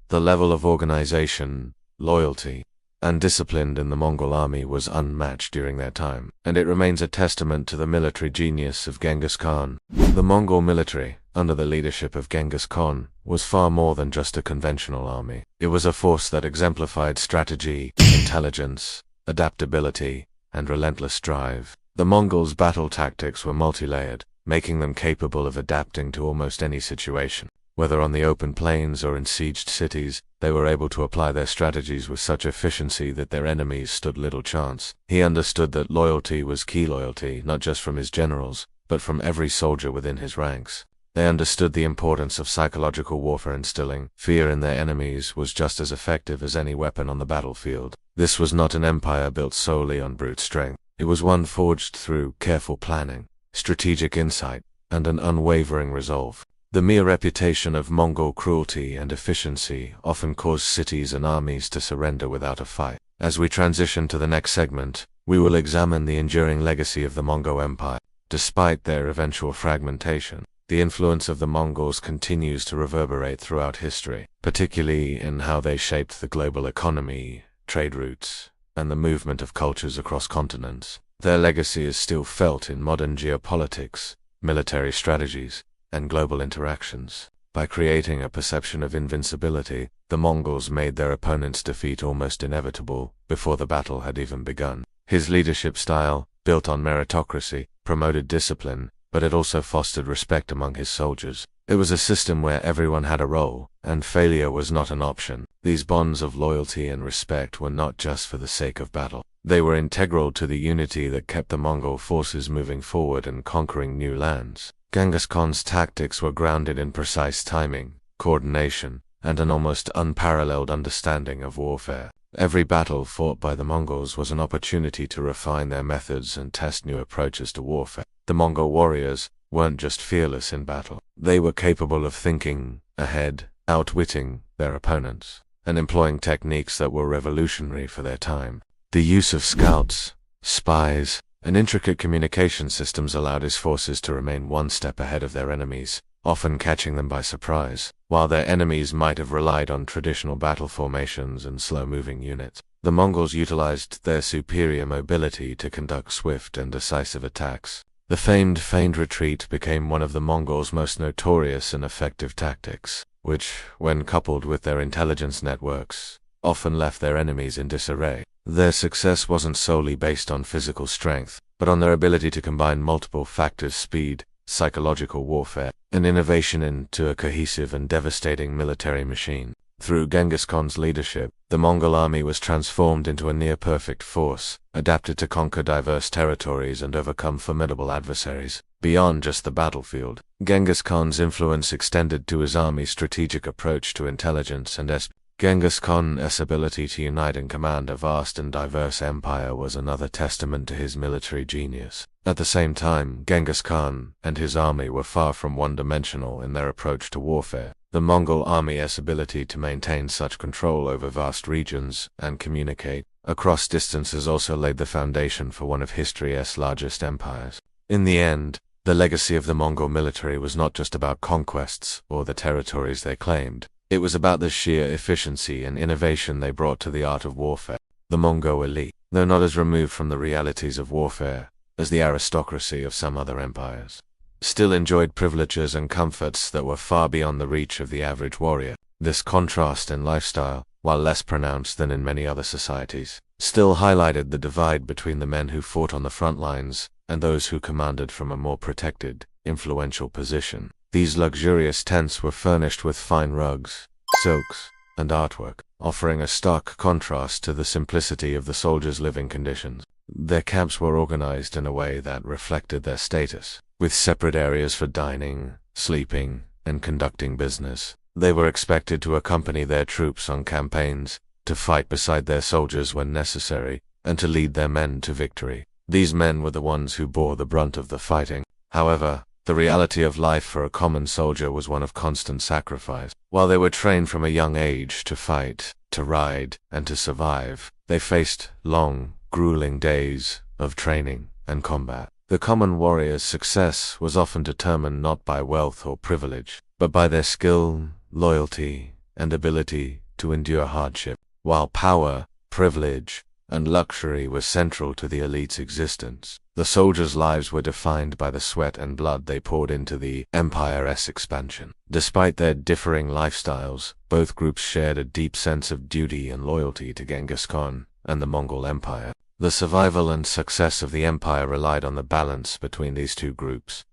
A: The level of organization, loyalty, and discipline in the Mongol army was unmatched during their time, and it remains a testament to the military genius of Genghis Khan. The Mongol military, under the leadership of Genghis Khan, was far more than just a conventional army. It was a force that exemplified strategy, intelligence, adaptability, and relentless drive. The Mongols' battle tactics were multi-layered, making them capable of adapting to almost any situation. Whether on the open plains or in sieged cities, they were able to apply their strategies with such efficiency that their enemies stood little chance. He understood that loyalty was key loyalty, not just from his generals, but from every soldier within his ranks. They understood the importance of psychological warfare, instilling fear in their enemies was just as effective as any weapon on the battlefield. This was not an empire built solely on brute strength. It was one forged through careful planning, strategic insight, and an unwavering resolve. The mere reputation of Mongol cruelty and efficiency often caused cities and armies to surrender without a fight. As we transition to the next segment, we will examine the enduring legacy of the Mongol Empire. Despite their eventual fragmentation, the influence of the Mongols continues to reverberate throughout history, particularly in how they shaped the global economy, trade routes, and the movement of cultures across continents. Their legacy is still felt in modern geopolitics, military strategies, and global interactions. By creating a perception of invincibility, the Mongols made their opponent's defeat almost inevitable before the battle had even begun. His leadership style, built on meritocracy, promoted discipline, but it also fostered respect among his soldiers. It was a system where everyone had a role, and failure was not an option. These bonds of loyalty and respect were not just for the sake of battle. They were integral to the unity that kept the Mongol forces moving forward and conquering new lands. Genghis Khan's tactics were grounded in precise timing, coordination, and an almost unparalleled understanding of warfare. Every battle fought by the Mongols was an opportunity to refine their methods and test new approaches to warfare. The Mongol warriors weren't just fearless in battle. They were capable of thinking ahead, outwitting their opponents, and employing techniques that were revolutionary for their time. The use of scouts, spies, and intricate communication systems allowed his forces to remain one step ahead of their enemies, often catching them by surprise. While their enemies might have relied on traditional battle formations and slow-moving units, the Mongols utilized their superior mobility to conduct swift and decisive attacks. The famed feigned retreat became one of the Mongols' most notorious and effective tactics, which, when coupled with their intelligence networks, often left their enemies in disarray. Their success wasn't solely based on physical strength, but on their ability to combine multiple factors: speed, psychological warfare, and innovation into a cohesive and devastating military machine. Through Genghis Khan's leadership, the Mongol army was transformed into a near-perfect force, adapted to conquer diverse territories and overcome formidable adversaries. Beyond just the battlefield, Genghis Khan's influence extended to his army's strategic approach to intelligence and espionage. Genghis Khan's ability to unite and command a vast and diverse empire was another testament to his military genius. At the same time, Genghis Khan and his army were far from one-dimensional in their approach to warfare. The Mongol army's ability to maintain such control over vast regions and communicate across distances also laid the foundation for one of history's largest empires. In the end, the legacy of the Mongol military was not just about conquests or the territories they claimed. It was about the sheer efficiency and innovation they brought to the art of warfare. The Mongol elite, though not as removed from the realities of warfare as the aristocracy of some other empires, still enjoyed privileges and comforts that were far beyond the reach of the average warrior. This contrast in lifestyle, while less pronounced than in many other societies, still highlighted the divide between the men who fought on the front lines and those who commanded from a more protected, influential position. These luxurious tents were furnished with fine rugs, silks, and artwork, offering a stark contrast to the simplicity of the soldiers' living conditions. Their camps were organized in a way that reflected their status, with separate areas for dining, sleeping, and conducting business. They were expected to accompany their troops on campaigns, to fight beside their soldiers when necessary, and to lead their men to victory. These men were the ones who bore the brunt of the fighting. However, the reality of life for a common soldier was one of constant sacrifice. While they were trained from a young age to fight, to ride, and to survive, they faced long, grueling days of training and combat. The common warrior's success was often determined not by wealth or privilege, but by their skill, loyalty, and ability to endure hardship. While power, privilege, and luxury were central to the elite's existence, the soldiers' lives were defined by the sweat and blood they poured into the empire's expansion. Despite their differing lifestyles, both groups shared a deep sense of duty and loyalty to Genghis Khan and the Mongol Empire. The survival and success of the empire relied on the balance between these two groups.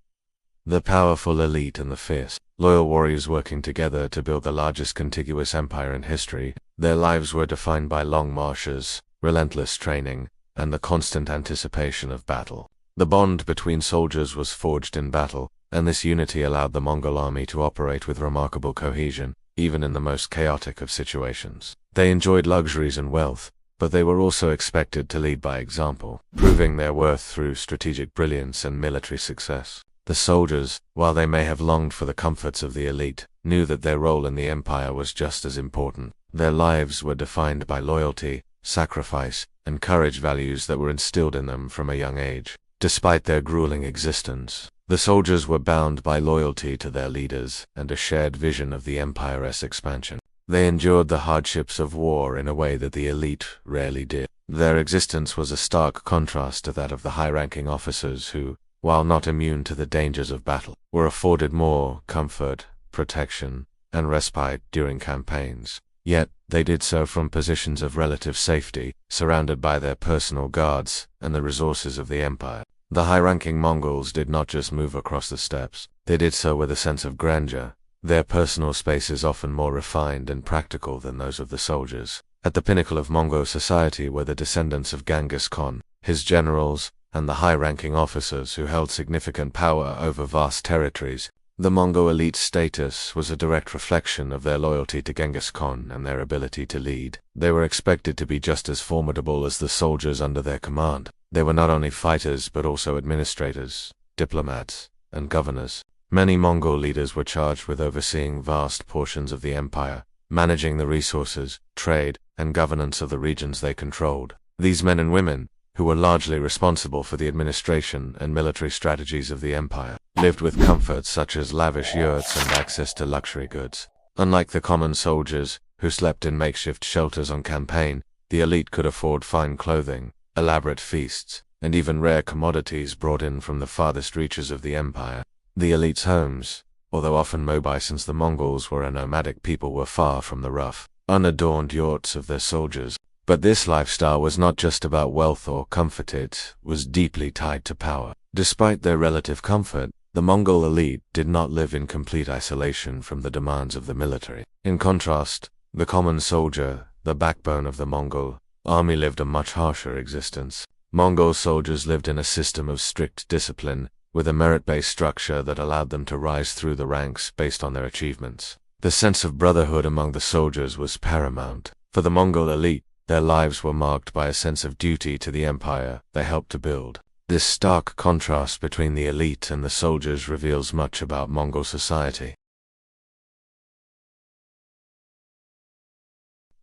A: The powerful elite and the fierce, loyal warriors working together to build the largest contiguous empire in history. Their lives were defined by long marches, relentless training, and the constant anticipation of battle. The bond between soldiers was forged in battle, and this unity allowed the Mongol army to operate with remarkable cohesion, even in the most chaotic of situations. They enjoyed luxuries and wealth, but they were also expected to lead by example, proving their worth through strategic brilliance and military success. The soldiers, while they may have longed for the comforts of the elite, knew that their role in the empire was just as important. Their lives were defined by loyalty, sacrifice, and courage, values that were instilled in them from a young age. Despite their grueling existence, the soldiers were bound by loyalty to their leaders and a shared vision of the empire's expansion. They endured the hardships of war in a way that the elite rarely did. Their existence was a stark contrast to that of the high-ranking officers who, while not immune to the dangers of battle, were afforded more comfort, protection, and respite during campaigns. Yet, they did so from positions of relative safety, surrounded by their personal guards and the resources of the empire. The high-ranking Mongols did not just move across the steppes, they did so with a sense of grandeur, their personal spaces often more refined and practical than those of the soldiers. At the pinnacle of Mongol society were the descendants of Genghis Khan, his generals, and the high-ranking officers who held significant power over vast territories. The Mongol elite's status was a direct reflection of their loyalty to Genghis Khan and their ability to lead. They were expected to be just as formidable as the soldiers under their command. They were not only fighters but also administrators, diplomats, and governors. Many Mongol leaders were charged with overseeing vast portions of the empire, managing the resources, trade, and governance of the regions they controlled. These men and women, who were largely responsible for the administration and military strategies of the empire, lived with comforts such as lavish yurts and access to luxury goods. Unlike the common soldiers, who slept in makeshift shelters on campaign, the elite could afford fine clothing, elaborate feasts, and even rare commodities brought in from the farthest reaches of the empire. The elite's homes, although often mobile since the Mongols were a nomadic people, were far from the rough, unadorned yurts of their soldiers. But this lifestyle was not just about wealth or comfort, it was deeply tied to power. Despite their relative comfort, the Mongol elite did not live in complete isolation from the demands of the military. In contrast, the common soldier, the backbone of the Mongol army, lived a much harsher existence. Mongol soldiers lived in a system of strict discipline, with a merit-based structure that allowed them to rise through the ranks based on their achievements. The sense of brotherhood among the soldiers was paramount. For the Mongol elite, their lives were marked by a sense of duty to the empire they helped to build. This stark contrast between the elite and the soldiers reveals much about Mongol society.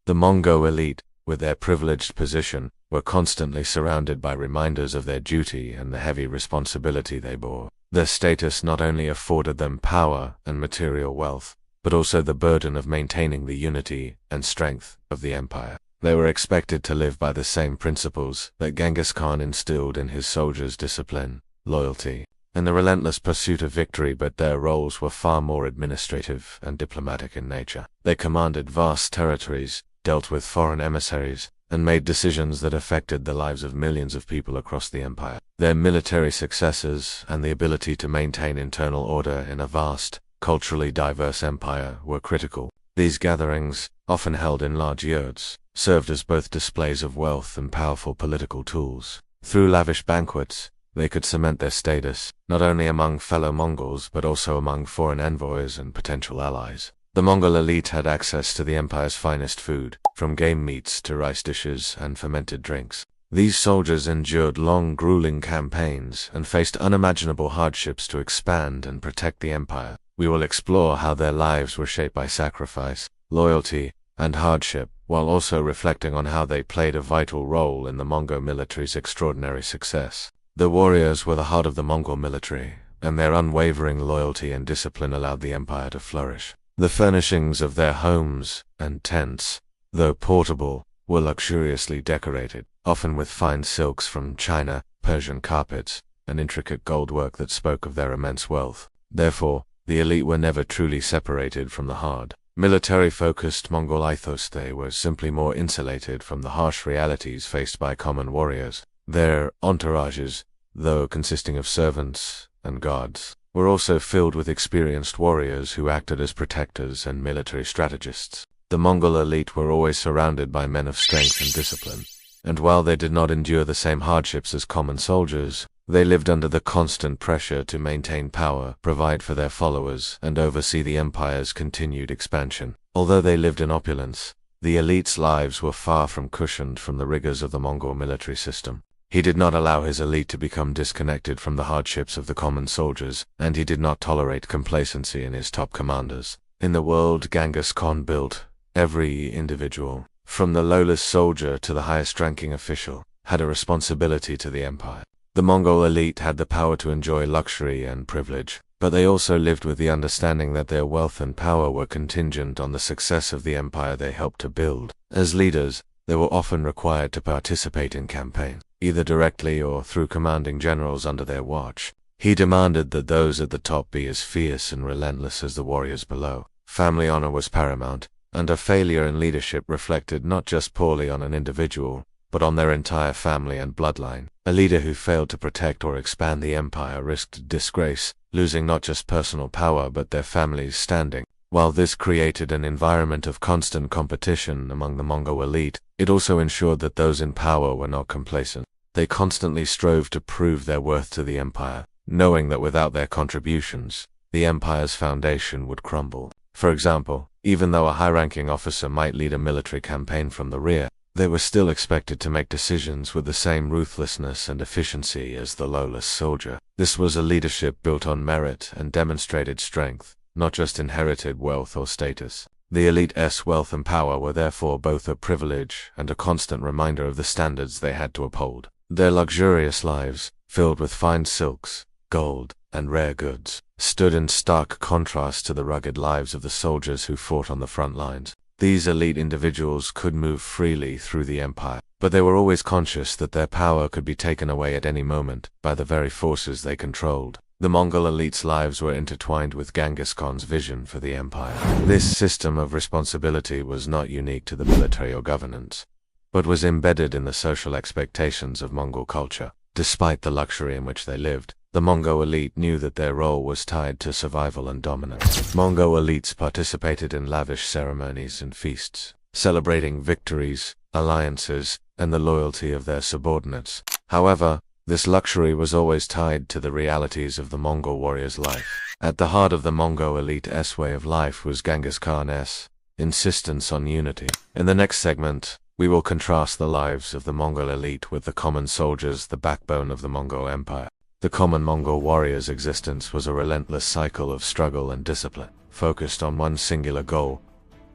A: The Mongol elite, with their privileged position, were constantly surrounded by reminders of their duty and the heavy responsibility they bore. Their status not only afforded them power and material wealth, but also the burden of maintaining the unity and strength of the empire. They were expected to live by the same principles that Genghis Khan instilled in his soldiers: discipline, loyalty, and the relentless pursuit of victory, but their roles were far more administrative and diplomatic in nature. They commanded vast territories, dealt with foreign emissaries, and made decisions that affected the lives of millions of people across the empire. Their military successes and the ability to maintain internal order in a vast, culturally diverse empire were critical. These gatherings, often held in large yurts, served as both displays of wealth and powerful political tools. Through lavish banquets, they could cement their status, not only among fellow Mongols but also among foreign envoys and potential allies. The Mongol elite had access to the empire's finest food, from game meats to rice dishes and fermented drinks. These soldiers endured long, grueling campaigns and faced unimaginable hardships to expand and protect the empire. We will explore how their lives were shaped by sacrifice, loyalty, and hardship, while also reflecting on how they played a vital role in the Mongol military's extraordinary success. The warriors were the heart of the Mongol military, and their unwavering loyalty and discipline allowed the empire to flourish. The furnishings of their homes and tents, though portable, were luxuriously decorated, often with fine silks from China, Persian carpets, and intricate goldwork that spoke of their immense wealth. Therefore, the elite were never truly separated from the hard, military-focused Mongol ethos. They were simply more insulated from the harsh realities faced by common warriors. Their entourages, though consisting of servants and guards, were also filled with experienced warriors who acted as protectors and military strategists. The Mongol elite were always surrounded by men of strength and discipline, and while they did not endure the same hardships as common soldiers, they lived under the constant pressure to maintain power, provide for their followers, and oversee the empire's continued expansion. Although they lived in opulence, the elite's lives were far from cushioned from the rigors of the Mongol military system. He did not allow his elite to become disconnected from the hardships of the common soldiers, and he did not tolerate complacency in his top commanders. In the world Genghis Khan built, every individual, from the lowest soldier to the highest-ranking official, had a responsibility to the empire. The Mongol elite had the power to enjoy luxury and privilege, but they also lived with the understanding that their wealth and power were contingent on the success of the empire they helped to build. As leaders, they were often required to participate in campaigns, either directly or through commanding generals under their watch. He demanded that those at the top be as fierce and relentless as the warriors below. Family honor was paramount, and a failure in leadership reflected not just poorly on an individual, but on their entire family and bloodline. A leader who failed to protect or expand the empire risked disgrace, losing not just personal power but their family's standing. While this created an environment of constant competition among the Mongol elite, it also ensured that those in power were not complacent. They constantly strove to prove their worth to the empire, knowing that without their contributions, the empire's foundation would crumble. For example, even though a high-ranking officer might lead a military campaign from the rear, they were still expected to make decisions with the same ruthlessness and efficiency as the lowest soldier. This was a leadership built on merit and demonstrated strength, not just inherited wealth or status. The elite's wealth and power were therefore both a privilege and a constant reminder of the standards they had to uphold. Their luxurious lives, filled with fine silks, gold, and rare goods, stood in stark contrast to the rugged lives of the soldiers who fought on the front lines. These elite individuals could move freely through the empire, but they were always conscious that their power could be taken away at any moment by the very forces they controlled. The Mongol elite's lives were intertwined with Genghis Khan's vision for the empire. This system of responsibility was not unique to the military or governance, but was embedded in the social expectations of Mongol culture. Despite the luxury in which they lived, the Mongol elite knew that their role was tied to survival and dominance. Mongol elites participated in lavish ceremonies and feasts, celebrating victories, alliances, and the loyalty of their subordinates. However, this luxury was always tied to the realities of the Mongol warrior's life. At the heart of the Mongol elite's way of life was Genghis Khan's insistence on unity. In the next segment, we will contrast the lives of the Mongol elite with the common soldiers, the backbone of the Mongol Empire. The common Mongol warrior's existence was a relentless cycle of struggle and discipline, focused on one singular goal: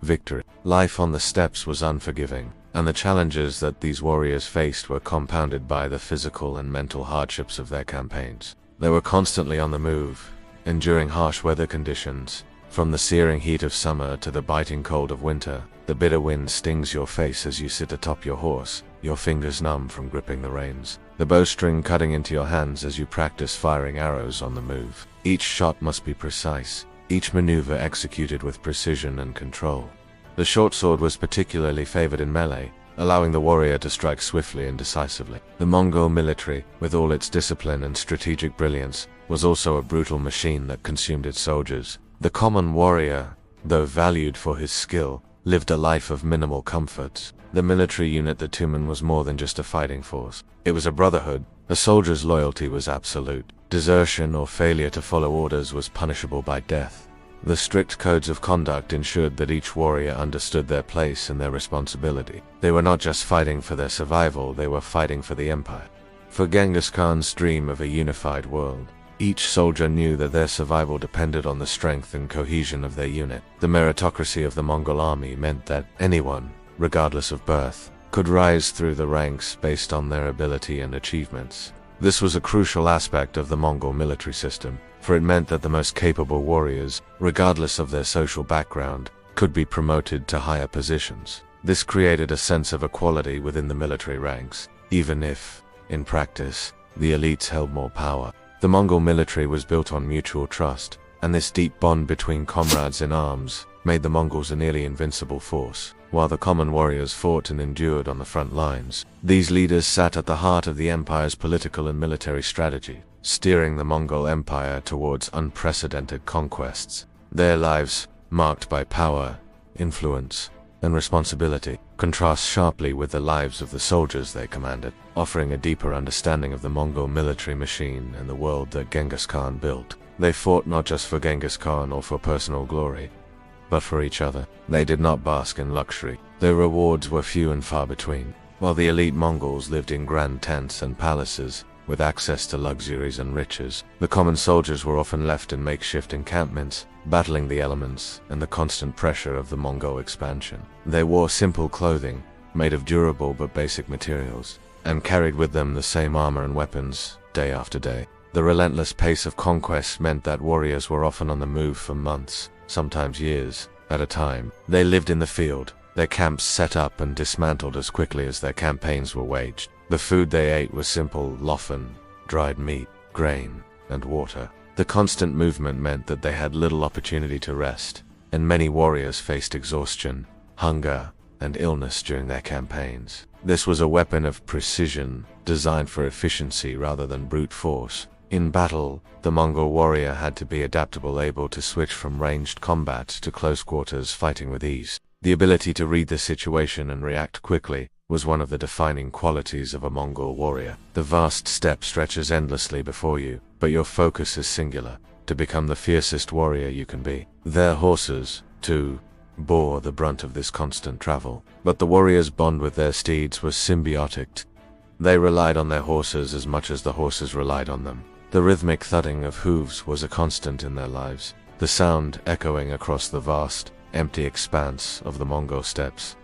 A: victory. Life on the steppes was unforgiving, and the challenges that these warriors faced were compounded by the physical and mental hardships of their campaigns. They were constantly on the move, enduring harsh weather conditions. From the searing heat of summer to the biting cold of winter, the bitter wind stings your face as you sit atop your horse, your fingers numb from gripping the reins, the bowstring cutting into your hands as you practice firing arrows on the move. Each shot must be precise, each maneuver executed with precision and control. The short sword was particularly favored in melee, allowing the warrior to strike swiftly and decisively. The Mongol military, with all its discipline and strategic brilliance, was also a brutal machine that consumed its soldiers. The common warrior, though valued for his skill, lived a life of minimal comforts. The military unit, the Tumen, was more than just a fighting force. It was a brotherhood. A soldier's loyalty was absolute. Desertion or failure to follow orders was punishable by death. The strict codes of conduct ensured that each warrior understood their place and their responsibility. They were not just fighting for their survival, they were fighting for the empire. For Genghis Khan's dream of a unified world, each soldier knew that their survival depended on the strength and cohesion of their unit. The meritocracy of the Mongol army meant that anyone, regardless of birth, could rise through the ranks based on their ability and achievements. This was a crucial aspect of the Mongol military system, for it meant that the most capable warriors, regardless of their social background, could be promoted to higher positions. This created a sense of equality within the military ranks, even if, in practice, the elites held more power. The Mongol military was built on mutual trust, and this deep bond between comrades in arms made the Mongols a nearly invincible force. While the common warriors fought and endured on the front lines, these leaders sat at the heart of the empire's political and military strategy, steering the Mongol Empire towards unprecedented conquests. Their lives, marked by power, influence, and responsibility, contrast sharply with the lives of the soldiers they commanded, offering a deeper understanding of the Mongol military machine and the world that Genghis Khan built. They fought not just for Genghis Khan or for personal glory, but for each other. They did not bask in luxury. Their rewards were few and far between. While the elite Mongols lived in grand tents and palaces, with access to luxuries and riches, the common soldiers were often left in makeshift encampments, battling the elements and the constant pressure of the Mongol expansion. They wore simple clothing, made of durable but basic materials, and carried with them the same armor and weapons, day after day. The relentless pace of conquest meant that warriors were often on the move for months, sometimes years, at a time. They lived in the field, their camps set up and dismantled as quickly as their campaigns were waged. The food they ate was simple lofen, dried meat, grain, and water. The constant movement meant that they had little opportunity to rest, and many warriors faced exhaustion, hunger, and illness during their campaigns. This was a weapon of precision, designed for efficiency rather than brute force. In battle, the Mongol warrior had to be adaptable, able to switch from ranged combat to close quarters fighting with ease. The ability to read the situation and react quickly was one of the defining qualities of a Mongol warrior. The vast steppe stretches endlessly before you, but your focus is singular, to become the fiercest warrior you can be. Their horses, too, bore the brunt of this constant travel, but the warriors' bond with their steeds was symbiotic. They relied on their horses as much as the horses relied on them. The rhythmic thudding of hooves was a constant in their lives, the sound echoing across the vast, empty expanse of the Mongol steppes.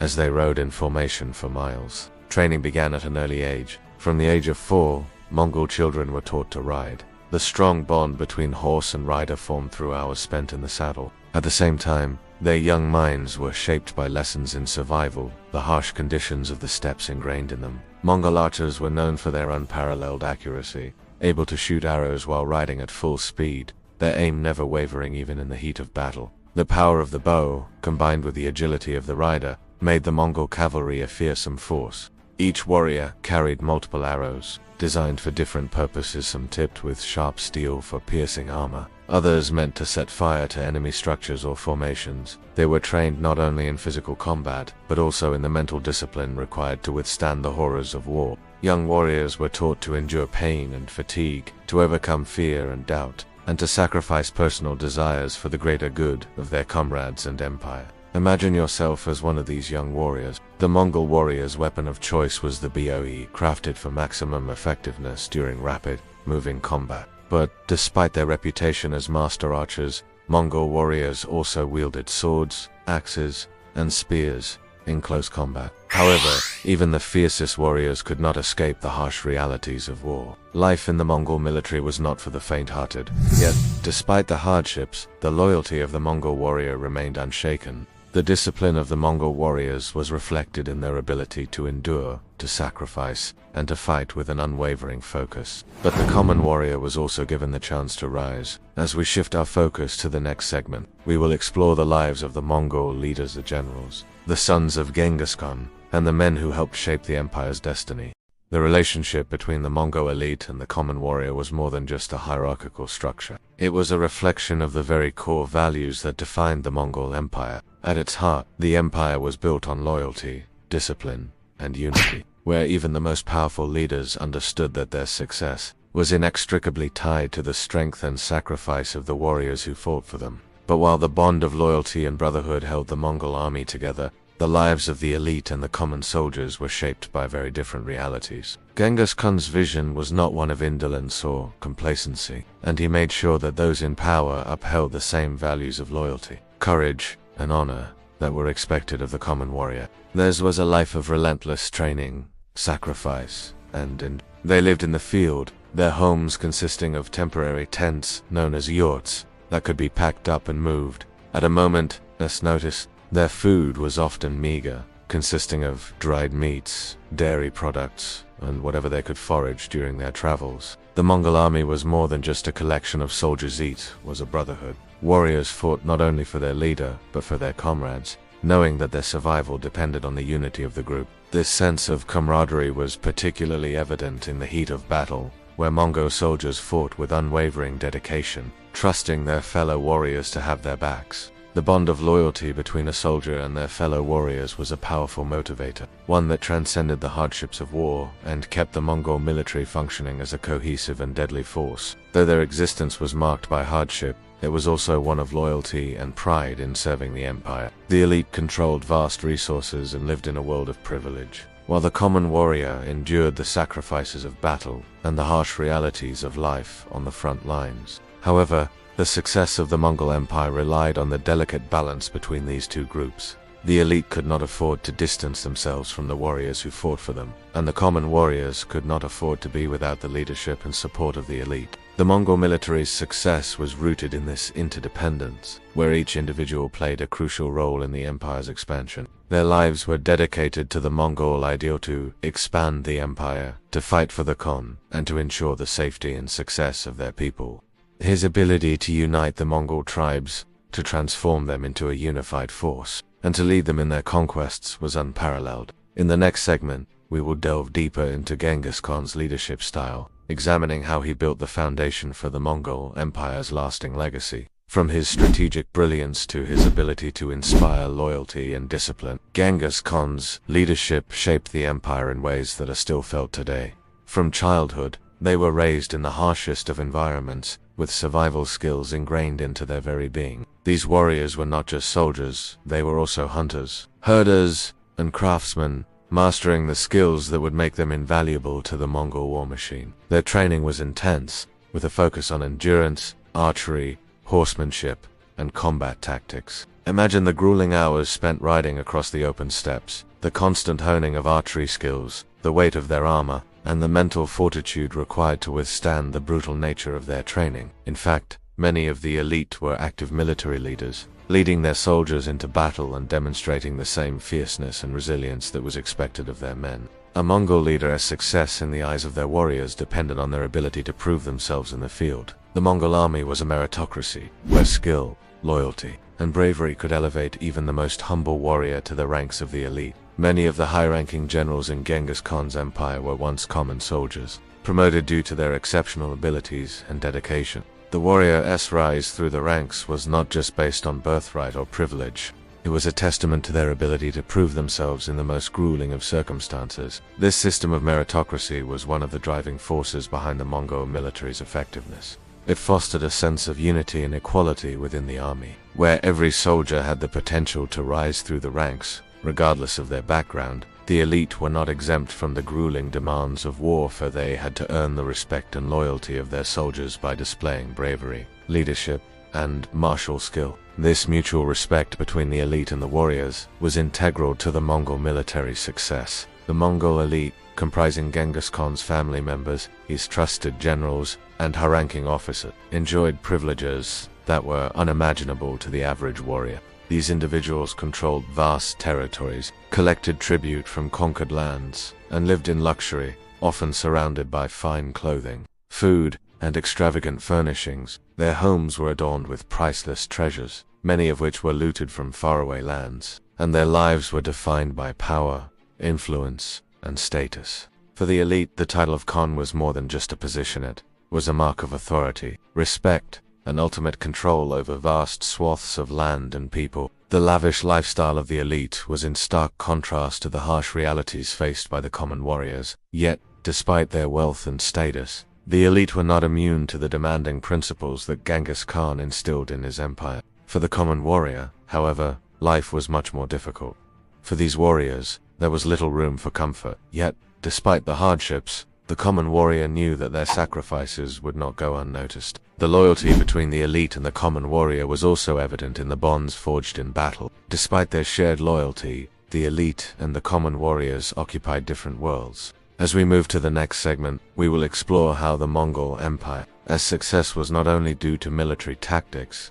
A: As they rode in formation for miles, training began at an early age. From the age of 4, Mongol children were taught to ride. The strong bond between horse and rider formed through hours spent in the saddle. At the same time, their young minds were shaped by lessons in survival, the harsh conditions of the steppes ingrained in them. Mongol archers were known for their unparalleled accuracy, able to shoot arrows while riding at full speed, their aim never wavering even in the heat of battle. The power of the bow, combined with the agility of the rider, made the Mongol cavalry a fearsome force. Each warrior carried multiple arrows, designed for different purposes, some tipped with sharp steel for piercing armor, others meant to set fire to enemy structures or formations. They were trained not only in physical combat, but also in the mental discipline required to withstand the horrors of war. Young warriors were taught to endure pain and fatigue, to overcome fear and doubt, and to sacrifice personal desires for the greater good of their comrades and empire. Imagine yourself as one of these young warriors. The Mongol warrior's weapon of choice was the boe, crafted for maximum effectiveness during rapid, moving combat. But despite their reputation as master archers, Mongol warriors also wielded swords, axes, and spears in close combat. However, even the fiercest warriors could not escape the harsh realities of war. Life in the Mongol military was not for the faint-hearted. Yet, despite the hardships, the loyalty of the Mongol warrior remained unshaken. The discipline of the Mongol warriors was reflected in their ability to endure, to sacrifice, and to fight with an unwavering focus. But the common warrior was also given the chance to rise. As we shift our focus to the next segment, we will explore the lives of the Mongol leaders and generals, the sons of Genghis Khan, and the men who helped shape the empire's destiny. The relationship between the Mongol elite and the common warrior was more than just a hierarchical structure. It was a reflection of the very core values that defined the Mongol Empire. At its heart, the empire was built on loyalty, discipline, and unity, where even the most powerful leaders understood that their success was inextricably tied to the strength and sacrifice of the warriors who fought for them. But while the bond of loyalty and brotherhood held the Mongol army together, the lives of the elite and the common soldiers were shaped by very different realities. Genghis Khan's vision was not one of indolence or complacency, and he made sure that those in power upheld the same values of loyalty, courage, and honor that were expected of the common warrior. Theirs was a life of relentless training, sacrifice, and they lived in the field, their homes consisting of temporary tents known as yurts that could be packed up and moved at a moment's notice. Their food was often meager, consisting of dried meats, dairy products, and whatever they could forage during their travels. The Mongol army was more than just a collection of soldiers. It was a brotherhood. Warriors fought not only for their leader, but for their comrades, knowing that their survival depended on the unity of the group. This sense of camaraderie was particularly evident in the heat of battle, where Mongol soldiers fought with unwavering dedication, trusting their fellow warriors to have their backs. The bond of loyalty between a soldier and their fellow warriors was a powerful motivator, one that transcended the hardships of war and kept the Mongol military functioning as a cohesive and deadly force. Though their existence was marked by hardship, it was also one of loyalty and pride in serving the empire. The elite controlled vast resources and lived in a world of privilege, while the common warrior endured the sacrifices of battle and the harsh realities of life on the front lines. However, the success of the Mongol Empire relied on the delicate balance between these two groups. The elite could not afford to distance themselves from the warriors who fought for them, and the common warriors could not afford to be without the leadership and support of the elite. The Mongol military's success was rooted in this interdependence, where each individual played a crucial role in the empire's expansion. Their lives were dedicated to the Mongol ideal to expand the empire, to fight for the Khan, and to ensure the safety and success of their people. His ability to unite the Mongol tribes, to transform them into a unified force, and to lead them in their conquests was unparalleled. In the next segment, we will delve deeper into Genghis Khan's leadership style, examining how he built the foundation for the Mongol Empire's lasting legacy. From his strategic brilliance to his ability to inspire loyalty and discipline, Genghis Khan's leadership shaped the empire in ways that are still felt today. From childhood, they were raised in the harshest of environments, with survival skills ingrained into their very being. These warriors were not just soldiers, they were also hunters, herders, and craftsmen, mastering the skills that would make them invaluable to the Mongol war machine. Their training was intense, with a focus on endurance, archery, horsemanship, and combat tactics. Imagine the grueling hours spent riding across the open steppes, the constant honing of archery skills, the weight of their armor, and the mental fortitude required to withstand the brutal nature of their training. In fact, many of the elite were active military leaders, leading their soldiers into battle and demonstrating the same fierceness and resilience that was expected of their men. A Mongol leader's success in the eyes of their warriors depended on their ability to prove themselves in the field. The Mongol army was a meritocracy, where skill, loyalty, and bravery could elevate even the most humble warrior to the ranks of the elite. Many of the high-ranking generals in Genghis Khan's empire were once common soldiers, promoted due to their exceptional abilities and dedication. The warrior's rise through the ranks was not just based on birthright or privilege. It was a testament to their ability to prove themselves in the most grueling of circumstances. This system of meritocracy was one of the driving forces behind the Mongol military's effectiveness. It fostered a sense of unity and equality within the army, where every soldier had the potential to rise through the ranks. Regardless of their background, the elite were not exempt from the grueling demands of war, for they had to earn the respect and loyalty of their soldiers by displaying bravery, leadership, and martial skill. This mutual respect between the elite and the warriors was integral to the Mongol military's success. The Mongol elite, comprising Genghis Khan's family members, his trusted generals, and high-ranking officers, enjoyed privileges that were unimaginable to the average warrior. These individuals controlled vast territories, collected tribute from conquered lands, and lived in luxury, often surrounded by fine clothing, food, and extravagant furnishings. Their homes were adorned with priceless treasures, many of which were looted from faraway lands, and their lives were defined by power, influence, and status. For the elite, the title of Khan was more than just a position. It was a mark of authority, respect, and ultimate control over vast swaths of land and people. The lavish lifestyle of the elite was in stark contrast to the harsh realities faced by the common warriors. Yet, despite their wealth and status, the elite were not immune to the demanding principles that Genghis Khan instilled in his empire. For the common warrior, however, life was much more difficult. For these warriors, there was little room for comfort. Yet, despite the hardships, the common warrior knew that their sacrifices would not go unnoticed. The loyalty between the elite and the common warrior was also evident in the bonds forged in battle. Despite their shared loyalty, the elite and the common warriors occupied different worlds. As we move to the next segment, we will explore how the Mongol Empire's success was not only due to military tactics,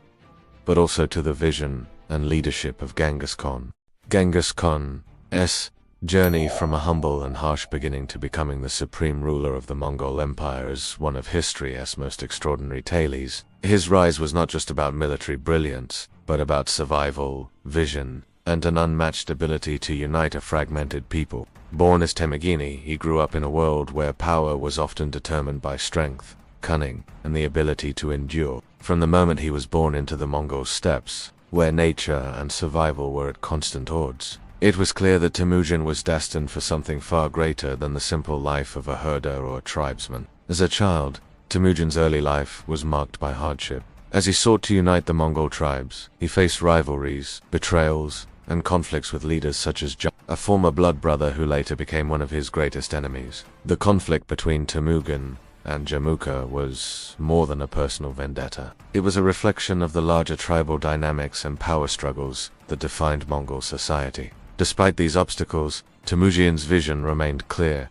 A: but also to the vision and leadership of Genghis Khan. Genghis Khan's journey from a humble and harsh beginning to becoming the supreme ruler of the Mongol Empire is one of history's most extraordinary tales. His rise was not just about military brilliance, but about survival, vision, and an unmatched ability to unite a fragmented people. Born as Temujin, he grew up in a world where power was often determined by strength, cunning, and the ability to endure. From the moment he was born into the Mongol steppes, where nature and survival were at constant odds, it was clear that Temujin was destined for something far greater than the simple life of a herder or a tribesman. As a child, Temujin's early life was marked by hardship. As he sought to unite the Mongol tribes, he faced rivalries, betrayals, and conflicts with leaders such as a former blood brother who later became one of his greatest enemies. The conflict between Temujin and Jamuka was more than a personal vendetta. It was a reflection of the larger tribal dynamics and power struggles that defined Mongol society. Despite these obstacles, Temujin's vision remained clear: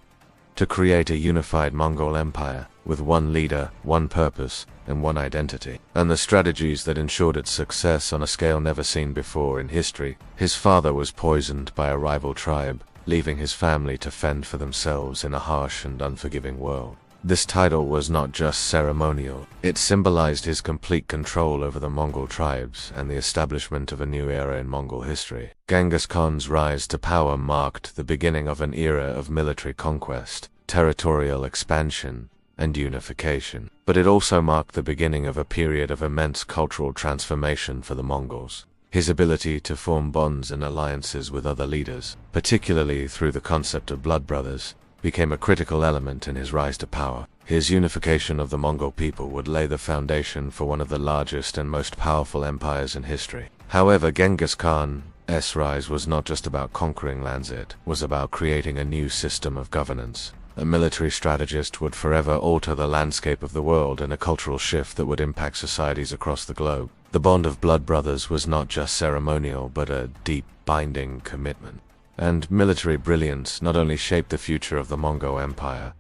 A: to create a unified Mongol empire with one leader, one purpose, and one identity. And the strategies that ensured its success on a scale never seen before in history. His father was poisoned by a rival tribe, leaving his family to fend for themselves in a harsh and unforgiving world. This title was not just ceremonial. It symbolized his complete control over the Mongol tribes and the establishment of a new era in Mongol history. Genghis Khan's rise to power marked the beginning of an era of military conquest, territorial expansion, and unification. But it also marked the beginning of a period of immense cultural transformation for the Mongols. His ability to form bonds and alliances with other leaders, particularly through the concept of blood brothers, became a critical element in his rise to power. His unification of the Mongol people would lay the foundation for one of the largest and most powerful empires in history. However, Genghis Khan's rise was not just about conquering lands, it was about creating a new system of governance. A military strategist would forever alter the landscape of the world in a cultural shift that would impact societies across the globe. The bond of blood brothers was not just ceremonial, but a deep, binding commitment. And military brilliance not only shaped the future of the Mongol Empire,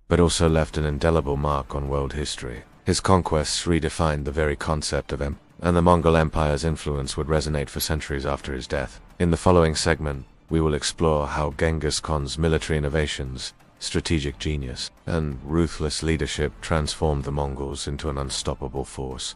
A: but also left an indelible mark on world history. His conquests redefined the very concept of empire, and the Mongol Empire's influence would resonate for centuries after his death. In the following segment, we will explore how Genghis Khan's military innovations, strategic genius, and ruthless leadership transformed the Mongols into an unstoppable force,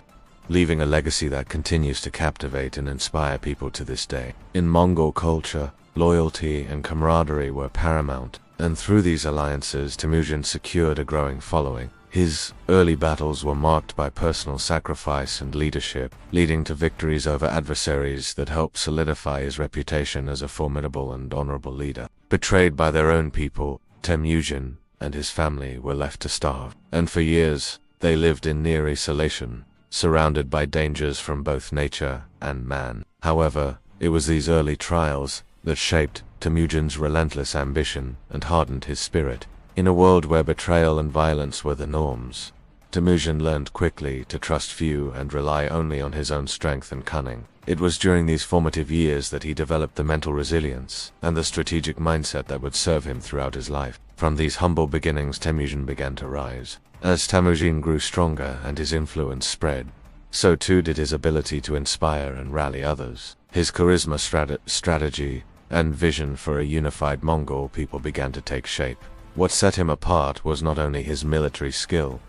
A: leaving a legacy that continues to captivate and inspire people to this day. In Mongol culture, loyalty and camaraderie were paramount, and through these alliances Temujin secured a growing following. His early battles were marked by personal sacrifice and leadership, leading to victories over adversaries that helped solidify his reputation as a formidable and honorable leader. Betrayed by their own people, Temujin and his family were left to starve, and for years they lived in near isolation, surrounded by dangers from both nature and man. However, it was these early trials that shaped Temujin's relentless ambition and hardened his spirit. In a world where betrayal and violence were the norms, Temujin learned quickly to trust few and rely only on his own strength and cunning. It was during these formative years that he developed the mental resilience and the strategic mindset that would serve him throughout his life. From these humble beginnings, Temujin began to rise. As Temujin grew stronger and his influence spread, so too did his ability to inspire and rally others. His charisma, strategy, and vision for a unified Mongol people began to take shape. What set him apart was not only his military skill,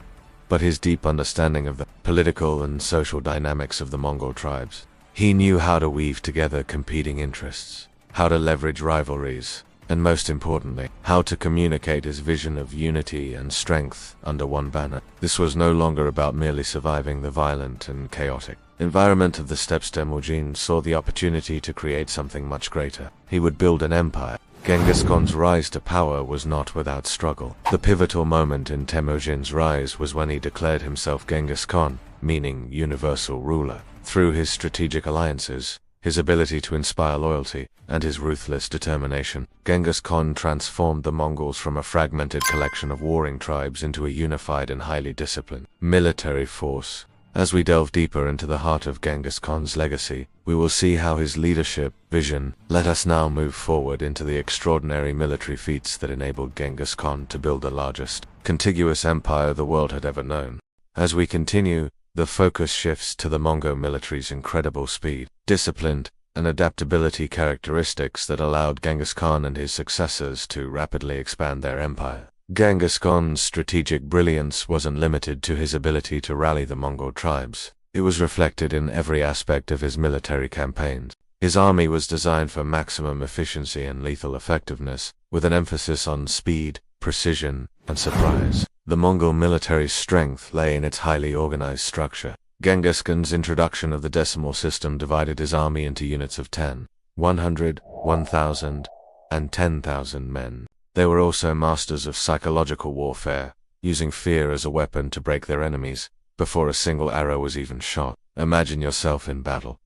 A: but his deep understanding of the political and social dynamics of the Mongol tribes. He knew how to weave together competing interests, how to leverage rivalries, and most importantly, how to communicate his vision of unity and strength under one banner. This was no longer about merely surviving the violent and chaotic environment of the steppes. Temujin saw the opportunity to create something much greater. He would build an empire. Genghis Khan's rise to power was not without struggle. The pivotal moment in Temujin's rise was when he declared himself Genghis Khan, meaning universal ruler. Through his strategic alliances, his ability to inspire loyalty, and his ruthless determination, Genghis Khan transformed the Mongols from a fragmented collection of warring tribes into a unified and highly disciplined military force. As we delve deeper into the heart of Genghis Khan's legacy, we will see how his leadership, vision. Let us now move forward into the extraordinary military feats that enabled Genghis Khan to build the largest, contiguous empire the world had ever known. As we continue, the focus shifts to the Mongol military's incredible speed, discipline, and adaptability characteristics that allowed Genghis Khan and his successors to rapidly expand their empire. Genghis Khan's strategic brilliance wasn't limited to his ability to rally the Mongol tribes. It was reflected in every aspect of his military campaigns. His army was designed for maximum efficiency and lethal effectiveness, with an emphasis on speed, precision, and surprise. The Mongol military's strength lay in its highly organized structure. Genghis Khan's introduction of the decimal system divided his army into units of 10, 100, 1,000, and 10,000 men. They were also masters of psychological warfare, using fear as a weapon to break their enemies before a single arrow was even shot. Imagine yourself in battle.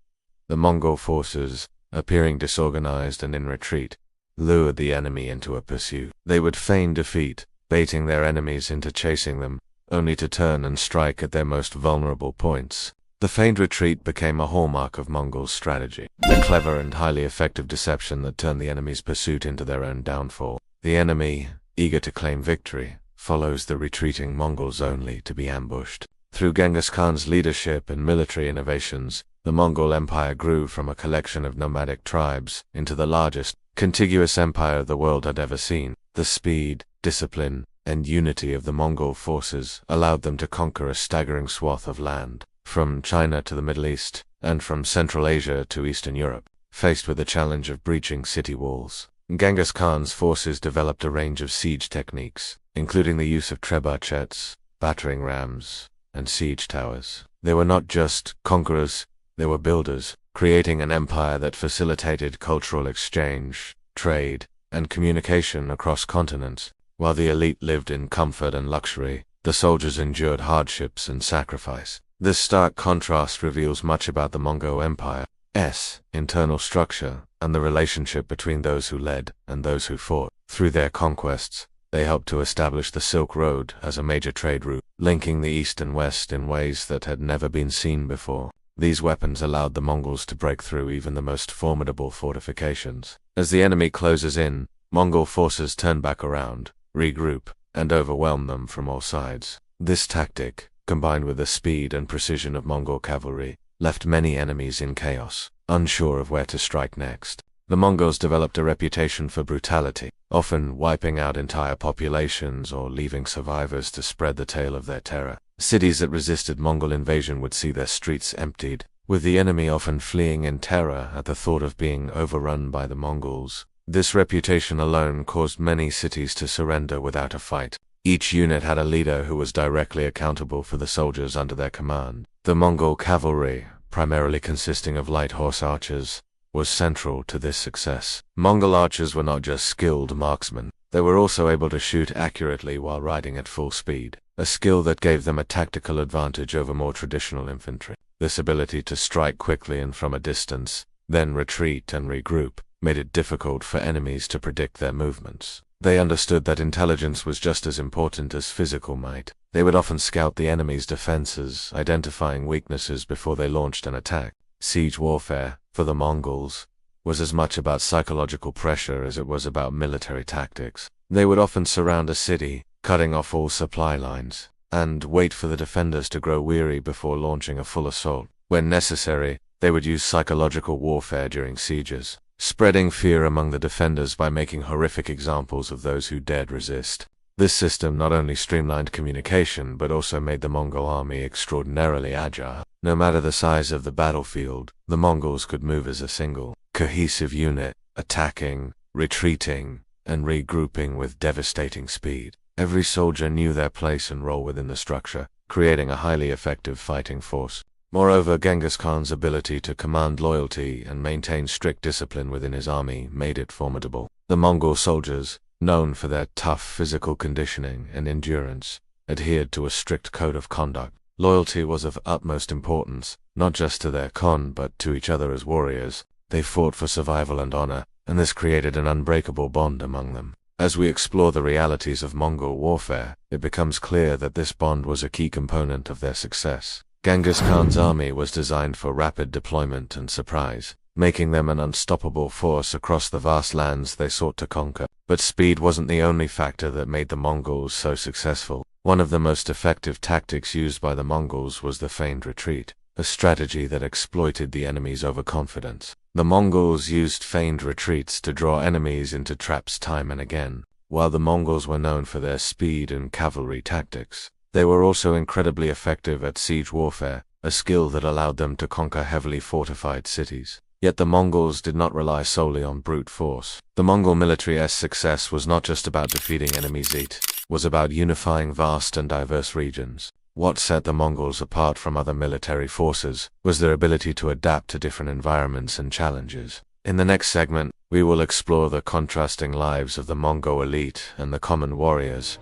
A: The Mongol forces, appearing disorganized and in retreat, lured the enemy into a pursuit. They would feign defeat, baiting their enemies into chasing them, only to turn and strike at their most vulnerable points. The feigned retreat became a hallmark of Mongol strategy, a clever and highly effective deception that turned the enemy's pursuit into their own downfall. The enemy, eager to claim victory, follows the retreating Mongols only to be ambushed. Through Genghis Khan's leadership and military innovations, the Mongol Empire grew from a collection of nomadic tribes into the largest, contiguous empire the world had ever seen. The speed, discipline, and unity of the Mongol forces allowed them to conquer a staggering swath of land, from China to the Middle East, and from Central Asia to Eastern Europe. Faced with the challenge of breaching city walls, Genghis Khan's forces developed a range of siege techniques, including the use of trebuchets, battering rams, and siege towers. They were not just conquerors, they were builders, creating an empire that facilitated cultural exchange, trade, and communication across continents. While the elite lived in comfort and luxury, the soldiers endured hardships and sacrifice. This stark contrast reveals much about the Mongol Empire's internal structure and the relationship between those who led and those who fought. Through their conquests, they helped to establish the Silk Road as a major trade route, linking the East and West in ways that had never been seen before. These weapons allowed the Mongols to break through even the most formidable fortifications. As the enemy closes in, Mongol forces turn back around, regroup, and overwhelm them from all sides. This tactic, combined with the speed and precision of Mongol cavalry, left many enemies in chaos, unsure of where to strike next. The Mongols developed a reputation for brutality, often wiping out entire populations or leaving survivors to spread the tale of their terror. Cities that resisted Mongol invasion would see their streets emptied, with the enemy often fleeing in terror at the thought of being overrun by the Mongols. This reputation alone caused many cities to surrender without a fight. Each unit had a leader who was directly accountable for the soldiers under their command. The Mongol cavalry, primarily consisting of light horse archers, was central to this success. Mongol archers were not just skilled marksmen, they were also able to shoot accurately while riding at full speed, a skill that gave them a tactical advantage over more traditional infantry. This ability to strike quickly and from a distance, then retreat and regroup, made it difficult for enemies to predict their movements. They understood that intelligence was just as important as physical might. They would often scout the enemy's defenses, identifying weaknesses before they launched an attack. Siege warfare, for the Mongols, was as much about psychological pressure as it was about military tactics. They would often surround a city, cutting off all supply lines, and wait for the defenders to grow weary before launching a full assault. When necessary, they would use psychological warfare during sieges, spreading fear among the defenders by making horrific examples of those who dared resist. This system not only streamlined communication but also made the Mongol army extraordinarily agile. No matter the size of the battlefield, the Mongols could move as a single, cohesive unit, attacking, retreating, and regrouping with devastating speed. Every soldier knew their place and role within the structure, creating a highly effective fighting force. Moreover, Genghis Khan's ability to command loyalty and maintain strict discipline within his army made it formidable. The Mongol soldiers, known for their tough physical conditioning and endurance, adhered to a strict code of conduct. Loyalty was of utmost importance, not just to their Khan but to each other as warriors. They fought for survival and honor, and this created an unbreakable bond among them. As we explore the realities of Mongol warfare, it becomes clear that this bond was a key component of their success. Genghis Khan's army was designed for rapid deployment and surprise, making them an unstoppable force across the vast lands they sought to conquer. But speed wasn't the only factor that made the Mongols so successful. One of the most effective tactics used by the Mongols was the feigned retreat, a strategy that exploited the enemy's overconfidence. The Mongols used feigned retreats to draw enemies into traps time and again. While the Mongols were known for their speed and cavalry tactics, they were also incredibly effective at siege warfare, a skill that allowed them to conquer heavily fortified cities. Yet the Mongols did not rely solely on brute force. The Mongol military's success was not just about defeating enemies, it was about unifying vast and diverse regions. What set the Mongols apart from other military forces was their ability to adapt to different environments and challenges. In the next segment, we will explore the contrasting lives of the Mongol elite and the common warriors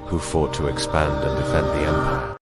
A: who fought to expand and defend the empire.